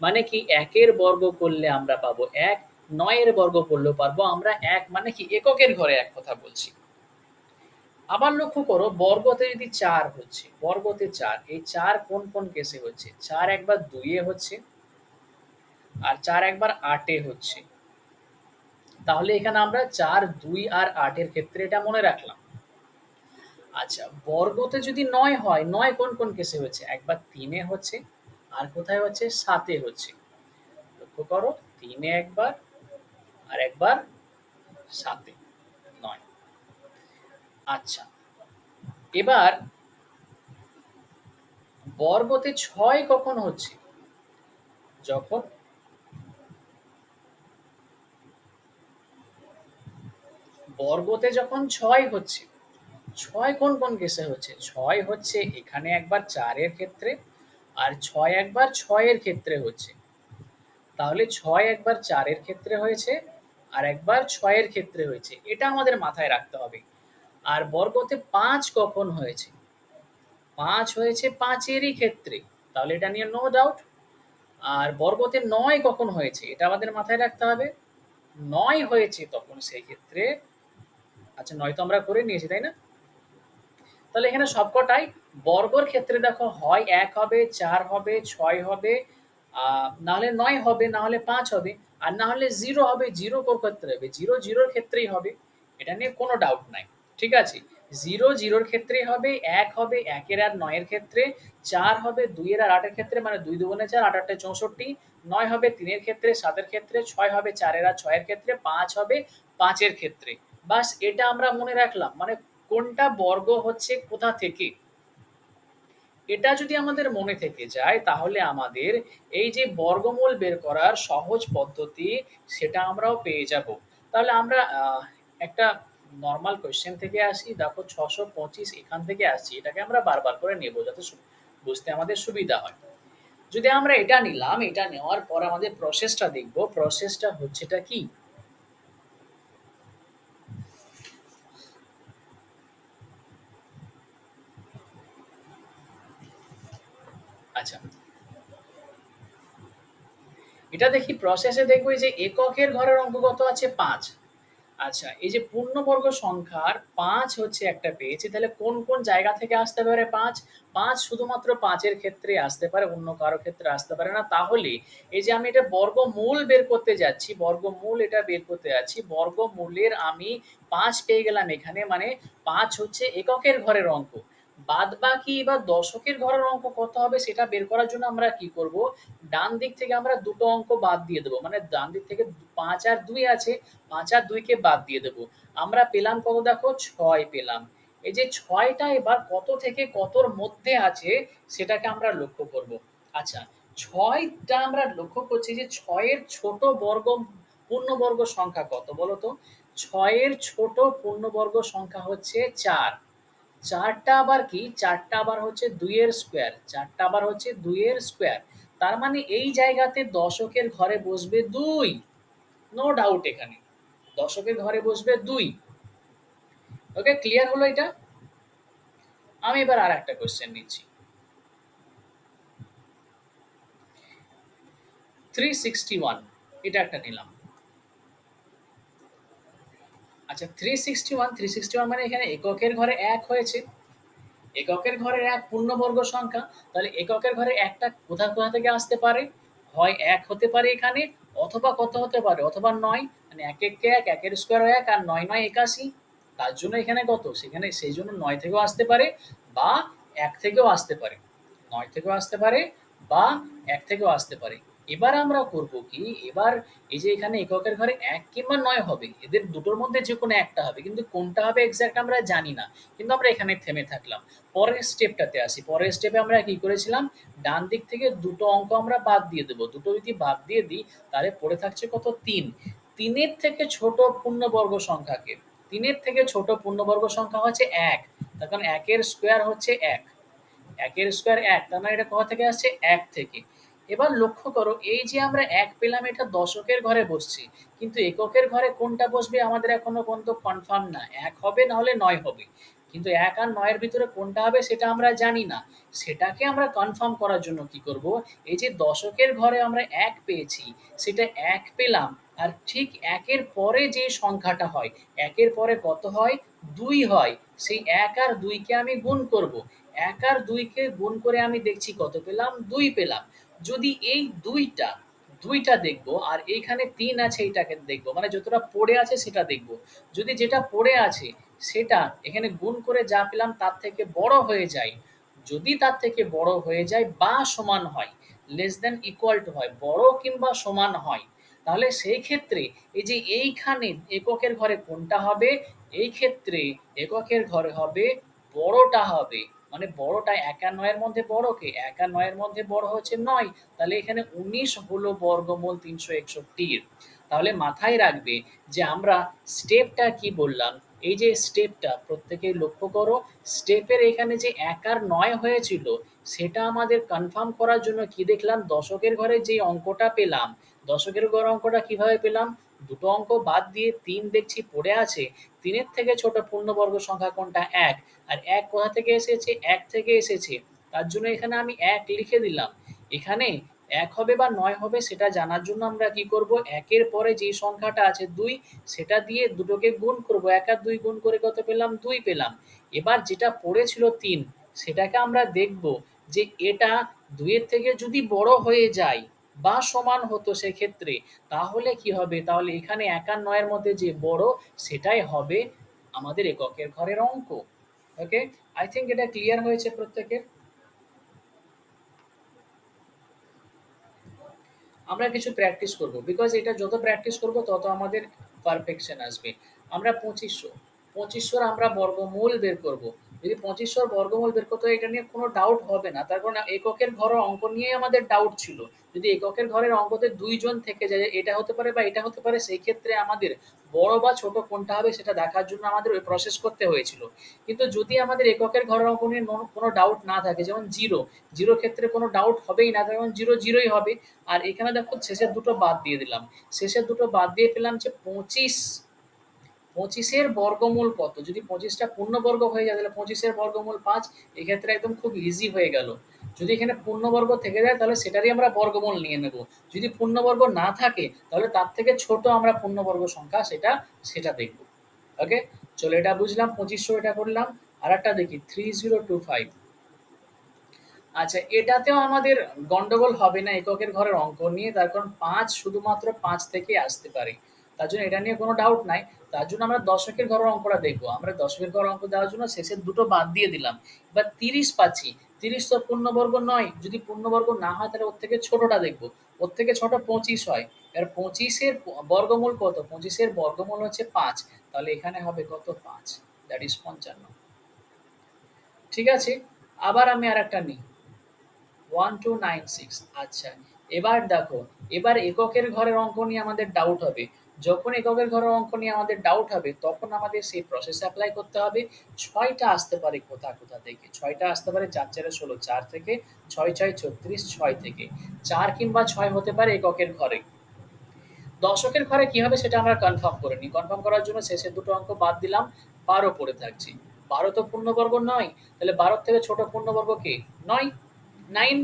মানে কি ১ এর বর্গ করলে আমরা পাবো ১, ৯ এর বর্গ করলেও পারবো আমরা ১ মানে কি এককের ঘরে ১ কথা বলছি। আবার লক্ষ্য করো বর্গতে যদি ৪ হচ্ছে, বর্গতে ৪, এই ৪ কোন কেসে হচ্ছে? ৪ একবার ২ এ হচ্ছে আর ৪ একবার ৮ এ হচ্ছে। তাহলে এখানে আমরা ৪, ২ আর ৮ এর ক্ষেত্রে এটা মনে রাখলাম। আচ্ছা, বর্গতে যদি ৯ হয়, ৯ কোন কেসে হচ্ছে? একবার ৩ এ হচ্ছে, আর কোথায় হচ্ছে? ৭ এ হচ্ছে। লক্ষ্য করো ৩ এ একবার আর একবার ৭ এ ৯। আচ্ছা, এবার বর্গতে ৬ কখন হচ্ছে? যখন বর্গতে যখন ৬ হচ্ছে, ৬ কোন কেসে হচ্ছে? ৬ হচ্ছে এখানে একবার ৪ এর ক্ষেত্রে আর ৬ একবার ৬ এর ক্ষেত্রে হচ্ছে। তাহলে ৬ একবার ৪ এর ক্ষেত্রে হয়েছে আর একবার ৬ এর ক্ষেত্রে হয়েছে। এটা আমাদের মাথায় রাখতে হবে। আর বর্গতে ৫ কখন হয়েছে? ৫ হয়েছে ৫ এরই ক্ষেত্রে। তাহলে এটা নিয়ে নো ডাউট। আর বর্গতে ৯ কখন হয়েছে? এটা আমাদের মাথায় রাখতে হবে। ৯ হয়েছে তখন সেই ক্ষেত্রে আচ্ছা ৯ তো আমরা করে নিয়েছি, তাই না? তাহলে এখানে সবকটাই বর্গর ক্ষেত্রে দেখো হয় ১ হবে, ৪ হবে, ৬ হবে, না হলে ৯ হবে, না হলে ৫ হবে। আর না হলে ০ হবে, ০ কোন ক্ষেত্রে হবে? ০, ০ র ক্ষেত্রেই হবে। এটা নিয়ে কোনো ডাউট নাই। ঠিক আছে? ০, ০ র ক্ষেত্রেই হবে, ১ হবে ১ এর আর ৯ এর ক্ষেত্রে, ৪ হবে ২ এর আর ৮ এর ক্ষেত্রে মানে ২ দুগুণে ৪, ৮ ৮ ৬৪, ৯ হবে ৩ এর ক্ষেত্রে, ৭ এর ক্ষেত্রে, ৬ হবে ৪ এর আর ৬ এর ক্ষেত্রে, ৫ হবে ৫ এর ক্ষেত্রে। বাস এটা আমরা মনে রাখলাম। মানে কোনটা বর্গ হচ্ছে কোথা থেকে। এটা যদি আমাদের মনে থেকে যায় তাহলে আমাদের এই যে বর্গমূল বের করার সহজ পদ্ধতি সেটা আমরাও পেয়ে যাব। তাহলে আমরা একটা নরমাল কোয়েশ্চেন থেকে আসি। দেখো ৬২৫ এখান থেকে আসছি। এটাকে আমরা বারবার করে নেব যাতে বুঝতে আমাদের সুবিধা হয়। যদি আমরা এটা নিলাম, এটা নেওয়ার পর আমাদের প্রসেসটা দেখব। প্রসেসটা হচ্ছেটা কি? আচ্ছা, এটা দেখি প্রসেসে দেখব এই যে এককের ঘরের অঙ্ক কত আছে? ৫। আচ্ছা, এই যে পূর্ণবর্গ সংখ্যার ৫ হচ্ছে একটা পেয়েছি। তাহলে কোন জায়গা থেকে আসতে পারে ৫? ৫ শুধুমাত্র ৫ এর ক্ষেত্রেই আসতে পারে, অন্য কারো ক্ষেত্রে আসতে পারে না। তাহলে এই যে আমি এটা বর্গমূল বের করতে যাচ্ছি, বর্গমূল এটা বের করতে যাচ্ছি। বর্গমূলের আমি ৫ পেয়ে গেলাম এখানে। মানে ৫ হচ্ছে এককের ঘরের অঙ্ক। বাদবাকি বা দশকের ঘরের অঙ্ক কত হবে সেটা বের করার জন্য আমরা কি করব? ডান দিক থেকে আমরা দুটো অঙ্ক বাদ দিয়ে দেব। মানে ডান দিক থেকে ৫ আর ২ আছে, ৫ আর ২ কে বাদ দিয়ে দেব। আমরা পেলাম কত দেখো? ৬ পেলাম। এই যে ৬ টা এবার কত থেকে কতর মধ্যে আছে সেটাকে আমরা লক্ষ্য করব। আচ্ছা, ৬ টা আমরা লক্ষ্য করছি যে ৬ এর ছোট বর্গ পূর্ণবর্গ সংখ্যা কত বলো তো? ৬ এর ছোট পূর্ণবর্গ সংখ্যা হচ্ছে ৪। ৪ টা আবার কি? ৪ টা আবার হচ্ছে ২ এর স্কোয়ার। ৪ টা আবার হচ্ছে ২ এর স্কোয়ার। তার মানে এই জায়গাতে দশকের ঘরে বসবে ২। নো ডাউট এখানে। দশকের ঘরে বসবে ২। ওকে, ক্লিয়ার হলো এটা? আমি এবার আরেকটা কোয়েশ্চেন নিচ্ছি। 361 এটা একটা নিলাম। আচ্ছা 361 মানে এখানে এককের ঘরে ১ হয়েছে। এককের ঘরের ১ পূর্ণবর্গ সংখ্যা। তাহলে এককের ঘরে ১ টা কোথা থেকে আসতে পারে? হয় ১ হতে পারে এখানে অথবা কত হতে পারে? অথবা ৯। মানে ১ একে ১, ১ এর স্কোয়ার ১ আর ৯ ৯ ৮১। তার জন্য এখানে কত? সেখানে সেইজন্য ৯ থেকেও আসতে পারে বা ১ থেকেও আসতে পারে। ৯ থেকেও আসতে পারে বা ১ থেকেও আসতে পারে। এবার আমরা করব কি? এবার এই যে এখানে এককের ঘরে ১ কিংবা ৯ হবে। এদের দুটোর মধ্যে যেকোনো একটা হবে। কিন্তু কোনটা হবে এক্সাক্ট আমরা জানি না। কিন্তু আমরা এখানে থেমে থাকলাম। পরের স্টেপটাতে আসি। পরের স্টেপে আমরা কি করেছিলাম? ডান দিক থেকে দুটো অঙ্ক আমরা বাদ দিয়ে দেব। দুটো যদি বাদ দিয়ে দিই তাহলে পড়ে থাকছে কত? ৩। ৩ এর থেকে ছোট পূর্ণবর্গ সংখ্যাকে ৩ এর থেকে ছোট পূর্ণবর্গ সংখ্যা হচ্ছে ১। তার কারণ ১ এর স্কোয়ার হচ্ছে ১। ১ এর স্কোয়ার ১। তার মানে এটা কোথা থেকে আসছে? ১ থেকে। এবার লক্ষ্য করো এই যে আমরা ১ পেলাম এটা দশকের ঘরে বসছে। কিন্তু এককের ঘরে কোনটা বসবে আমাদের এখনো পর্যন্ত কনফার্ম না। ১ হবে না হলে ৯ হবে। কিন্তু ১ আর ৯ এর ভিতরে কোনটা হবে সেটা আমরা জানি না। সেটাকে আমরা কনফার্ম করার জন্য কি করব, এই যে দশকের ঘরে আমরা ১ পেয়েছি, সেটা ১ পেলাম আর ঠিক ১ এর পরে যে সংখ্যাটা হয়, ১ এর পরে কত হয়? ২ হয়। সেই ১ আর ২ কে আমি গুণ করব। ১ আর ২ কে গুণ করে আমি দেখছি কত পেলাম? ২ পেলাম। যদি এই ২টা দেখব আর এইখানে ৩ আছে এইটাকে দেখব। মানে যতটা পড়ে আছে সেটা দেখব। যদি যেটা পড়ে আছে সেটা এখানে গুণ করে যা পেলাম তার থেকে বড় হয়ে যায়, যদি তার থেকে বড় হয়ে যায় বা সমান হয়, লেস দ্যান ইকুয়াল টু হয়, বড় কিংবা সমান হয়, তাহলে সেই ক্ষেত্রে এই যে এইখানে এককের ঘরে কোনটা হবে? এই ক্ষেত্রে এককের ঘরে হবে বড়টা হবে। মানে বড়টা ১ আর ৯ এর মধ্যে বড় কে? ১ আর ৯ এর মধ্যে বড় হচ্ছে ৯। তাহলে এখানে ১৯ হলো বর্গমূল ৩৬১ র। তাহলে মাথায় রাখবে যে আমরা স্টেপটা কি বললাম? এই যে স্টেপটা প্রত্যেকেই লক্ষ্য করো, স্টেপের এখানে যে ১ আর ৯ হয়েছিল সেটা আমাদের কনফার্ম করার জন্য কি দেখলাম? দশকের ঘরে যে অঙ্কটা পেলাম, দশকের ঘরে অঙ্কটা কিভাবে পেলাম? দুটো অঙ্ক বাদ দিয়ে ৩ দেখছি পড়ে আছে। ৩ এর থেকে ছোট পূর্ণবর্গ সংখ্যা কোনটা? ১। আর ১ কোথা থেকে এসেছে? ১ থেকে এসেছে। তার জন্য এখানে আমি ১ লিখে দিলাম। এখানে ১ হবে বা ৯ হবে সেটা জানার জন্য আমরা কি করব? ১ এর পরে যে সংখ্যাটা আছে ২, সেটা দিয়ে দুটোকে গুণ করব। ১ আর ২ গুণ করে কত পেলাম? ২ পেলাম। এবার যেটা পড়েছিল ৩, সেটাকে আমরা দেখব যে এটা ২ এর থেকে যদি বড় হয়ে যায় বা সমান হতো সেক্ষেত্রে, তাহলে কি হবে? তাহলে এখানে ১ আর ৯ এর মধ্যে যে বড় সেটাই হবে আমাদের এককের ঘরের অঙ্ক। ওকে? আই থিংক এটা ক্লিয়ার হয়েছে প্রত্যেকের? আমরা কিছু প্র্যাকটিস করব। বিকজ এটা যত প্র্যাকটিস করব তত আমাদের পারফেকশন আসবে। আমরা ২৫০০, ২৫০০ আমরা বর্গমূল বের করব। যদি ২৫০০ বর্গমূল বের করতে হয় এটা নিয়ে কোনো ডাউট হবে না। তার কারণ এককের ঘরের অঙ্ক নিয়েই আমাদের ডাউট ছিল। যদি এককের ঘরের অঙ্কতে ২ জন থেকে যায়, এটা হতে পারে বা এটা হতে পারে, সেই ক্ষেত্রে আমাদের বড় বা ছোট কোনটা হবে সেটা দেখার জন্য আমাদের ওই প্রসেস করতে হয়েছিল। কিন্তু যদি আমাদের এককের ঘরের অঙ্ক নিয়ে কোনো ডাউট না থাকে, যেমন 0, 0 ক্ষেত্রে কোনো ডাউট হবেই না, কারণ 0 0ই হবে। আর এখানে দেখো শেষের দুটো বাদ দিয়ে দিলাম। শেষের দুটো বাদ দিয়ে পেলাম যে ২৫, ২৫ এর বর্গমূল কত? যদি ২৫ টা পূর্ণবর্গ হয়ে যায় তাহলে ২৫ এর বর্গমূল ৫। এক্ষেত্রে একদম খুব ইজি হয়ে গেল। যদি এখানে পূর্ণবর্গ থেকে যায় তাহলে সেটারই আমরা বর্গমূল নিয়ে নেব। যদি পূর্ণবর্গ না থাকে তাহলে তার থেকে ছোট আমরা পূর্ণবর্গ সংখ্যা সেটা দেখব। ওকে? চলো এটা বুঝলাম, ২৫০০ এটা করলাম। আরেকটা দেখি ৩০২৫। আচ্ছা, এটাতেও আমাদের গন্ডগোল হবে না এককের ঘরের অঙ্ক নিয়ে, তার কারণ ৫ শুধুমাত্র ৫ থেকেই আসতে পারে। তার জন্য এটা নিয়ে কোনো ডাউট নাই। তার জন্য আমরা দশকের ঘরের অঙ্কটা দেখবো। আমরা দশকের ঘরের অঙ্ক দেওয়ার জন্য শেষের দুটো বাদ দিয়ে দিলাম। এবার ৩০ পাচ্ছি। ৩০ তো পূর্ণবর্গ নয়। যদি পূর্ণবর্গ না হয় তাহলে ওর থেকে ছোটটা দেখবো। ওর থেকে ছোট ২৫ হয়। এবার ২৫ এর বর্গমূল কত? ২৫ এর বর্গমূল হচ্ছে ৫। তাহলে এখানে হবে কত? ৫। That is ৫৫। ঠিক আছে? আবার আমি আরেকটা নিই। 1296। আচ্ছা, এবার দেখো, এবার এককের ঘরের অঙ্ক নিয়ে আমাদের ডাউট হবে। যখন এককের ঘরের অঙ্ক নিয়ে আমাদের ডাউট হবে তখন আমাদের সেই প্রসেস অ্যাপ্লাই করতে হবে। ৬টা আসতে পারে কোথা থেকে? ৬টা আসতে পারে ৪ ৪ ১৬, ৪ থেকে, ৬ ৬ ৩৬, ৬ থেকে। ৪ কিংবা ৬ হতে পারে এককের ঘরে। দশকের ঘরে কি হবে সেটা আমরা কনফার্ম করে নিই। কনফার্ম করার জন্য শেষের দুটো অঙ্ক বাদ দিলাম। ১২ পড়ে থাকছে। ১২ তো পূর্ণবর্গ নয়। তাহলে ১২ থেকে ছোট পূর্ণবর্গ কে? ৯। ৯।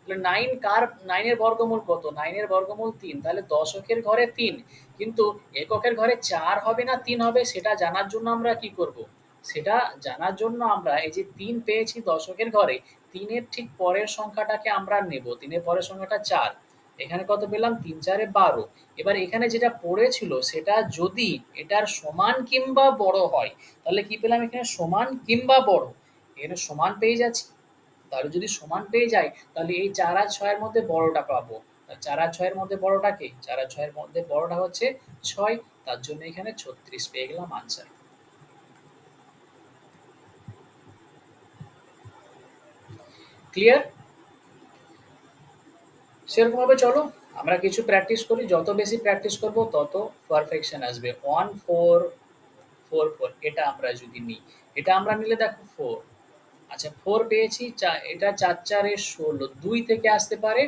তাহলে ৯ কার ৯ এর বর্গমূল কত? ৯ এর বর্গমূল ৩। তাহলে দশকের ঘরে ৩। কিন্তু এককের ঘরে ৪ হবে না ৩ হবে সেটা জানার জন্য আমরা কি করব? সেটা জানার জন্য আমরা এই যে ৩ পেয়েছি দশকের ঘরে, ৩ এর ঠিক পরের সংখ্যাটাকে আমরা নেব। ৩ এর পরের সংখ্যাটা ৪। এখানে কত পেলাম? ৩ ৪ এ ১২। এবার এখানে যেটা পড়েছিল সেটা যদি এটার সমান কিংবা বড় হয়, তাহলে কি পেলাম এখানে? সমান কিংবা বড়। এখানে সমান পেয়ে যাচ্ছি। তাহলে যদি সমান পেয়ে যাই তাহলে এই ৪ আর ৬ এর মধ্যে বড়টা পাবো। ৪ আর ৬ এর মধ্যে বড়টা কে? ৪ আর ৬ এর মধ্যে বড়টা হচ্ছে ৬। তার জন্য এখানে ৩৬ পেয়ে গেলাম আনসার। ক্লিয়ার? সেরকমভাবে চলো আমরা কিছু প্র্যাকটিস করি। যত বেশি প্র্যাকটিস করব তত পারফেকশন আসবে। ১ ৪ 4 4 এটা আমরা যদি নিই, এটা আমরা নিলে দেখো 4। আচ্ছা, 4 পেয়েছি। এটা ৪ ৪ এ ১৬, ২ থেকে আসতে পারে।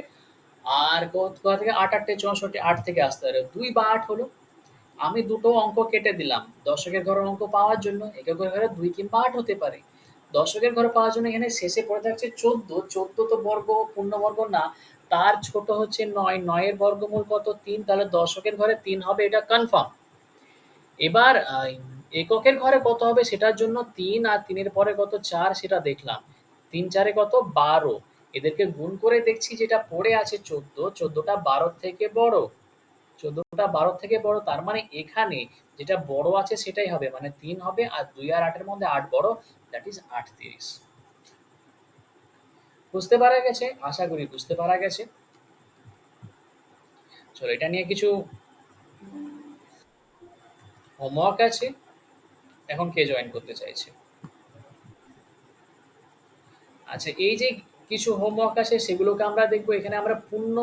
আর কোথা থেকে? ৮ ৮ এ ৬৪, ৮ থেকে আসতে পারে। ২ বা ৮ হলো। আমি দুটো অঙ্ক কেটে দিলাম দশকের ঘরের অঙ্ক পাওয়ার জন্য। এককের ঘরে ২ কিংবা ৮ হতে পারে। দশকের ঘর পাওয়ার জন্য এখানে শেষে পড়ে থাকছে ১৪। ১৪ তো বর্গ, পূর্ণবর্গ না। তার ছোট হচ্ছে ৯। ৯ এর বর্গমূল কত? ৩। তাহলে দশকের ঘরে ৩ হবে, এটা কনফার্ম। এবার এককের ঘরে কত হবে সেটার জন্য ৩ আর ৩ এর পরে কত? ৪ সেটা দেখলাম। ৩ ৪ এ কত? ১২। এদেরকে গুণ করে দেখছি যেটা পড়ে আছে ১৪, ১৪ টা ১২ র থেকে বড়। ১৪ টা ১২ র থেকে বড়, তার মানে এখানে যেটা বড় আছে সেটাই হবে, মানে ৩ হবে, আর ২ আর ৮ এর মধ্যে ৮ বড়, দ্যাট ইজ ৩৮। বুঝতে পারা গেছে? আশা করি বুঝতে পারা গেছে। চলো এটা নিয়ে কিছু হোমওয়ার্ক আছে। এখন কে জয়েন করতে চাইছে? আচ্ছা, এই যে কিছু হোমওয়ার্ক আছে সেগুলোকে আমরা দেখব। এখানে আমরা পূর্ণ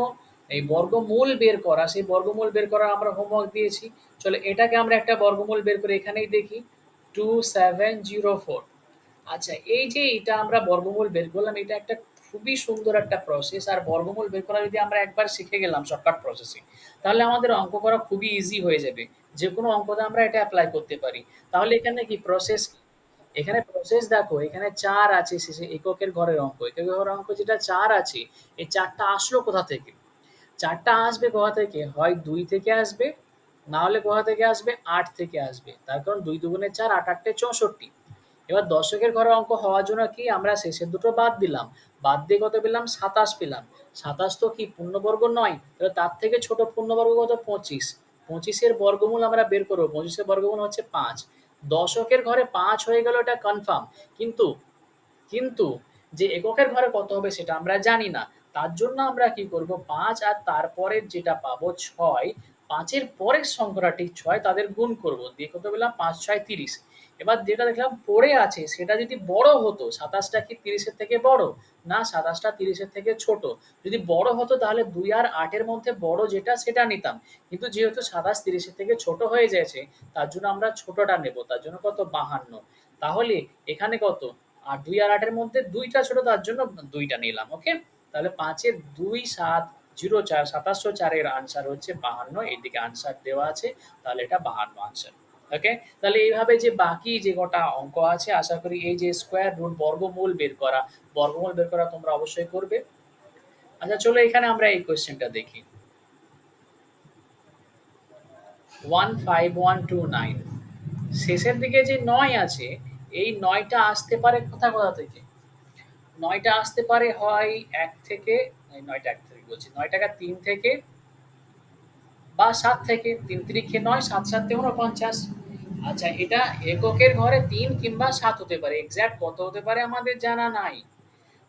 এই বর্গমূল বের করা, সেই বর্গমূল বের করা আমরা হোমওয়ার্ক দিয়েছি। চলো এটাকে আমরা একটা বর্গমূল বের করে এখানেই দেখি। 2704। আচ্ছা, এই যে এটা আমরা বর্গমূল বের করলাম, এটা একটা খুবই সুন্দর একটা প্রসেস। আর বর্গমূল বের করা যদি আমরা একবার শিখে গেলাম শর্টকাট প্রসেসে, তাহলে আমাদের অঙ্ক করা খুবই ইজি হয়ে যাবে। যেকোনো অঙ্কতে আমরা এটা এপ্লাই করতে পারি। তাহলে এখানে কি প্রসেস? এখানে প্রসেস দেখো, এখানে ৪ আছে শেষে, এককের ঘরের অঙ্ক। এককের ঘরের অঙ্ক যেটা ৪ আছে, এই ৪ টা আসলো কোথা থেকে? ৪ টা আসবে কোথা থেকে? হয় ২ থেকে আসবে, না হলে কোথা থেকে আসবে? ৮ থেকে আসবে। তার কারণ ২ দুগুণে ৪, ৮ ৮ টে ৬৪। এবার দশকের ঘরের অঙ্ক হওয়ার জন্য কি আমরা শেষের দুটো বাদ দিলাম। বাদ দিয়ে কত পেলাম? ২৭ পেলাম। ২৭ তো কি পূর্ণবর্গ নয়? তাহলে তার থেকে ছোট পূর্ণবর্গ কত? ২৫। ২৫ এর বর্গমূল আমরা বের করব। ২৫ এর বর্গমূল হচ্ছে ৫। দশকের ঘরে ৫ হয়ে গেল, এটা কনফার্ম। কিন্তু কিন্তু যে এককের ঘরে কত হবে সেটা আমরা জানি না। তার জন্য আমরা কি করব? ৫ আর তারপরের যেটা পাবো ৬, ৫ এর পরের সংখ্যাটা ঠিক ৬, তাদের গুণ করব। দিয়ে কত পেলাম? ৫ ৬ ৩০। এবার যেটা দেখলাম পড়ে আছে সেটা যদি বড় হতো, ২৭ টা কি ৩০ এর থেকে বড়? না, ২৭ টা ৩০ এর থেকে ছোট। যদি বড় হতো তাহলে ২ আর ৮ এর মধ্যে বড় যেটা সেটা নিতাম। কিন্তু যেহেতু ২৭ ৩০ এর থেকে ছোট হয়ে গেছে, তার জন্য আমরা ছোটটা নেব। তার জন্য কত? ৫২। তাহলে এখানে কত? আর ২ আর ৮ এর মধ্যে ২ টা ছোট, তার জন্য ২ টা নিলাম। ওকে? তাহলে ৫ এর ২ ৭ ০৪, ২৭০৪ এর আনসার হচ্ছে ৫২। এইদিকে আনসার দেওয়া আছে। তাহলে এটা ৫২ আনসার। ওকে? তাহলে এইভাবে যে বাকি যে কটা অঙ্ক আছে, আশা করি এই যে স্কোয়ার রুট, বর্গমূল বের করা তোমরা অবশ্যই করবে। আচ্ছা চলো এখানে আমরা এই কোয়েশ্চেনটা দেখি। 15129, শেষের দিকে যে ৯ আছে, এই ৯ টা আসতে পারে কোথা থেকে? ৯ টা আসতে পারে হয় ১ থেকে, ৯ টা ১ থেকে বলছি, ৯ টাকা ৩ থেকে বা ৭ থেকে। ৩ তিরিখে ৯, ৭ ৭ ৪৯। আচ্ছা, এটা এককের ঘরে ৩ কিংবা ৭ হতে পারে। এক্সাক্ট কত হতে পারে আমাদের জানা নাই।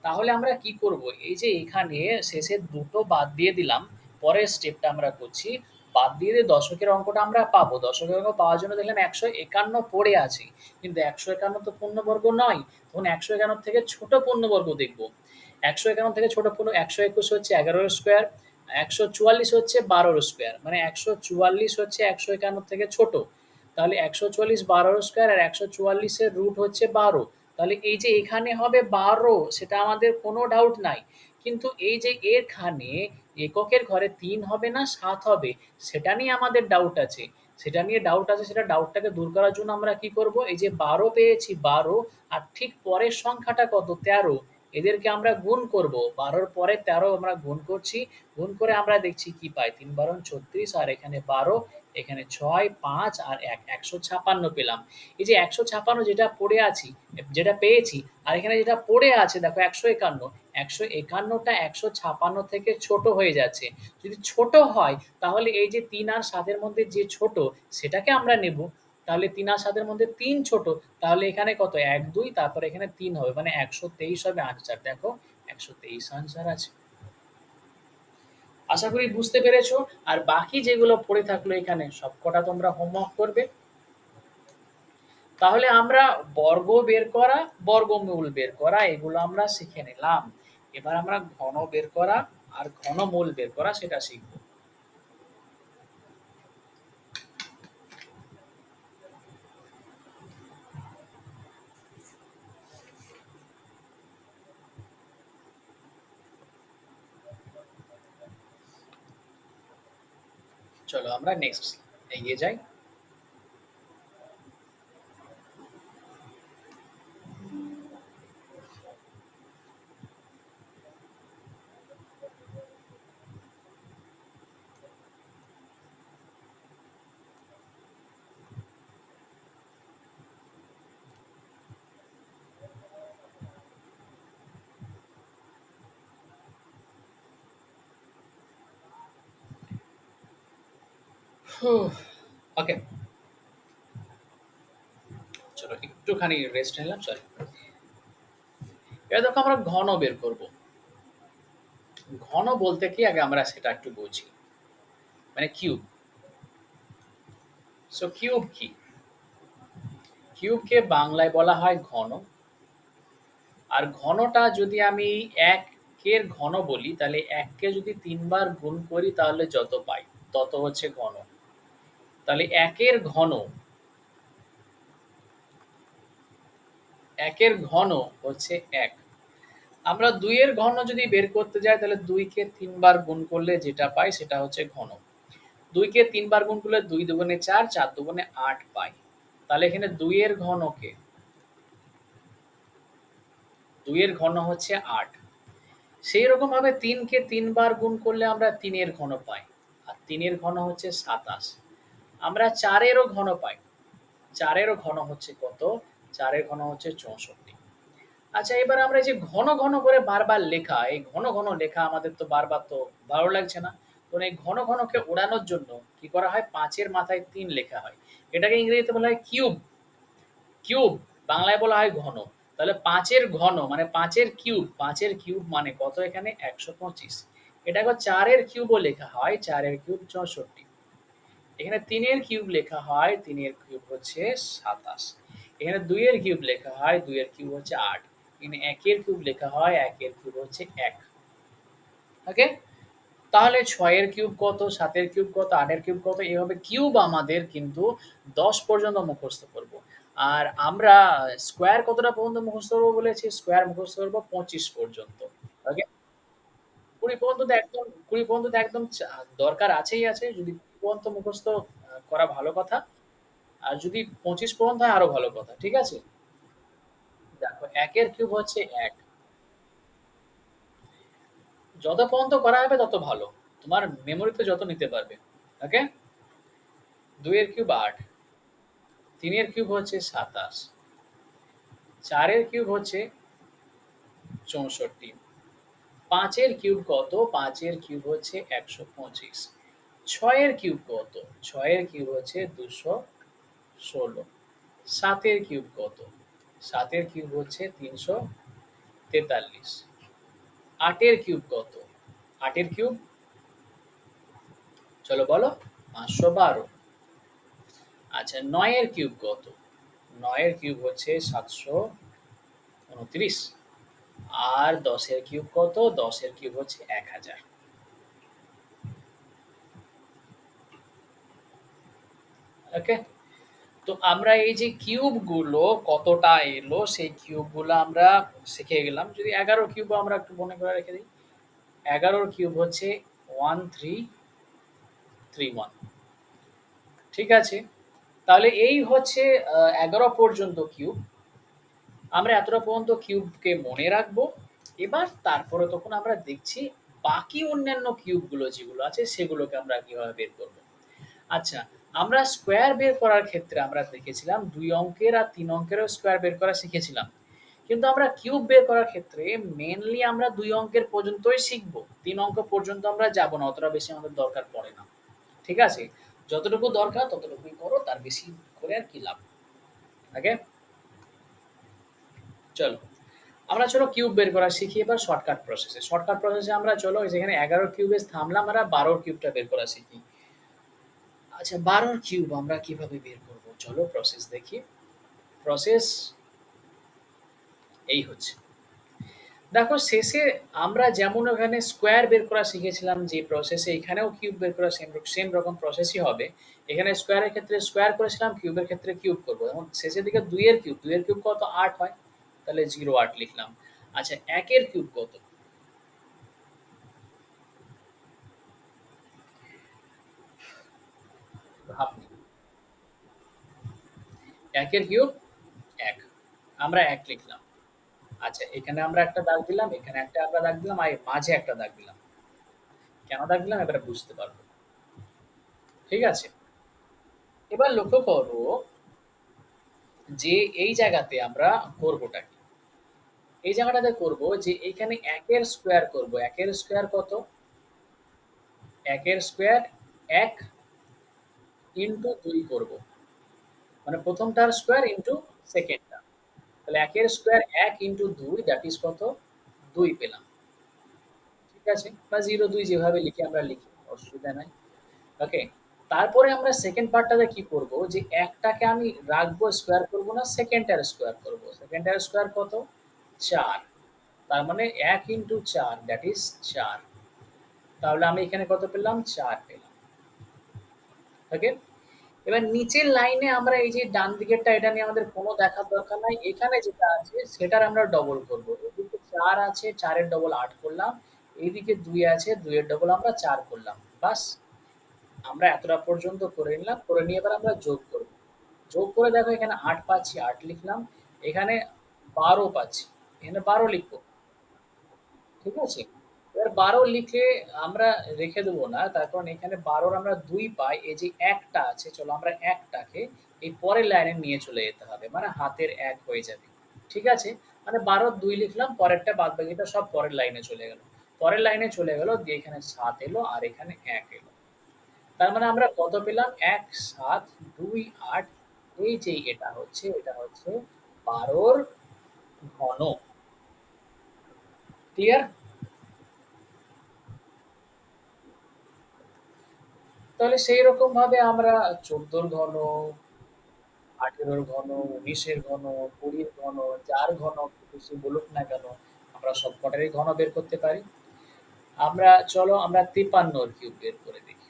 তাহলে আমরা কি করব? এই যে এখানে শেষের দুটো বাদ দিয়ে দিলাম। পরের স্টেপটা আমরা করছি। বাদ দিয়ে দশকের অঙ্কটা আমরা পাবো। দশকের অঙ্ক পাওয়ার জন্য দেখলাম ১৫১ পড়ে আছে। কিন্তু ১৫১ তো পূর্ণবর্গ নয়। তখন ১৫১ থেকে ছোট পূর্ণবর্গ দেখব। ১৫১ থেকে ছোট পূর্ণ ১২১ হচ্ছে ১১ স্কোয়ার, ১৪৪ হচ্ছে ১২ স্কোয়ার। মানে ১৪৪ হচ্ছে ১৫১ থেকে ছোট। তাহলে ১৪৪ ১২ স্কোয়ার, আর ১৪৪ এর রুট হচ্ছে ১২। তাহলে এই যে এখানে হবে ১২, সেটা আমাদের কোনো ডাউট নাই। কিন্তু এই যে এখানে এককের ঘরে ৩ হবে না ৭ হবে, সেটা নিয়ে আমাদের ডাউট আছে। সেটা ডাউটটাকে দূর করার জন্য আমরা কি করব? এই যে ১২ পেয়েছি, ১২ আর ঠিক পরের সংখ্যাটা কত? ১৩। এদেরকে আমরা গুণ করব। ১২ র পরে ১৩ আমরা গুণ করছি। গুণ করে আমরা দেখছি কি পাই? ৩ ১২ ৩৬, আর এখানে ১২, এখানে ৬, ৫ আর ১, ১৫৬ পেলাম। এই যে ১৫৬ যেটা পেয়েছি, আর এখানে যেটা পড়ে আছে দেখো ১৫১, ১৫১টা ১৫৬ থেকে ছোট হয়ে যাচ্ছে। যদি ছোট হয় তাহলে এই যে ৩ আর ৭ এর মধ্যে যে ছোট সেটাকে আমরা নেব। তাহলে ৩ আর ৭ এর মধ্যে ৩ ছোট। তাহলে এখানে কত? ১ ২, তারপরে এখানে ৩ হবে, মানে ১২৩ হবে আনসার। দেখো ১২৩ আনসার আছে। আশা করি বুঝতে পেরেছো। আর বাকি যেগুলো পড়ে থাকলো এখানে সবকটা তোমরা হোমওয়ার্ক করবে। তাহলে আমরা বর্গ বের করা, বর্গমূল বের করা এগুলো আমরা শিখে নিলাম। এবার আমরা ঘন বের করা আর ঘনমূল বের করা সেটা শিখব। চলো আমরা নেক্সট এগিয়ে যাই। ওকে, চলো একটুখানি রেস্ট নিলাম, সরি। এবার দেখো আমরা ঘন বের করব। ঘন বলতে কি আগে আমরা সেটা একটু বুঝি। মানে কিউব। সো কিউব কি? কিউবকে বাংলায় বলা হয় ঘন। আর ঘনটা যদি আমি ১ এর ঘন বলি, তাহলে ১ কে যদি ৩ বার গুণ করি তাহলে যত পাই তত হচ্ছে ঘন। তাহলে ১ এর ঘন হচ্ছে ১। আমরা ২ এর ঘন যদি বের করতে যাই তাহলে ২ কে ৩ বার গুণ করলে যেটা পাই সেটা হচ্ছে ঘন। ২ কে ৩ বার গুণ করলে ২ দুগুণে ৪, ৪ দুগুণে ৮ পাই। তাহলে এখানে ২ এর ঘন হচ্ছে ৮। সেইরকমভাবে ৩ কে ৩ বার গুণ করলে আমরা ৩ এর ঘন পাই। আর ৩ এর ঘন হচ্ছে ২৭। আমরা ৪ এরও ঘন পাই। ৪ এরও ঘন হচ্ছে কত? ৪ এর ঘন হচ্ছে ৬৪। আচ্ছা, এবার আমরা এই যে ঘন, ঘন করে বারবার লেখা, এই ঘন, ঘন লেখা আমাদের তো বারবার তো ভালো লাগছে না। তো এই ঘন, ঘনকে ওড়ানোর জন্য কি করা হয়? ৫ এর মাথায় ৩ লেখা হয়। এটাকে ইংরেজিতে বলা হয় কিউব। কিউব, বাংলায় বলা হয় ঘন। তাহলে ৫ এর ঘন মানে ৫ এর কিউব, ৫ এর কিউব মানে কত এখানে? ১২৫। এটা আবার ৪ এর কিউবও লেখা হয়, ৪ এর কিউব ৬৪। এখানে ৩ এর কিউব লেখা হয়, ৩ এর কিউব হচ্ছে ২৭। এখানে ২ এর কিউব লেখা হয়, ২ এর কিউব হচ্ছে ৮। এখানে ১ এর কিউব লেখা হয়, ১ এর কিউব হচ্ছে ১। ওকে? তাহলে ৬ এর কিউব কত? ৭ এর কিউব কত? ৮ এর কিউব কত? এভাবে কিউব আমাদের কিন্তু ১০ পর্যন্ত মুখস্থ করব। আর আমরা স্কোয়ার কতটা পর্যন্ত মুখস্থ করব বলেছি? স্কোয়ার মুখস্থ করব ২৫ পর্যন্ত। ওকে? ২০ পর্যন্ত তো একদম ২০ পর্যন্ত তো একদম দরকার আছেই আছে। যদি ২০ পর্যন্ত মুখস্থ করা ভালো কথা। আর যদি ২৫ পর্যন্ত হয় আরো ভালো কথা। ঠিক আছে? দেখো ১ এর কিউব হচ্ছে ১। যত পর্যন্ত করা হবে তত ভালো। তোমার মেমোরিতে যত নিতে পারবে। ওকে? ২ এর কিউব ৮, ৩ এর কিউব হচ্ছে ২৭, ৪ এর কিউব হচ্ছে ৬৪, ৫ এর কিউব কত? ৫ এর কিউব হচ্ছে ১২৫, ৬ এর কিউব কত? ৬ এর কিউব হচ্ছে ২১৬, ৭ এর কিউব কত? ৭ এর কিউব হচ্ছে ৩৪৩, ৮ এর কিউব কত? ৮ এর কিউব চলো বলো? ৫১২। আচ্ছা, ৯ এর কিউব কত? ৯ এর কিউব হচ্ছে ৭২৯। আর ১০ এর কিউব কত? ১০ এর কিউব হচ্ছে ১০০০। ওকে? তো আমরা এই যে কিউব গুলো কতটা এলো সেই কিউব গুলো আমরা শিখে গেলাম। যদি ১১ কিউব আমরা একটু মনে করে রেখে দিই। ১১ কিউব হচ্ছে 1331। ঠিক আছে? তাহলে এই হচ্ছে ১১ পর্যন্ত কিউব। আমরা এতটা পর্যন্ত কিউবকে মনে রাখবো। এবার তারপরে তখন আমরা দেখছি বাকি অন্যান্য কিউবগুলো যেগুলো আছে সেগুলোকে আমরা কিভাবে বের করব। আচ্ছা, আমরা স্কোয়ার বের করার ক্ষেত্রে আমরা দেখেছিলাম ২ অঙ্কের আর ৩ অঙ্কেরও স্কোয়ার বের করা শিখেছিলাম। কিন্তু আমরা কিউব বের করার ক্ষেত্রে মেইনলি আমরা ২ অঙ্কের পর্যন্তই শিখব। ৩ অঙ্ক পর্যন্ত আমরা যাব না। অতটা বেশি আমাদের দরকার পড়ে না। ঠিক আছে? যতটুকু দরকার ততটুকুই করো। তার বেশি করে আর কি লাভ? ওকে? চলো। আমরা চলো কিউব বের করা শিখি এবার শর্টকাট প্রসেসে। শর্টকাট প্রসেসে আমরা চলো যেখানে ১১ কিউবে থামলাম আমরা ১২ কিউবটা বের করা শিখি। আচ্ছা, ১২ কিউব আমরা কিভাবে বের করব? চলো প্রসেস দেখি। প্রসেস এই হচ্ছে। দেখো শেষে আমরা যেমন ওখানে স্কোয়ার বের করা শিখেছিলাম যে প্রসেসে এখানেও কিউব বের করা সেম রকম প্রসেসই হবে। এখানে স্কোয়ারের ক্ষেত্রে স্কোয়ার করেছিলাম, কিউবের ক্ষেত্রে কিউব করব। এবং শেষের দিকে ২ এর কিউব, ২ এর কিউব কত? ৮ হয়। তাহলে ০৮ লিখলাম। আচ্ছা, ১ এর কিউব কত? ভাবনি। ১ এর কিউব ১। আমরা ১ লিখলাম। আচ্ছা, এখানে আমরা একটা দাগ দিলাম, এখানে একটা আমরা দাগ দিলাম, আর মাঝে একটা দাগ দিলাম। কেন দাগ দিলাম এবারে বুঝতে পারবো। ঠিক আছে? এবার লক্ষ্য করো যে এই জায়গাতে আমরা করবোটা কি? এই জায়গাটাতে করব যে এইখানে ১ এর স্কোয়ার করব। ১ এর স্কোয়ার কত? ১ এর স্কোয়ার ১, ইন্টু ২ করব। মানে প্রথমটার স্কোয়ার ইন্টু সেকেন্ডটা। তাহলে ১ এর স্কোয়ার ১ ইন্টু ২ দ্যাট ইজ কত? ২ পেলাম। ঠিক আছে? বা ০, ২ যেভাবে লিখি আমরা লিখি। অসুবিধা নাই। ওকে? তারপরে আমরা সেকেন্ড পার্টটাতে কি করব? যে ১ টাকে আমি রাখবো, স্কোয়ার করব না, সেকেন্ডটার স্কোয়ার করব। সেকেন্ডটার স্কোয়ার কত? ৪। তার মানে ১ ইন্টু ৪ দ্যাট ইজ ৪। তাহলে আমি এখানে কত পেলাম? ৪ পেলাম। ওকে? এবার নিচের লাইনে আমরা এই যে ডান দিকেরটা, এটা নিয়ে আমাদের কোনো দেখার দরকার নাই। এখানে যেটা আছে সেটার আমরা ডবল করব। এদিকে ৪ আছে, ৪ এর ডবল ৮ করলাম। এইদিকে ২ আছে, ২ এর ডবল আমরা ৪ করলাম। বাস! আমরা এতটা পর্যন্ত করে নিলাম। করে নিয়ে এবার আমরা যোগ করব। যোগ করে দেখো এখানে ৮ পাচ্ছি, ৮ লিখলাম। এখানে ১২ পাচ্ছি। এখানে ১২ লিখব। ঠিক আছে? এবার ১২ লিখে আমরা রেখে দেবো না। তার কারণ এখানে ১২ র আমরা ২ পাই। এই যে ১ টা আছে, চলো আমরা ১ টাকে এই পরের লাইনে নিয়ে চলে যেতে হবে। মানে হাতের ১ হয়ে যাবে। ঠিক আছে? মানে ১২ র ২ লিখলাম, পরেরটা বাদবাকিটা সব পরের লাইনে চলে গেল। পরের লাইনে চলে গেল, দিয়ে এখানে ৭ এলো আর এখানে ১ এলো। তার মানে আমরা কত পেলাম? ১, ৭, ২, ৮। এই যে এটা হচ্ছে ১২ র ঘন। ক্লিয়ার? তাহলে সেইরকম ভাবে আমরা ১৪ র ঘন, ১৮ র ঘন, ১৯ এর ঘন, ২০ র ঘন, যার ঘন খুশি বলুক না কেন, আমরা সবকটারই ঘন বের করতে পারি। চলো আমরা ৫৩ র কিউব বের করে দেখি।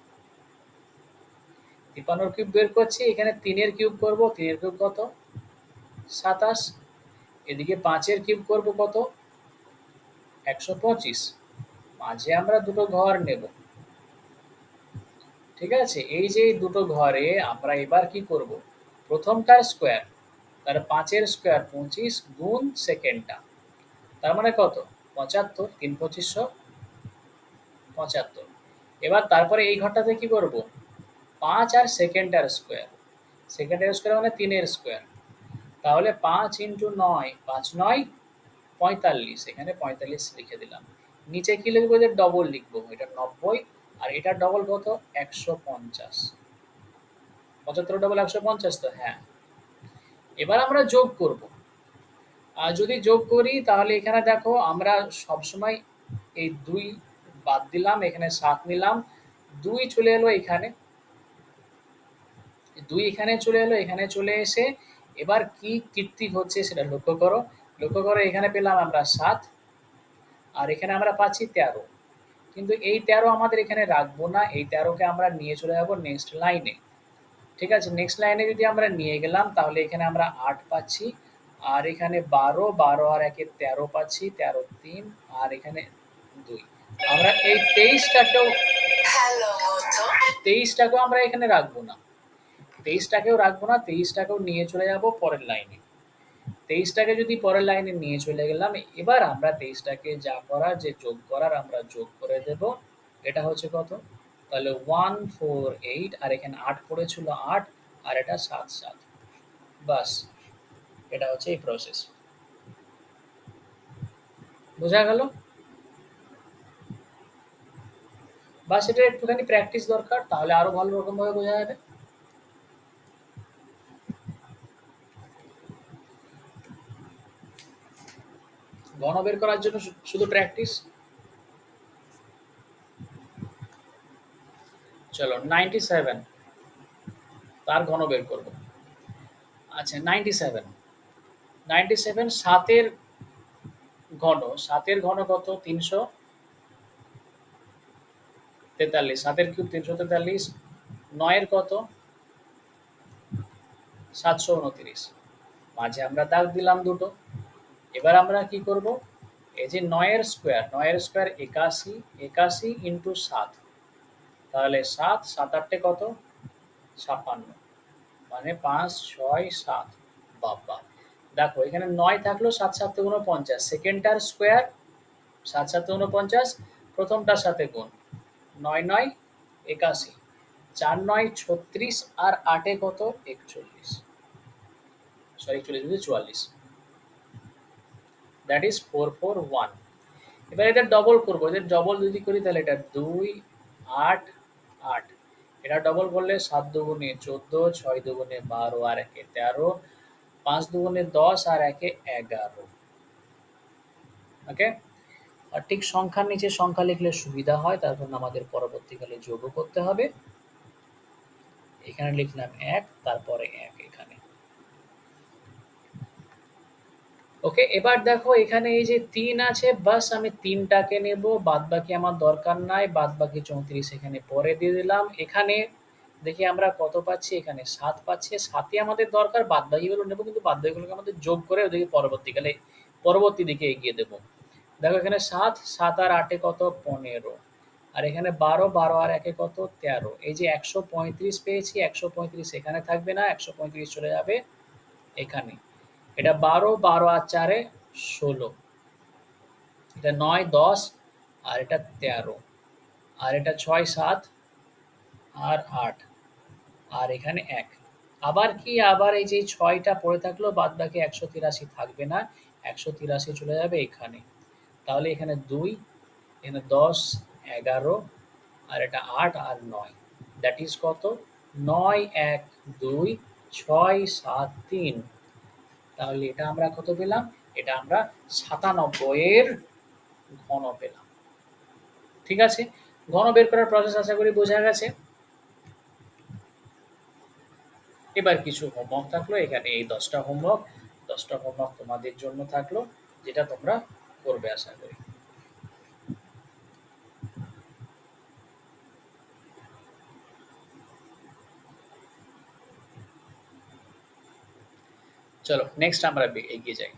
৫৩ র কিউব বের করছি। এখানে ৩ এর কিউব করব। ৩ এর কিউব কত? ২৭। এদিকে ৫ এর কিউব করব কত? ১২৫। মাঝে আমরা দুটো ঘর নেব। ঠিক আছে? এই যে দুটো ঘরে আমরা এবার কি করব? প্রথমটার স্কোয়ার, তাহলে ৫ এর স্কোয়ার ২৫ গুণ সেকেন্ডটা। তার মানে কত? ৭৫। ৩ ২৫ ৭৫। এবার তারপরে এই ঘরটাতে কি করব? ৫ আর সেকেন্ডটার স্কোয়ার। সেকেন্ডের স্কোয়ার মানে ৩ এর স্কোয়ার। তাহলে ৫ ইন্টু ৯, ৫ ৯ ৪৫। এখানে ৪৫ লিখে দিলাম। নিচে কি লিখবো? এদের ডবল লিখবো। এটা ৯০ আর এটার ডবল কত? ১৫০। ৭৫ ডবল ১৫০ তো? হ্যাঁ। এবার আমরা যোগ করব। যদি যোগ করি তাহলে এখানে দেখো আমরা সবসময় এই ২ বাদ দিলাম, এখানে ৭ নিলাম। ২ চলে এলো এখানে। ২ এখানে চলে এলো, এখানে চলে এসে এবার কি কীর্তি হচ্ছে সেটা লক্ষ্য করো। লক্ষ্য করো এখানে পেলাম আমরা ৭ আর এখানে আমরা পাচ্ছি ১৩। কিন্তু এই ১৩ আমাদের এখানে রাখবো না। এই ১৩ কে আমরা নিয়ে চলে যাব নেক্সট লাইনে। ঠিক আছে? নেক্সট লাইনে যদি আমরা নিয়ে গেলাম তাহলে এখানে আমরা ৮ পাচ্ছি। আর এখানে ১২, ১২ আর ১ এ ১৩ পাচ্ছি। ১৩ ৩ আর এখানে ২। আমরা এই ২৩ টাকেও ২৩ টাকেও আমরা এখানে রাখবো না। ২৩ টাকেও রাখবো না। ২৩ টাকেও নিয়ে চলে যাব পরের লাইনে। ২৩ টাকে যদি পরের লাইনে নিয়ে চলে গেলাম, এবার আমরা ২৩ টাকে যা করার, যে যোগ করার আমরা যোগ করে দেব। এটা হচ্ছে কত? তাহলে 148 আর এখানে ৮ পড়েছিল ৮ আর এটা ৭ ৭। বাস! এটা হচ্ছে এই প্রসেস। বোঝা গেল? বাস এটার একটুখানি প্র্যাকটিস দরকার, তাহলে আরো ভালো রকমভাবে বোঝা যাবে। ঘন বের করার জন্য শুধু প্র্যাকটিস। চলো ৯৭ তার ঘন বের করব। আচ্ছা ৯৭, ৯৭ ৭ এর ঘন। ৭ এর ঘন কত? ৩৪৩। ৭ এর কিউব ৩৪৩। ৯ এর কত? ৭২৯। মাঝে আমরা দাগ দিলাম দুটো। এবার আমরা কি করব? এই যে ৯ এর স্কোয়ার, ৯ এর স্কোয়ার ৮১, ৮১ ইন্টু ৭। তাহলে ৭, ৭ ৮ কত? ৫৬। মানে ৫ ৬ ৭। বাবা! দেখো এখানে ৯ থাকলো, ৭ ৭ ৪৯। সেকেন্ডটার স্কোয়ার ৭ ৭ ৪৯, প্রথমটার সাথে গুণ। ৯ ৯ ৮১, ৪ ৯ ৩৬ আর ৮ এ কত? ৪১। সরি ৪১ ৪৪। That is 441। এবার এদের ডবল করব। এদের ডবল যদি করি তাহলে এটা ২ ৮ ৮। এটা ডবল করলে ৭ দুগুণে ১৪, ৬ দুগুণে ১২ আর ১ এ ১৩, ৫ দুগুণে ১০ আর ১ এ ১১। ওকে? আর ঠিক সংখ্যার নিচে সংখ্যা লিখলে সুবিধা হয়, তার জন্য আমাদের পরবর্তীকালে যোগও করতে হবে। এখানে লিখলাম ১, তারপরে ১ এখানে। ওকে, এবার দেখো এখানে এই যে ৩ আছে, বাস আমি ৩ টাকে নেব, বাদবাকি আমার দরকার নাই, বাদবাকি ৩৪ এখানে পরে দিয়ে দিলাম। এখানে দেখি আমরা কত পাচ্ছি, এখানে ৭ পাচ্ছি, ৭ই আমাদের দরকার, বাদবাকিগুলো নেব, কিন্তু বাদবাকিগুলোকে আমাদের যোগ করে ওদিকে পরবর্তীকালে পরবর্তী দিকে এগিয়ে দেব। দেখো এখানে ৭, ৭ আর ৮ এ কত, ১৫, আর এখানে ১২, ১২ আর ১ এ কত, ১৩। এই যে ১৩৫ পেয়েছি, ১৩৫ এখানে থাকবে না, ১৩৫ চলে যাবে এখানে। এটা ১২, ১২ আর ৪ এ ১৬, এটা ৯, ১০ আর এটা ১৩, আর এটা ৬, ৭ আর ৮, আর এখানে ১। আবার কি, আবার এই যে ৬টা পড়ে থাকলো, বাদবাকি ১৮৩ থাকবে না, ১৮৩ চলে যাবে এখানে। তাহলে এখানে ২, এখানে ১০, ১১ আর এটা ৮ আর ৯, দ্যাট ইজ কত, ৯, ১, ২, ৬, ৭, ৩। তাহলে এটা আমরা কত পেলাম? এটা আমরা ৯৭ এর ঘন পেলাম। ঠিক আছে? ঘন বের করার প্রসেস আশা করি বোঝা গেছে। এবার কিছু হোমওয়ার্ক থাকলো এখানে, এই ১০টা হোমওয়ার্ক, ১০টা হোমওয়ার্ক তোমাদের জন্য থাকলো, যেটা তোমরা করবে আশা করি। চলো নেক্সট আমরা এগিয়ে যাই।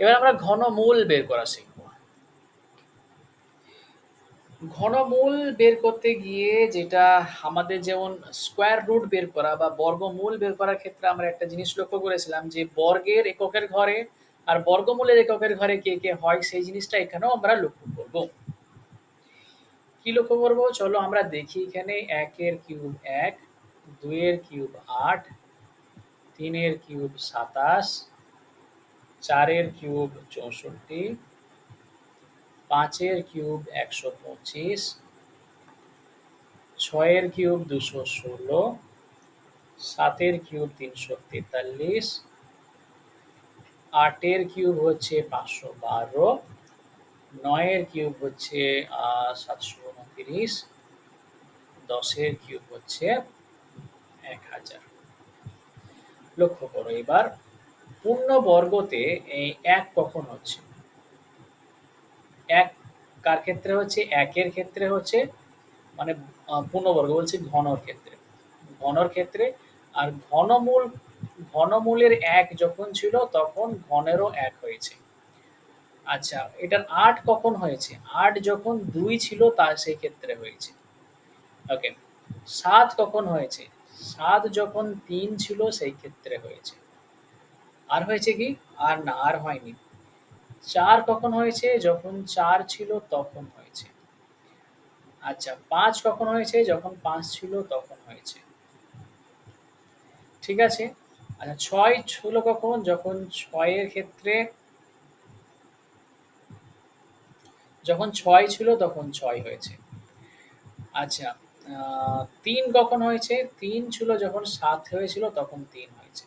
এবার আমরা ঘনমূল বের করা শিখব। ঘনমূল বের করতে গিয়ে যেটা আমাদের, যেমন স্কোয়ার রুট বের করা বা বর্গমূল বের করার ক্ষেত্রে আমরা একটা জিনিস লক্ষ্য করেছিলাম যে বর্গের এককের ঘরে আর বর্গমূলের এককের ঘরে কে কে হয়, সেই জিনিসটা এখানেও আমরা লক্ষ্য করব। কি লক্ষ্য করব, চলো আমরা দেখি। এখানে ১ এর কিউব ১, ২ এর কিউব ৮, ৩ এর কিউব ২৭, ৪ এর কিউব ৬৪, ৫ এর কিউব ১২৫, ৬ এর কিউব ২১৬, ৭ এর কিউব ৩৪৩, ৮ এর কিউব হচ্ছে ৫১২, ৯ এর কিউব হচ্ছে ৭২৯, ১০ এর কিউব হচ্ছে ১০০০। লক্ষ্য করো এবার পূর্ণবর্গতে এই ১ কখন হচ্ছে? ১ কার ক্ষেত্রে হচ্ছে? ১ এর ক্ষেত্রে হচ্ছে, মানে পূর্ণবর্গ বলছি, ঘনর ক্ষেত্রে। ঘনর ক্ষেত্রে। আর ঘনমূলের ১ যখন ছিল তখন ঘনেরও ১ হয়েছে। আচ্ছা, এটার ৮ কখন হয়েছে? ৮ যখন ২ ছিল তার সেই ক্ষেত্রে হয়েছে। ওকে। ৭ কখন হয়েছে? ৭ যখন ৩ ছিল সেই ক্ষেত্রে হয়েছে। আর হয়েছে কি? আর না, আর হয়নি। ৪ কখন হয়েছে? যখন ৪ ছিল তখন হয়েছে। আচ্ছা, ৫ কখন হয়েছে? যখন ৫ ছিল তখন হয়েছে। ঠিক আছে? আচ্ছা, ৬ হলো কখন? যখন ৬ এর ক্ষেত্রে, যখন ৬ ছিল তখন ৬ হয়েছে। আচ্ছা, ৩ কখন হয়েছে? ৩ ছিল যখন ৭ হয়েছিল তখন ৩ হয়েছে।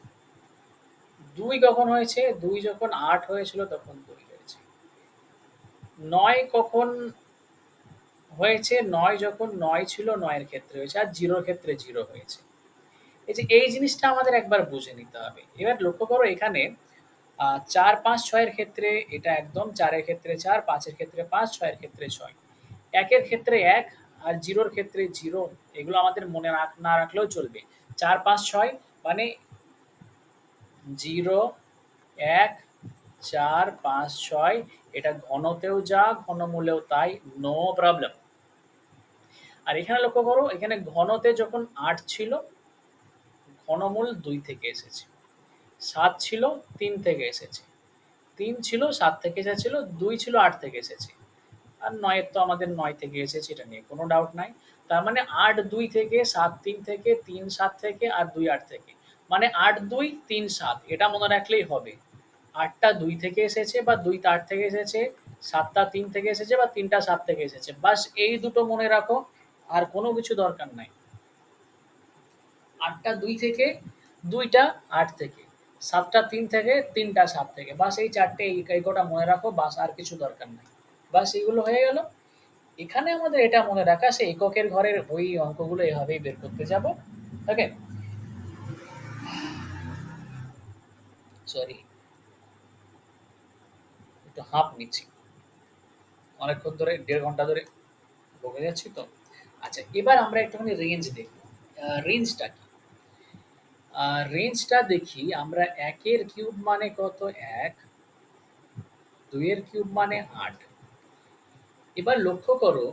২ কখন হয়েছে? ২ যখন ৮ হয়েছিল তখন ২ হয়েছে। ৯ কখন হয়েছে? ৯ যখন ৯ ছিল ৯ এর ক্ষেত্রে হয়েছে, আর ০ এর ক্ষেত্রে ০ হয়েছে। এই যে এই জিনিসটা আমাদের একবার বুঝে নিতে হবে। এবার লক্ষ্য করো এখানে ৪, ৫, ৬ এর ক্ষেত্রে এটা একদম, ৪ এর ক্ষেত্রে ৪, ৫ এর ক্ষেত্রে ৫, ৬ এর ক্ষেত্রে ৬। ১ এর ক্ষেত্রে ১ আর ০ এর ক্ষেত্রে ০। এগুলো আমাদের মনে না রাখলেও চলবে। ৪, ৫, ৬ মানে ০, ১, ৪, ৫, ৬। এটা ঘনতেও যা, ঘনমূলেও তাই, নো প্রবলেম। আর এখানে লক্ষ্য করো, এখানে ঘনতে যখন ৮ ছিল, ঘনমূল ২ থেকে এসেছে। ৭ ছিল ৩ থেকে এসেছে। ৩ ছিল ৭ থেকে এসেছিল, ২ ছিল ৮ থেকে এসেছে। আর ৯ এর তো আমাদের ৯ থেকে এসেছে, এটা নিয়ে কোনো ডাউট নাই। তার মানে ৮ ২ থেকে, ৭ ৩ থেকে, ৩ ৭ থেকে আর ২ ৮ থেকে। মানে ৮ ২ ৩ ৭, এটা মনে রাখলেই হবে। ৮টা ২ থেকে এসেছে বা ২ টা ৮ থেকে এসেছে, সাতটা তিন থেকে এসেছে বা তিনটা সাত থেকে এসেছে, বাস এই দুটো মনে রাখো, আর কোনো কিছু দরকার নাই। আটটা দুই থেকে, দুইটা আট থেকে, সাতটা তিন থেকে, তিনটা সাত থেকে, বাস এই চারটে এই কটা মনে রাখো, বাস আর কিছু দরকার নাই। বাস এইগুলো হয়ে গেল। এখানে আমাদের এটা মনে রাখা, সে এককের ঘরের ওই অঙ্কগুলো এভাবেই বের করতে যাব। ওকে, সরি, একটু হাঁপ নিচ্ছি, অনেকক্ষণ ধরে ১.৫ ঘন্টা ধরে বকে যাচ্ছি তো। আচ্ছা, এবার আমরা একটুখানি রেঞ্জ দেখব। রেঞ্জটা কি? রেঞ্জটা দেখি আমরা, ১ এর কিউব মানে কত? ১, ২ এর কিউব মানে ৮। এবার লক্ষ্য করো,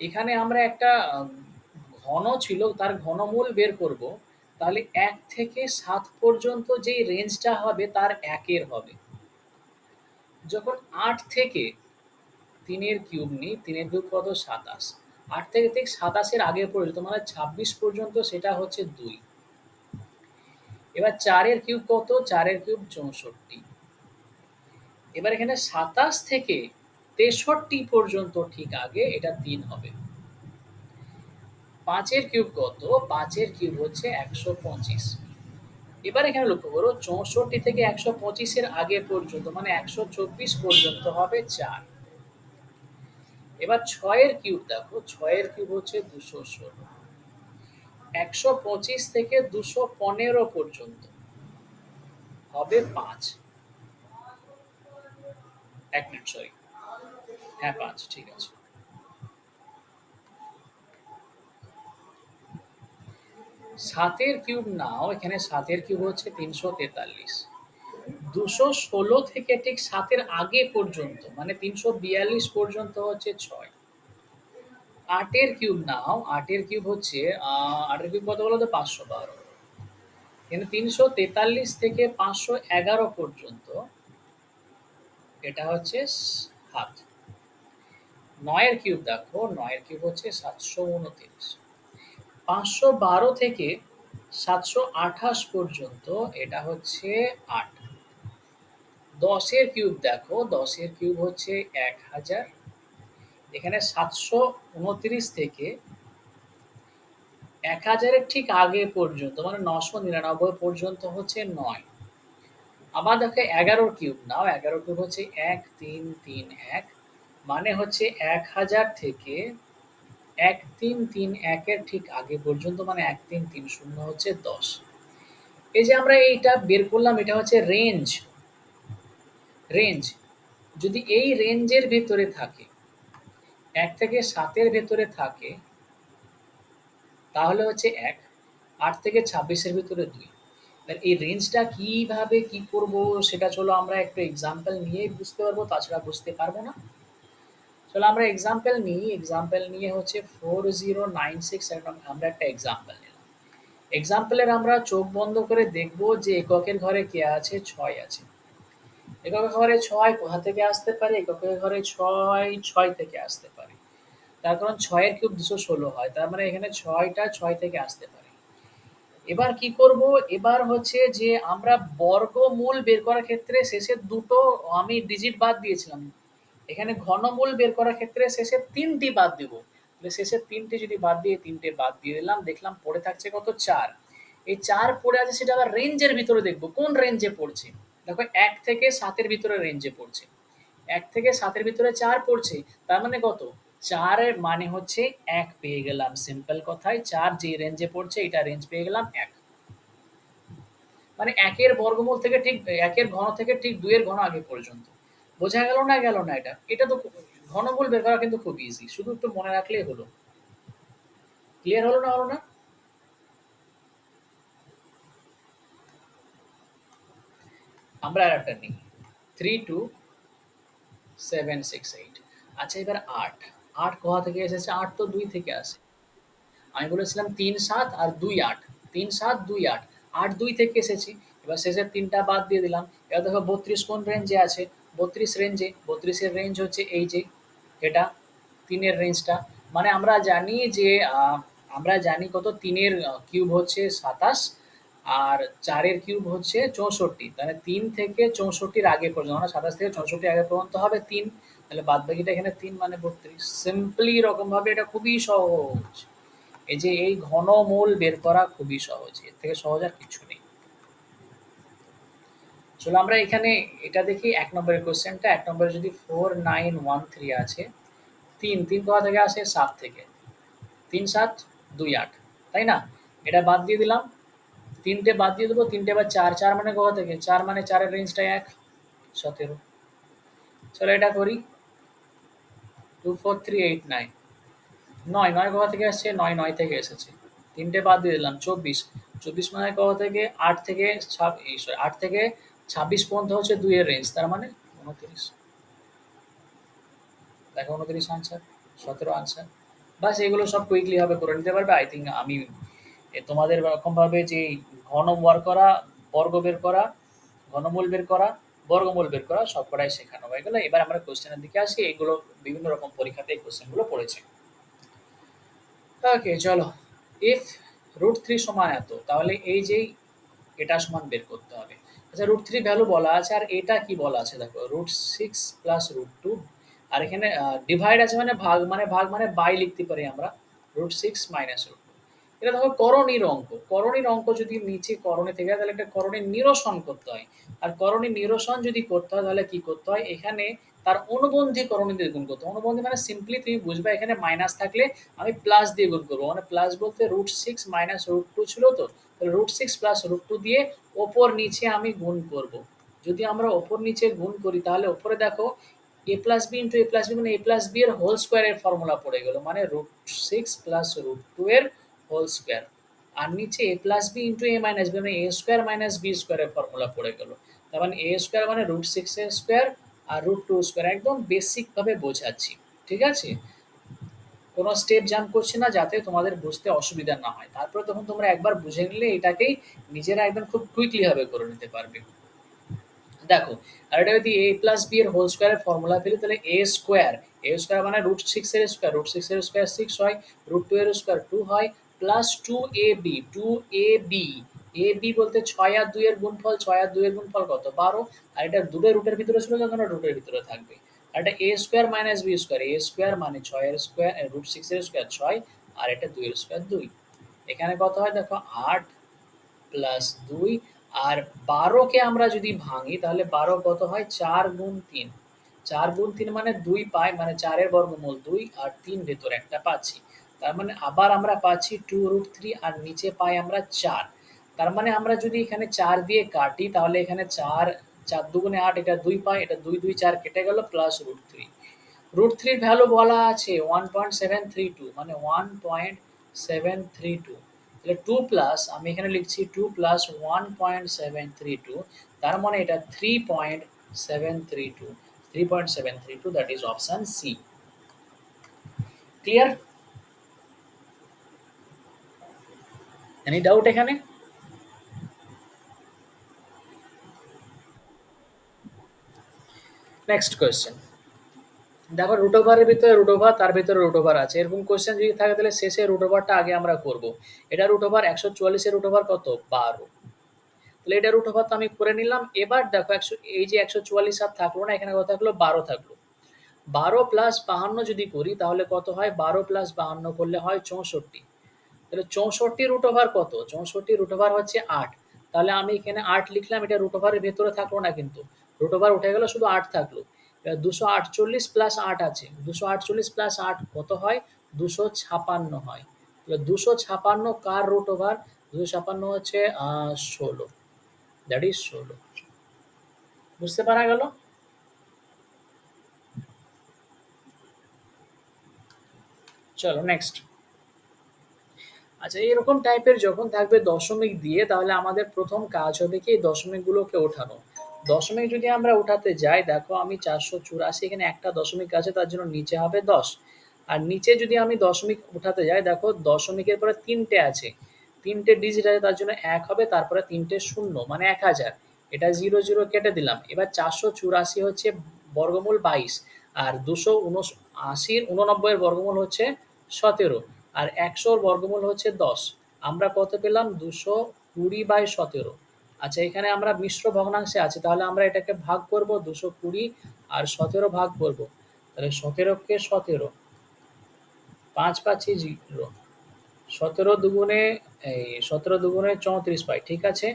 এখানে আমরা একটা ঘন ছিল, তার ঘনমূল বের করব। তাহলে ১ থেকে ৭ পর্যন্ত যেই রেঞ্জটা হবে তার ১ এর হবে। যখন ৮ থেকে ৩ এর কিউব নিই, ৩ এর কিউব কত? ২৭। ৮ থেকে ঠিক ২৭ এর আগে পর্যন্ত মানে ২৬ পর্যন্ত সেটা হচ্ছে ২। এবার ৪ এর কিউব কত? ৪ এর কিউব ৬৪। এবার এখানে ২৭ থেকে ৬৩ পর্যন্ত ঠিক আগে এটা ৩ হবে। ৫ এর কিউব কত? ৫ এর কিউব হচ্ছে ১২৫। এবার এখানে লক্ষ্য করো, ৬৪ থেকে ১২৫ এর আগে পর্যন্ত মানে ১২৪ পর্যন্ত হবে ৪। এবার ৬ এর কিউব দেখো, ৬ এর কিউব হচ্ছে ২১৬। ১২৫ থেকে ২১৫ পর্যন্ত হবে ৫। ১ মিনিট, সরি। হ্যাঁ, ৫, ঠিক আছে। ৭ এর কিউব নাও, এখানে ৭ এর কিউব হচ্ছে ৩৪৩। ২১৬ থেকে ঠিক ৭ এর আগে পর্যন্ত মানে ৩৪২ পর্যন্ত হচ্ছে ৬। ৮ এর কিউব নাও, ৮ এর কিউব হচ্ছে ৮ এর কিউব কত বলো তো? ৫১২। কিন্তু ৩৪৩ থেকে ৫১১ পর্যন্ত এটা হচ্ছে ৭। ৯ এর কিউব দেখো, ৯ এর কিউব হচ্ছে ৭২৯। ৫১২ থেকে ৭২৮ পর্যন্ত এটা হচ্ছে ৮। ১০ এর কিউব দেখো, ১০ এর কিউব হচ্ছে ১০০০। এখানে ৭২৯ থেকে ১০০০ এর ঠিক আগে পর্যন্ত মানে ৯৯৯ পর্যন্ত হচ্ছে ৯। আবার দেখো ১১ র কিউব নাও, ১১ কিউব হচ্ছে ১৩৩১, মানে হচ্ছে ১০০০ থেকে ১৩৩১ এর ঠিক আগে পর্যন্ত মানে ১৩৩০ হচ্ছে ১০। এই যে আমরা এইটা বের করলাম, এটা হচ্ছে রেঞ্জ। রেঞ্জ যদি এই রেঞ্জের ভেতরে থাকে, ১ থেকে ৭ এর ভেতরে থাকে, তাহলে হচ্ছে ১। ৮ থেকে ২৬ এর ভিতরে ২। এই রেঞ্জটা কিভাবে কি করব সেটা চলো আমরা একটু এক্সাম্পল নিয়েই বুঝতে পারবো, তাছাড়া বুঝতে পারবো না। চলো আমরা এক্সাম্পল নিই। এক্সাম্পল নিয়ে হচ্ছে 4096 আমরা একটা এক্সাম্পল নিলাম। এক্সাম্পলের আমরা চোখ বন্ধ করে দেখব যে এককের ঘরে কে আছে? ৬ আছে। এককের ঘরে ৬ কোথা থেকে আসতে পারে? এককের ঘরে ৬ ৬ থেকে আসতে পারে। তার কারণ ৬ এর কিউব ২১৬ হয়। তার মানে এখানে ৬টা ৬ থেকে আসতে পারে। এবার কি করব? এবার হচ্ছে যে আমরা বর্গমূল বের করার ক্ষেত্রে শেষের দুটো আমি ডিজিট বাদ দিয়েছিলাম। এখানে ঘনমূল বের করার ক্ষেত্রে শেষের ৩ টি বাদ দেব। তাহলে শেষের ৩ টে যদি বাদ দিয়ে ৩ টে বাদ দিয়ে দিলাম, দেখলাম পড়ে থাকছে কত? ৪। এই ৪ পড়ে আছে, সেটা আবার রেঞ্জের ভিতরে দেখব কোন রেঞ্জে পড়ছে। দেখো ১ থেকে ৭ এর ভিতরে রেঞ্জে পড়ছে। ১ থেকে ৭ এর ভিতরে ৪ পড়ছে। তার মানে কত? ৪ এর মানে হচ্ছে ১ পেয়ে গেলাম। সিম্পল কথায় ৪ যে রেঞ্জে পড়ছে এটা রেঞ্জ পেয়ে গেলাম ১। মানে ১ এর বর্গমূল থেকে ঠিক ১ এর ঘন থেকে ঠিক ২ এর ঘন আগে পর্যন্ত। বোঝা গেল না গেল না এটা? এটা তো ঘনমূল বের করা কিন্তু খুব ইজি। শুধু একটু মনে রাখলেই হলো। ক্লিয়ার হলো না হলো না? আমরা আরেকটা নিই। 32768। আচ্ছা, এবার ৮। ৮ কোথা থেকে এসেছে? ৮ তো ২ থেকে আসে। আমি বলেছিলাম ৩ ৭ আর ২ ৮। ৩ ৭ ২ ৮। ৮ ২ থেকে এসেছে। এবার শেষের ৩টা বাদ দিয়ে দিলাম। এবার দেখো ৩২ কোন রেঞ্জে আছে? ৩২ রেঞ্জে। ৩২ এর রেঞ্জ হচ্ছে এই যে এটা ৩ এর রেঞ্জটা। মানে আমরা জানি যে আমরা জানি কত? ৩ এর কিউব হচ্ছে ২৭ আর ৪ এর কিউব হচ্ছে ৬৪। তাহলে ৩ থেকে ৬৪ এর আগে পর্যন্ত মানে ২৭ থেকে ৬৪ আগে পর্যন্ত হবে ৩। তাহলে বাদ বাকিটা এখানে 3 মানে 32। সিম্পলি এরকমভাবে এটা খুবই সহজ। এই যে এই ঘনমূল বের করা খুবই সহজ। এর থেকে সহজ আর কিছু নেই। চলো আমরা এখানে এটা দেখি ১ নম্বরের কোয়েশ্চেনটা। ১ নম্বরে যদি 4913 আছে, ৩ কোথা থেকে আসে? ৭ থেকে। ৩ ৭ ২ ৮, তাই না? এটা বাদ দিয়ে দিলাম। ৩ টে বাদ দিয়ে দেবো, ৩ টে এবার ৪, ৪ মানে কোথা থেকে? ৪ মানে ৪ এর রেঞ্জটা ১, ১৭। চলো এটা করি। 24389, ৯, ৯ কোথা থেকে আসছে? ৯, ৯ থেকে এসেছে। ৩ টে বাদ দিয়ে দিলাম, ২৪। ২৪ মানে কোথা থেকে? ৮ থেকে ৮ থেকে ২৬ পর্যন্ত হচ্ছে ২ এর রেঞ্জ, তার মানে ২৯। দেখো ২৯ আনসার, ১৭ আনসার। বাস এগুলো সব কুইকলি ভাবে করে নিতে পারবে। আই থিঙ্ক আমি তোমাদের এরকমভাবে যে ঘন বার করা, বর্গ বের করা, ঘনমূল বের করা, বর্গমূল বের করা সবকটাই শেখানো হয়ে গেল। এবার আমরা কোশ্চেনের দিকে আসি। এগুলো বিভিন্ন রকম পরীক্ষাতে এই কোশ্চেনগুলো পড়েছে। ওকে চলো। ইফ √3 সমান এত, তাহলে এই যে এটা সমান বের করতে হবে। আচ্ছা √3 ভ্যালু বলা আছে, আর এটা কি বলা আছে দেখো, √6 প্লাস √2, আর এখানে ডিভাইড আছে মানে ভাগ, মানে ভাগ মানে বাই লিখতে পারি আমরা, √6 মাইনাস √2। এটা দেখো করণীর অঙ্ক। করণীর অঙ্ক যদি নিচে করণী থেকে যায় তাহলে একটা করণীর নিরসন করতে হয়। আর করণীর নিরসন যদি করতে হয় তাহলে কি করতে হয়? এখানে তার অনুবন্ধী করণী দিয়ে গুণ করতে হয়। অনুবন্ধী মানে সিম্পলি তুমি বুঝবে, এখানে মাইনাস থাকলে আমি প্লাস দিয়ে গুণ করবো। মানে প্লাস বলতে √6 মাইনাস √2 ছিল তো, তাহলে √6 প্লাস √2 দিয়ে ওপর নিচে আমি গুণ করব। যদি আমরা ওপর নিচে গুণ করি তাহলে ওপরে দেখো a plus B into A plus B মানে এ প্লাস বি এর হোল স্কোয়ারের ফর্মুলা পড়ে গেল, মানে √6 প্লাস √2 এর হোল স্কোয়ার। আর নিচে A plus B into A minus B মানে এ স্কোয়ার মাইনাস বি স্কোয়ারের ফর্মুলা পড়ে গেল। তার মানে এ স্কোয়ার মানে √6 এর স্কোয়ার আর √2 স্কোয়ার। একদম বেসিক ভাবে বোঝাচ্ছি, ঠিক আছে? কোনো স্টেপ জাম্প করছি না যাতে তোমাদের বুঝতে অসুবিধা না হয়। তারপরে তখন তোমরা একবার বুঝে নিলে এটাকেই নিজেরা একদম খুব কুইকলি ভাবে করে নিতে পারবে। দেখো, আর এটা যদি a প্লাস বি এর হোল স্কোয়ারের ফর্মুলা ফেলি তাহলে a স্কোয়ার মানে √6 এর স্কোয়ার, √6 এর স্কোয়ার 6 হয়, √2 এর স্কোয়ার 2 হয়, প্লাস 2ab বলতে 6 আর 2 এর গুণফল, 6 আর 2 এর গুণফল কত? 12। আর এটা দুটো রুটের ভিতরে ছিল যখন রুটের ভিতরে থাকবে। আর এটা a square minus B square, a square মানে 6 এর স্কোয়ার, √6 এর স্কোয়ার 6 আর এটা 2 এর স্কোয়ার 2। এখানে কত হয় দেখো, 8 প্লাস 2। আর 12 কে আমরা যদি ভাঙি তাহলে 12 কত হয়? 4 গুণ 3। 4 গুণ 3 মানে 2 পাই, মানে 4 এর বর্গমূল 2 আর 3 ভেতরে একটা পাচ্ছি। তার মানে আবার আমরা পাচ্ছি 2√3 আর নিচে পাই আমরা 4। তার মানে আমরা যদি এখানে 4 দিয়ে কাটি তাহলে এখানে 4, 4 দুগুণে 8, এটা 2 পাই, এটা 2 2 4 কেটে গেল, প্লাস √3। √3 ভ্যালু বলা আছে 1.732, মানে 1.732। তাহলে 2 প্লাস আমি এখানে লিখছি 2 প্লাস 1.732, তার মানে এটা 3.732। 3.732, that is option C. Clear? Any doubt এখানে? Next question. দেখো রুট ওভারের ভিতরে রুট ওভার, তার ভিতরে রুট ওভার আছে। এরকম কোয়েশ্চেন যদি থাকে তাহলে শেষে রুট ওভারটা আগে আমরা করব। এটা রুট ওভার 144 এর রুট ওভার কত? 12। তাহলে এটা রুট ওভার তো আমি করে নিলাম। এবার দেখো এই যে 144 আর থাকলো না, এখানে কত থাকলো? 12 থাকলো। 12 প্লাস 52 যদি করি তাহলে কত হয়? 12 প্লাস 52 করলে হয় 64। তাহলে 64 রুট ওভার কত? 64 রুট ওভার হচ্ছে 8। তাহলে আমি এখানে 8 লিখলাম, এটা রুট ওভারের ভেতরে থাকলো না কিন্তু। রুট ওভার উঠে গেল, শুধু 8 থাকলো। এবার 248 প্লাস 8 আছে। 248 প্লাস 8 কত হয়? 256 হয়। তাহলে 256 কার রুট ওভার? 256 হচ্ছে 16, দ্যাট ইজ 16। বুঝতে পারা গেল? চলো নেক্সট। আচ্ছা এরকম টাইপের যখন থাকবে দশমিক দিয়ে তাহলে আমাদের প্রথম কাজ হবে কি দশমিকগুলোকে ওঠানো। দশমিক যদি আমরা উঠাতে যাই, দেখো আমি 484, এখানে একটা দশমিক আছে তার জন্য নিচে হবে 10। আর নিচে যদি আমি দশমিক উঠাতে যাই, দেখো দশমিকের পরে 3টে আছে, 3টে ডিজিট আছে তার জন্য 1 হবে, তারপরে 3টে শূন্য মানে 1000। এটা 0 0 কেটে দিলাম। এবার 484 হচ্ছে বর্গমূল 22, আর 279 এর বর্গমূল হচ্ছে 17, আর 100 বর্গমূল হচ্ছে 10। আমরা কত পেলাম? 220/17। আচ্ছা এখানে আমরা মিশ্র ভগ্নাংশে আছে, তাহলে আমরা এটাকে ভাগ করব, 220 আর 17 ভাগ করব। তাহলে 17 কে 17, 5 5ই 0, 17 দুগুণে 34 পাই, ঠিক আছে।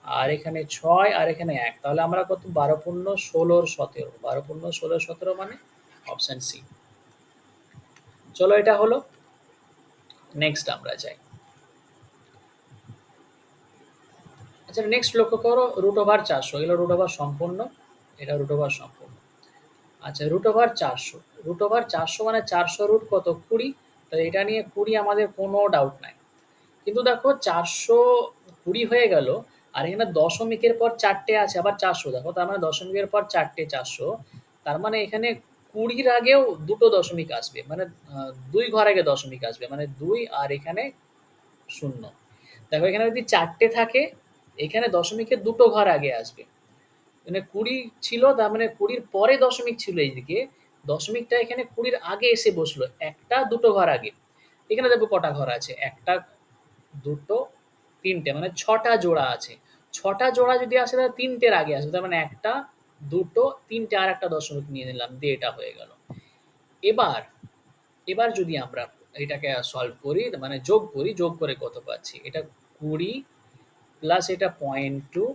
আর এখানে 6 আর এখানে 1, তাহলে আমরা কত 12 পূর্ণ 16 17, 12 পূর্ণ 16 17 মানে অপশন সি। চলো এটা হলো। নেক্সট আমরা যাই। আচ্ছা নেক্সট লক্ষ্য করো রুট ওভার 400, এগুলো রুট ওভার সম্পূর্ণ, এটা রুট ওভার সম্পূর্ণ। আচ্ছা রুট ওভার 400, রুট ওভার 400 মানে 400 রুট কত 20, তাহলে এটা নিয়ে 20 আমাদের কোনো ডাউট নাই। কিন্তু দেখো 420 হয়ে গেল, আর এখানে দশমিকের পর 4টে আছে আবার 400, দেখো তার মানে দশমিকের পর 4টে 400, তার মানে এখানে 20-র আগেও দুটো দশমিক আসবে, মানে 2 ঘর আগে দশমিক আসবে, মানে 2 আর এখানে 0। দেখো এখানে যদি 4টে থাকে, এখানে দশমিকের দুটো ঘর আগে আসবে, মানে 20 ছিল, তার মানে 20-র পরে দশমিক ছিল এইদিকে, দশমিকটা এখানে 20-র আগে এসে বসলো, একটা দুটো ঘর আগে। এখানে দেখো কটা ঘর আছে, একটা দুটো তিনটে, মানে 6টা জোড়া আছে। 6টা জোড়া যদি আসে তাহলে 3টের আগে আসবে, তার মানে একটা দুটো তিনটে আর একটা দশমিক নিয়ে নিলাম, দিয়ে এটা হয়ে গেল। এবার এবার যদি আমরা এটাকে সলভ করি, মানে যোগ করি, যোগ করে কত পাচ্ছি, এটা 20 প্লাস এটা 0.2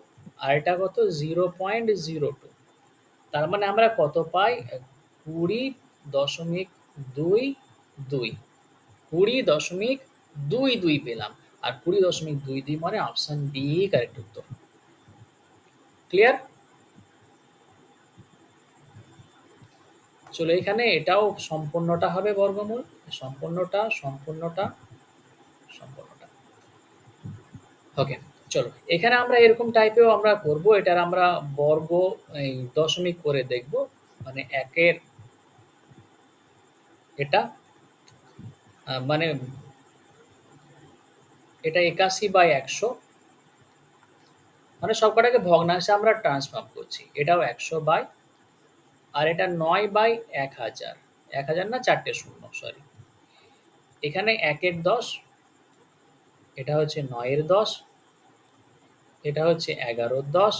আর এটা কত 0.02, তার মানে আমরা কত পাই 20.22, 20.22 পেলাম। আর 20.22 মানে অপশন ডি কারেক্ট উত্তর। ক্লিয়ার? চলো এখানে এটাও সম্পূর্ণটা হবে বর্গমূল, সম্পূর্ণটা সম্পূর্ণটা সম্পূর্ণটা। ওকে, চলো এখানে আমরা এরকম টাইপেও আমরা করব, এটার আমরা বর্গ এই দশমিক করে দেখব, মানে একের এটা মানে এটা 81/100, মানে সবকটাকে ভগ্নাংশে আমরা ট্রান্সফর্ম করছি, এটাও 100 বাই, আর এটা 9/1000, 1000 না 4টে শূন্য সরি, এখানে 1-এর 10, এটা হচ্ছে 9-এর 10, এটা হচ্ছে 11-র 10,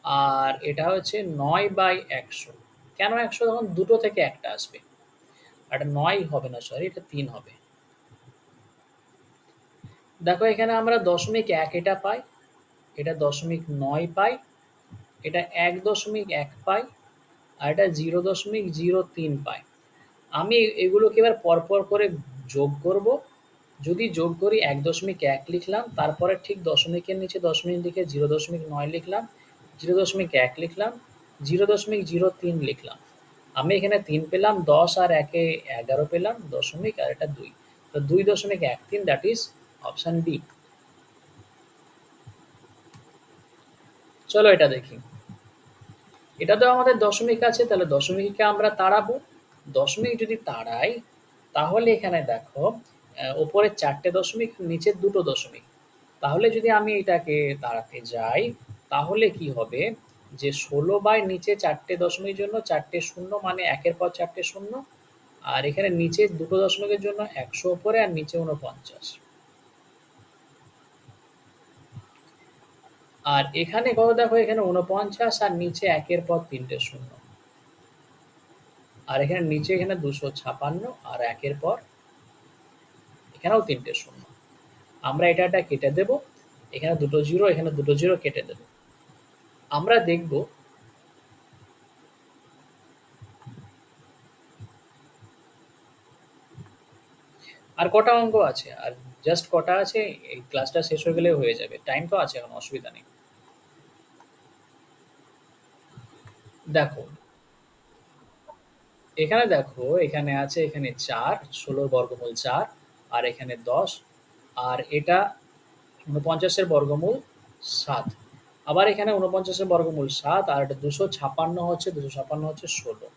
আর এটা হচ্ছে 9/100। কেন 100? তখন দুটো থেকে একটা আসবে, আর এটা 9 হবে না সরি, এটা 3 হবে। দেখো এখানে আমরা 0.1 এটা পাই, এটা 0.9 পাই, এটা 1.1 পাই, আর এটা 0.03 পাই। আমি এগুলোকে এবার পরপর করে যোগ করব। যদি যোগ করি 1.1 লিখলাম, তারপরে ঠিক দশমিকের নিচে দশমিক লিখে 0.9 লিখলাম, 0.1 লিখলাম, 0.03 লিখলাম। আমি এখানে 3 পেলাম, 10 আর 1-এ 11 পেলাম, দশমিক আর এটা 2, তো 2.13, দ্যাট ইজ অপশন বি। চলো এটা দেখি। এটা তো আমাদের দশমিক আছে, তাহলে দশমিককে আমরা তাড়াবো। দশমিক যদি তাড়াই, তাহলে এখানে দেখো ওপরে 4টে দশমিক, নিচের দুটো দশমিক, তাহলে যদি আমি এটাকে তাড়াতে যাই, তাহলে কি হবে যে 16 বাই নিচে 4টে দশমিকের জন্য 4টে শূন্য, মানে 1-এর পর 4টে শূন্য, আর এখানে নিচে দুটো দশমিকের জন্য 100 ওপরে আর নিচে 49, আর এখানে কত দেখো, এখানে 49 আর নিচে 1-এর পর 3টে শূন্য, আর এখানে নিচে এখানে 256 আর 1-এর পর এখানেও 3টে শূন্য। আমরা এটা কেটে দেব, এখানে দুটো জিরো, এখানে দুটো জিরো কেটে দেব। আমরা দেখব আর কটা অঙ্ক আছে, আর জাস্ট কটা আছে, এই ক্লাসটা শেষ হয়ে গেলে হয়ে যাবে, টাইম তো আছে, এখন অসুবিধা নেই। দেখো এখানে দেখো, এখানে আছে, এখানে 4, 16 বর্গমূল 4, আর এখানে 10, আর এটা 49-এর বর্গমূল 7, আবার এখানে 49-এর বর্গমূল 7, আর এটা 256 হচ্ছে, 256 হচ্ছে 16।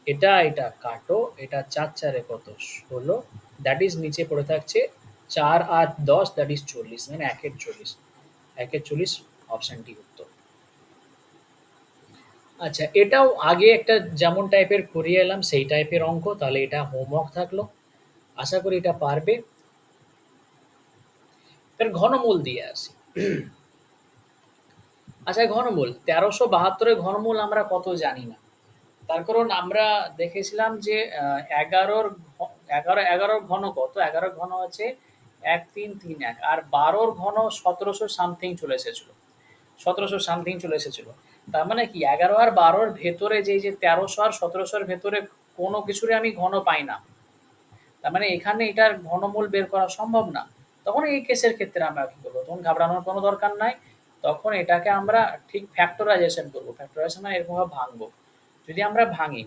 এটা কাটো, এটা 4 4-এ কত 16, দ্যাট ইজ নিচে পড়ে থাকছে 4 আর 10, দ্যাট ইজ 40, মানে 1-এর 40, 1-এর 40 অপশন ডি উত্তর। আচ্ছা এটাও আগে একটা যেমন টাইপের করিয়ে এলাম সেই টাইপের অঙ্ক, তাহলে এটা হোমওয়ার্ক থাকলো, আশা করি এটা পারবে। এর ঘনমূল দিয়ে আসি। আচ্ছা ঘনমূল 1372-এর ঘনমূল আমরা কত জানি না, তার কারণ আমরা দেখেছিলাম যে ১১ ১১ ঘন কত? ১১ ঘন হচ্ছে ১৩৩১ আর ১২ ঘন ১৭০০ সামথিং চলে এসেছিল। ১৭০০ সামথিং চলে এসেছিল। তার মানে কি ১১ আর ১২ র ভেতরে যে ১৩০০ আর ১৭০০ এর ভেতরে কোনো কিছুরই আমি ঘন পাই না। তার মানে এখানে এটার ঘনমূল বের করা সম্ভব না। তখন এই কেসের ক্ষেত্রে আমরা কি করব? তখন ঘাবড়ানোর কোনো দরকার নাই। তখন এটাকে আমরা ঠিক ফ্যাক্টরাইজেশন করব। ফ্যাক্টরাইজেশন মানে এরকমভাবে ভাঙবো। যদি আমরা ভাঙি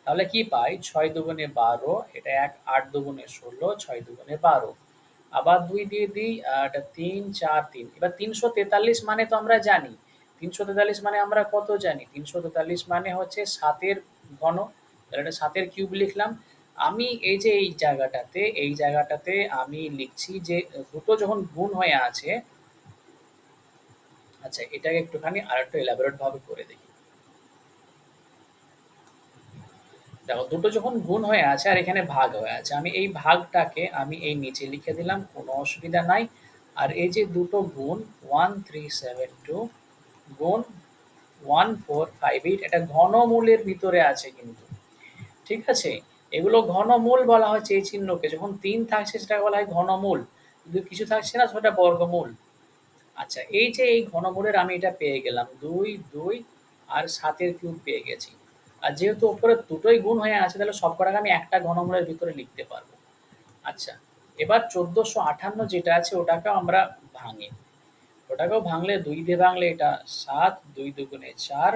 তাহলে কি পাই? ৬ দুগুণে ১২, এটা ১, ৮ দুগুণে ১৬, ৬ দুগুণে ১২। আবার ২ দিয়ে দিই, এটা ৩, ৪, ৩। এবার ৩৪৩ মানে তো আমরা জানি। ৩৪৩ মানে আমরা কত জানি? ৩৪৩ মানে হচ্ছে ৭ এর ঘন। তাহলে এটা ৭ এর কিউব লিখলাম। আমি এই যে এই জায়গাটাতে আমি লিখছি যে দুটো যখন গুণ হয়ে আছে, আচ্ছা এটাকে একটুখানি আরেকটু এলাবোরেট ভাবে করে দেখি। দেখো দুটো যখন গুণ হয়ে আছে আর এখানে ভাগ হয়ে আছে, আমি এই ভাগটাকে আমি এই নিচে লিখে দিলাম, কোনো অসুবিধা নাই। আর এই যে দুটো গুণ 1372 গুণ 1458 এটা ঘনমূলের ভিতরে আছে কিন্তু। ঠিক আছে? এগুলো ঘনমূল বলা হচ্ছে এই চিহ্নকে। যখন ৩ থাকছে সেটাকে বলা হয় ঘনমূল। যদি কিছু থাকছে না সেটা বর্গমূল। আচ্ছা এই যে এই ঘনমূলের আমি এটা পেয়ে গেলাম ২, ২ আর ৭ এর কিউব পেয়ে গেছি। আর যেহেতু উপরে দুটোই গুণ হয়ে আছে তাহলে সবকটাকে আমি একটা ঘনমূলের ভিতরে লিখতে পারবো। আচ্ছা এবার ১৪৫৮ যেটা আছে ওটাকেও আমরা ভাঙি। ওটাকেও ভাঙলে ২ দিয়ে ভাঙলে এটা ৭, ২ দুগুণে ৪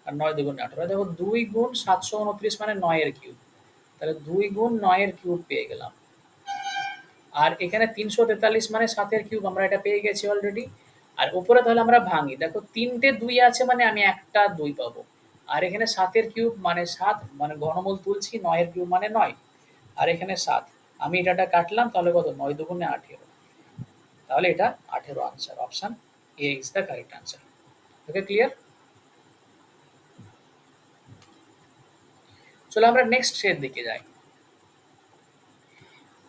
আর ৯ দুগুণে ১৮। দেখো ২ গুণ ৭২৯ মানে ৯ এর কিউব। তাহলে ২ গুণ ৯ এর কিউব পেয়ে গেলাম। আর এখানে ৩৪৩ মানে ৭ এর কিউব আমরা এটা পেয়ে গেছি অলরেডি। আর উপরে তাহলে আমরা ভাঙি। দেখো ৩ টে ২ আছে মানে আমি একটা ২ পাবো। আর এখানে ৭ এর কিউব মানে ৭ মানে ঘনমূল তুলছি, ৯ এর কিউব মানে ৯। আর এখানে ৭। আমি এটাটা কাটলাম তাহলে কত? ৯ দুগুণে ১৮। তাহলে এটা ১৮ answer. Option A is the correct answer. Okay clear? চলো আমরা নেক্সট এর দিকে যাই।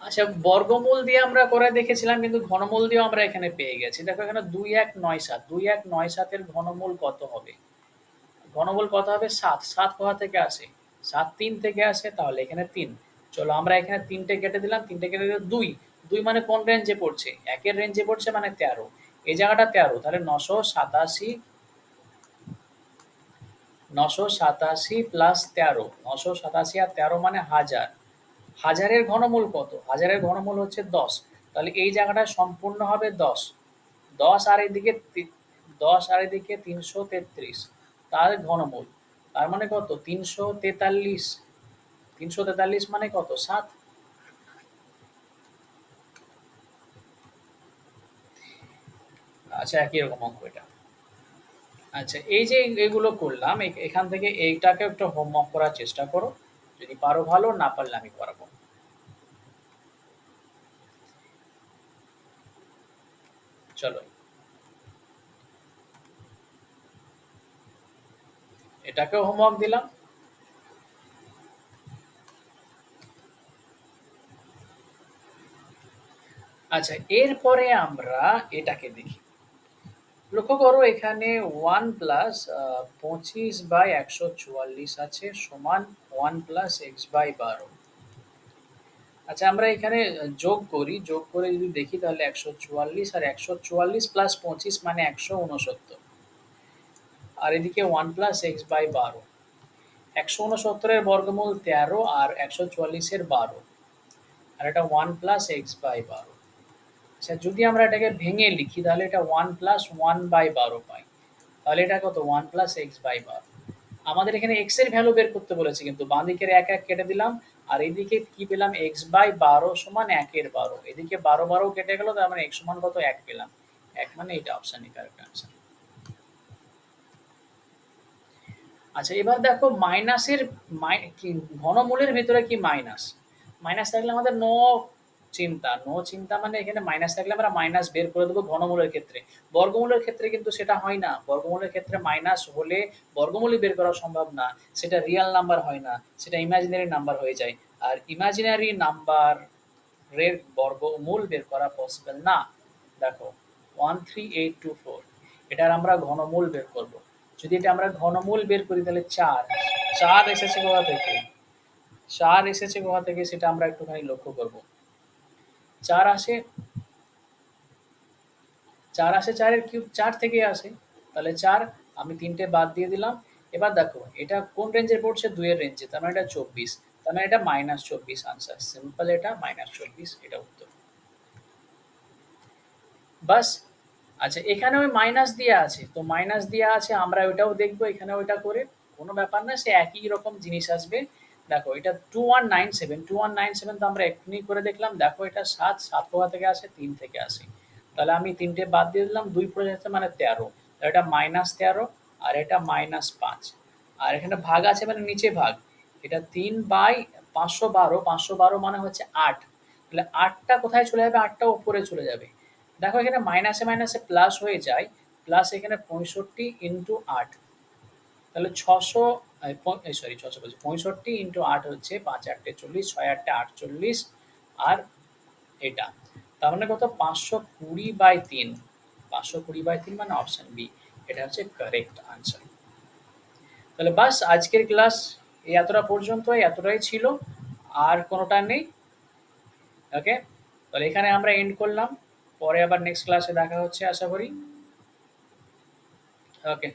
আচ্ছা বর্গমূল দিয়ে আমরা করে দেখেছিলাম কিন্তু ঘনমূল দিয়েও আমরা এখানে পেয়ে গেছি। দেখো এখানে ২১৯৭, ২১৯৭ এর ঘনমূল কত হবে? ঘনমূল কত হবে? ৭। ৭ কোথা থেকে আসে? ৭ ৩ থেকে আসে, তাহলে এখানে ৩। চলো আমরা এখানে ৩ টে কেটে দিলাম, ৩ টে কেটে দিলে ২। ২ মানে কোন রেঞ্জে পড়ছে? ১ এর রেঞ্জে পড়ছে মানে ১৩। এই জায়গাটা ১৩ তাহলে ৯৮৭, ৯৮৭ প্লাস ১৩। ৯৮৭ আর ১৩ মানে ১০০০। হাজারের ঘনমূল কত? হাজারের ঘনমূল হচ্ছে ১০। তাহলে এই জায়গাটা সম্পূর্ণ হবে ১০। ১০ আর এদিকে ১০ আর এদিকে ৩৩৩ তার ঘনমূল। তার মানে কত? ৩৪৩। ৩৪৩ মানে কত? ৭। আচ্ছা একই রকম অঙ্ক এটা। আচ্ছা এই যে এগুলো করলাম এখান থেকে এইটাকে একটু হোমওয়ার্ক করার চেষ্টা করো। যদি পারো ভালো, না পারলে আমি করাবো। চলো এটাকেও হোমওয়ার্ক দিলাম। আচ্ছা এরপরে আমরা এটাকে দেখি। লক্ষ্য করো এখানে 1 প্লাস 25/144 আছে সমান 1 প্লাস এক্স বাই ১২। আচ্ছা আমরা এখানে যোগ করি, যোগ করে যদি দেখি তাহলে ১৪৪ আর ১৪৪ প্লাস ২৫ মানে ১৬৯। আর এদিকে 1 প্লাস এক্স বাই ১২। ১৬৯ এর বর্গমূল ১৩ আর ১৪৪ এর ১২। আর এটা 1 প্লাস এক্স বাই ১২। আচ্ছা যদি আমরা এটাকে ভেঙে লিখি তাহলে এটা 1 প্লাস 1 বাই ১২ পাই। তাহলে এটা কত? 1 প্লাস এক্স বাই ১২। আমাদের এখানে এক্স এর ভ্যালু বের করতে বলেছে কিন্তু বাঁ দিকের ১ ১ কেটে দিলাম। আর এদিকে কি পেলাম? এক্স বাই ১২ সমান ১ এর ১২। এদিকে ১২ ১২ কেটে গেল, তার মানে এক্স সমান কত? ১ পেলাম। ১ মানে এটা অপশনই কারেক্ট আনসার। আচ্ছা এবার দেখো মাইনাসের কি ঘনমূলের ভিতরে কি মাইনাস? মাইনাস থাকলে আমাদের চিন্তা নো চিন্তা মানে এখানে মাইনাস থাকলে আমরা মাইনাস বের করে দেবো ঘনমূলের ক্ষেত্রে। বর্গমূলের ক্ষেত্রে কিন্তু সেটা হয় না। বর্গমূলের ক্ষেত্রে মাইনাস হলে বর্গমূলই বের করা সম্ভব না। সেটা রিয়াল নাম্বার হয় না, সেটা ইমাজিনারি নাম্বার হয়ে যায়। আর ইমাজিনারি নাম্বার এর বর্গমূল বের করা পসিবল না। দেখো 13824 এটার আমরা ঘনমূল বের করব। যদি এটা আমরা ঘনমূল বের করি তাহলে ৪। ৪ এসেছে কোথা থেকে? ৪ এসেছে কোথা থেকে সেটা আমরা একটুখানি লক্ষ্য করব। ৪ আসে ৪ আসে ৪ এর কিউব ৪ থেকেই আসে। তাহলে ৪ আমি ৩ টে বাদ দিয়ে দিলাম। এবার দেখো এটা কোন রেঞ্জে পড়ছে? ২ এর রেঞ্জে। তার মানে এটা ২৪। তার মানে এটা -২৪ আনসার। সিম্পল এটা -২৪ এটা উত্তর। বাস। আচ্ছা এখানে ওই মাইনাস দেয়া আছে। তো মাইনাস দেয়া আছে আমরা ওইটাও দেখব এখানে ওইটা করে। কোনো ব্যাপার না সে একই রকম জিনিস আসবে। দেখো এটা 2197, 2197 তো আমরা এক্ষুনি করে দেখলাম। দেখো এটা ৭, ৭ কোথা থেকে আসে? ৩ থেকে আসে। তাহলে আমি ৩ টে বাদ দিয়ে দিলাম। ২ পড়ে যাচ্ছে মানে ১৩। এটা -১৩ আর এটা -৫। আর এখানে ভাগ আছে মানে নিচে ভাগ। এটা ৩/৫১২, ৫১২ মানে হচ্ছে ৮। তাহলে ৮ টা কোথায় চলে যাবে? ৮ টা উপরে চলে যাবে। দেখো এখানে মাইনাসে, মাইনাসে প্লাস হয়ে যায়। প্লাস এখানে ৬৫ ইন্টু ৮। তাহলে ৬০০ সরি ৬০০ বলছি ৬৫ ইন্টু ৮ হচ্ছে ৫ ৮ ৪০, ৬ ৮ ৪৮ আর এটা। তার মানে কত? ৫২০/৩। ৫২০/৩ মানে অপশন বি। এটা হচ্ছে কারেক্ট আনসার। তাহলে বাস আজকের ক্লাস এই এতটা পর্যন্ত, এতটাই ছিল। আর কোনোটা নেই। ওকে? তাহলে এখানে আমরা এন্ড করলাম। পরে আবার নেক্সট ক্লাসে দেখা হচ্ছে আশা করি। ওকে।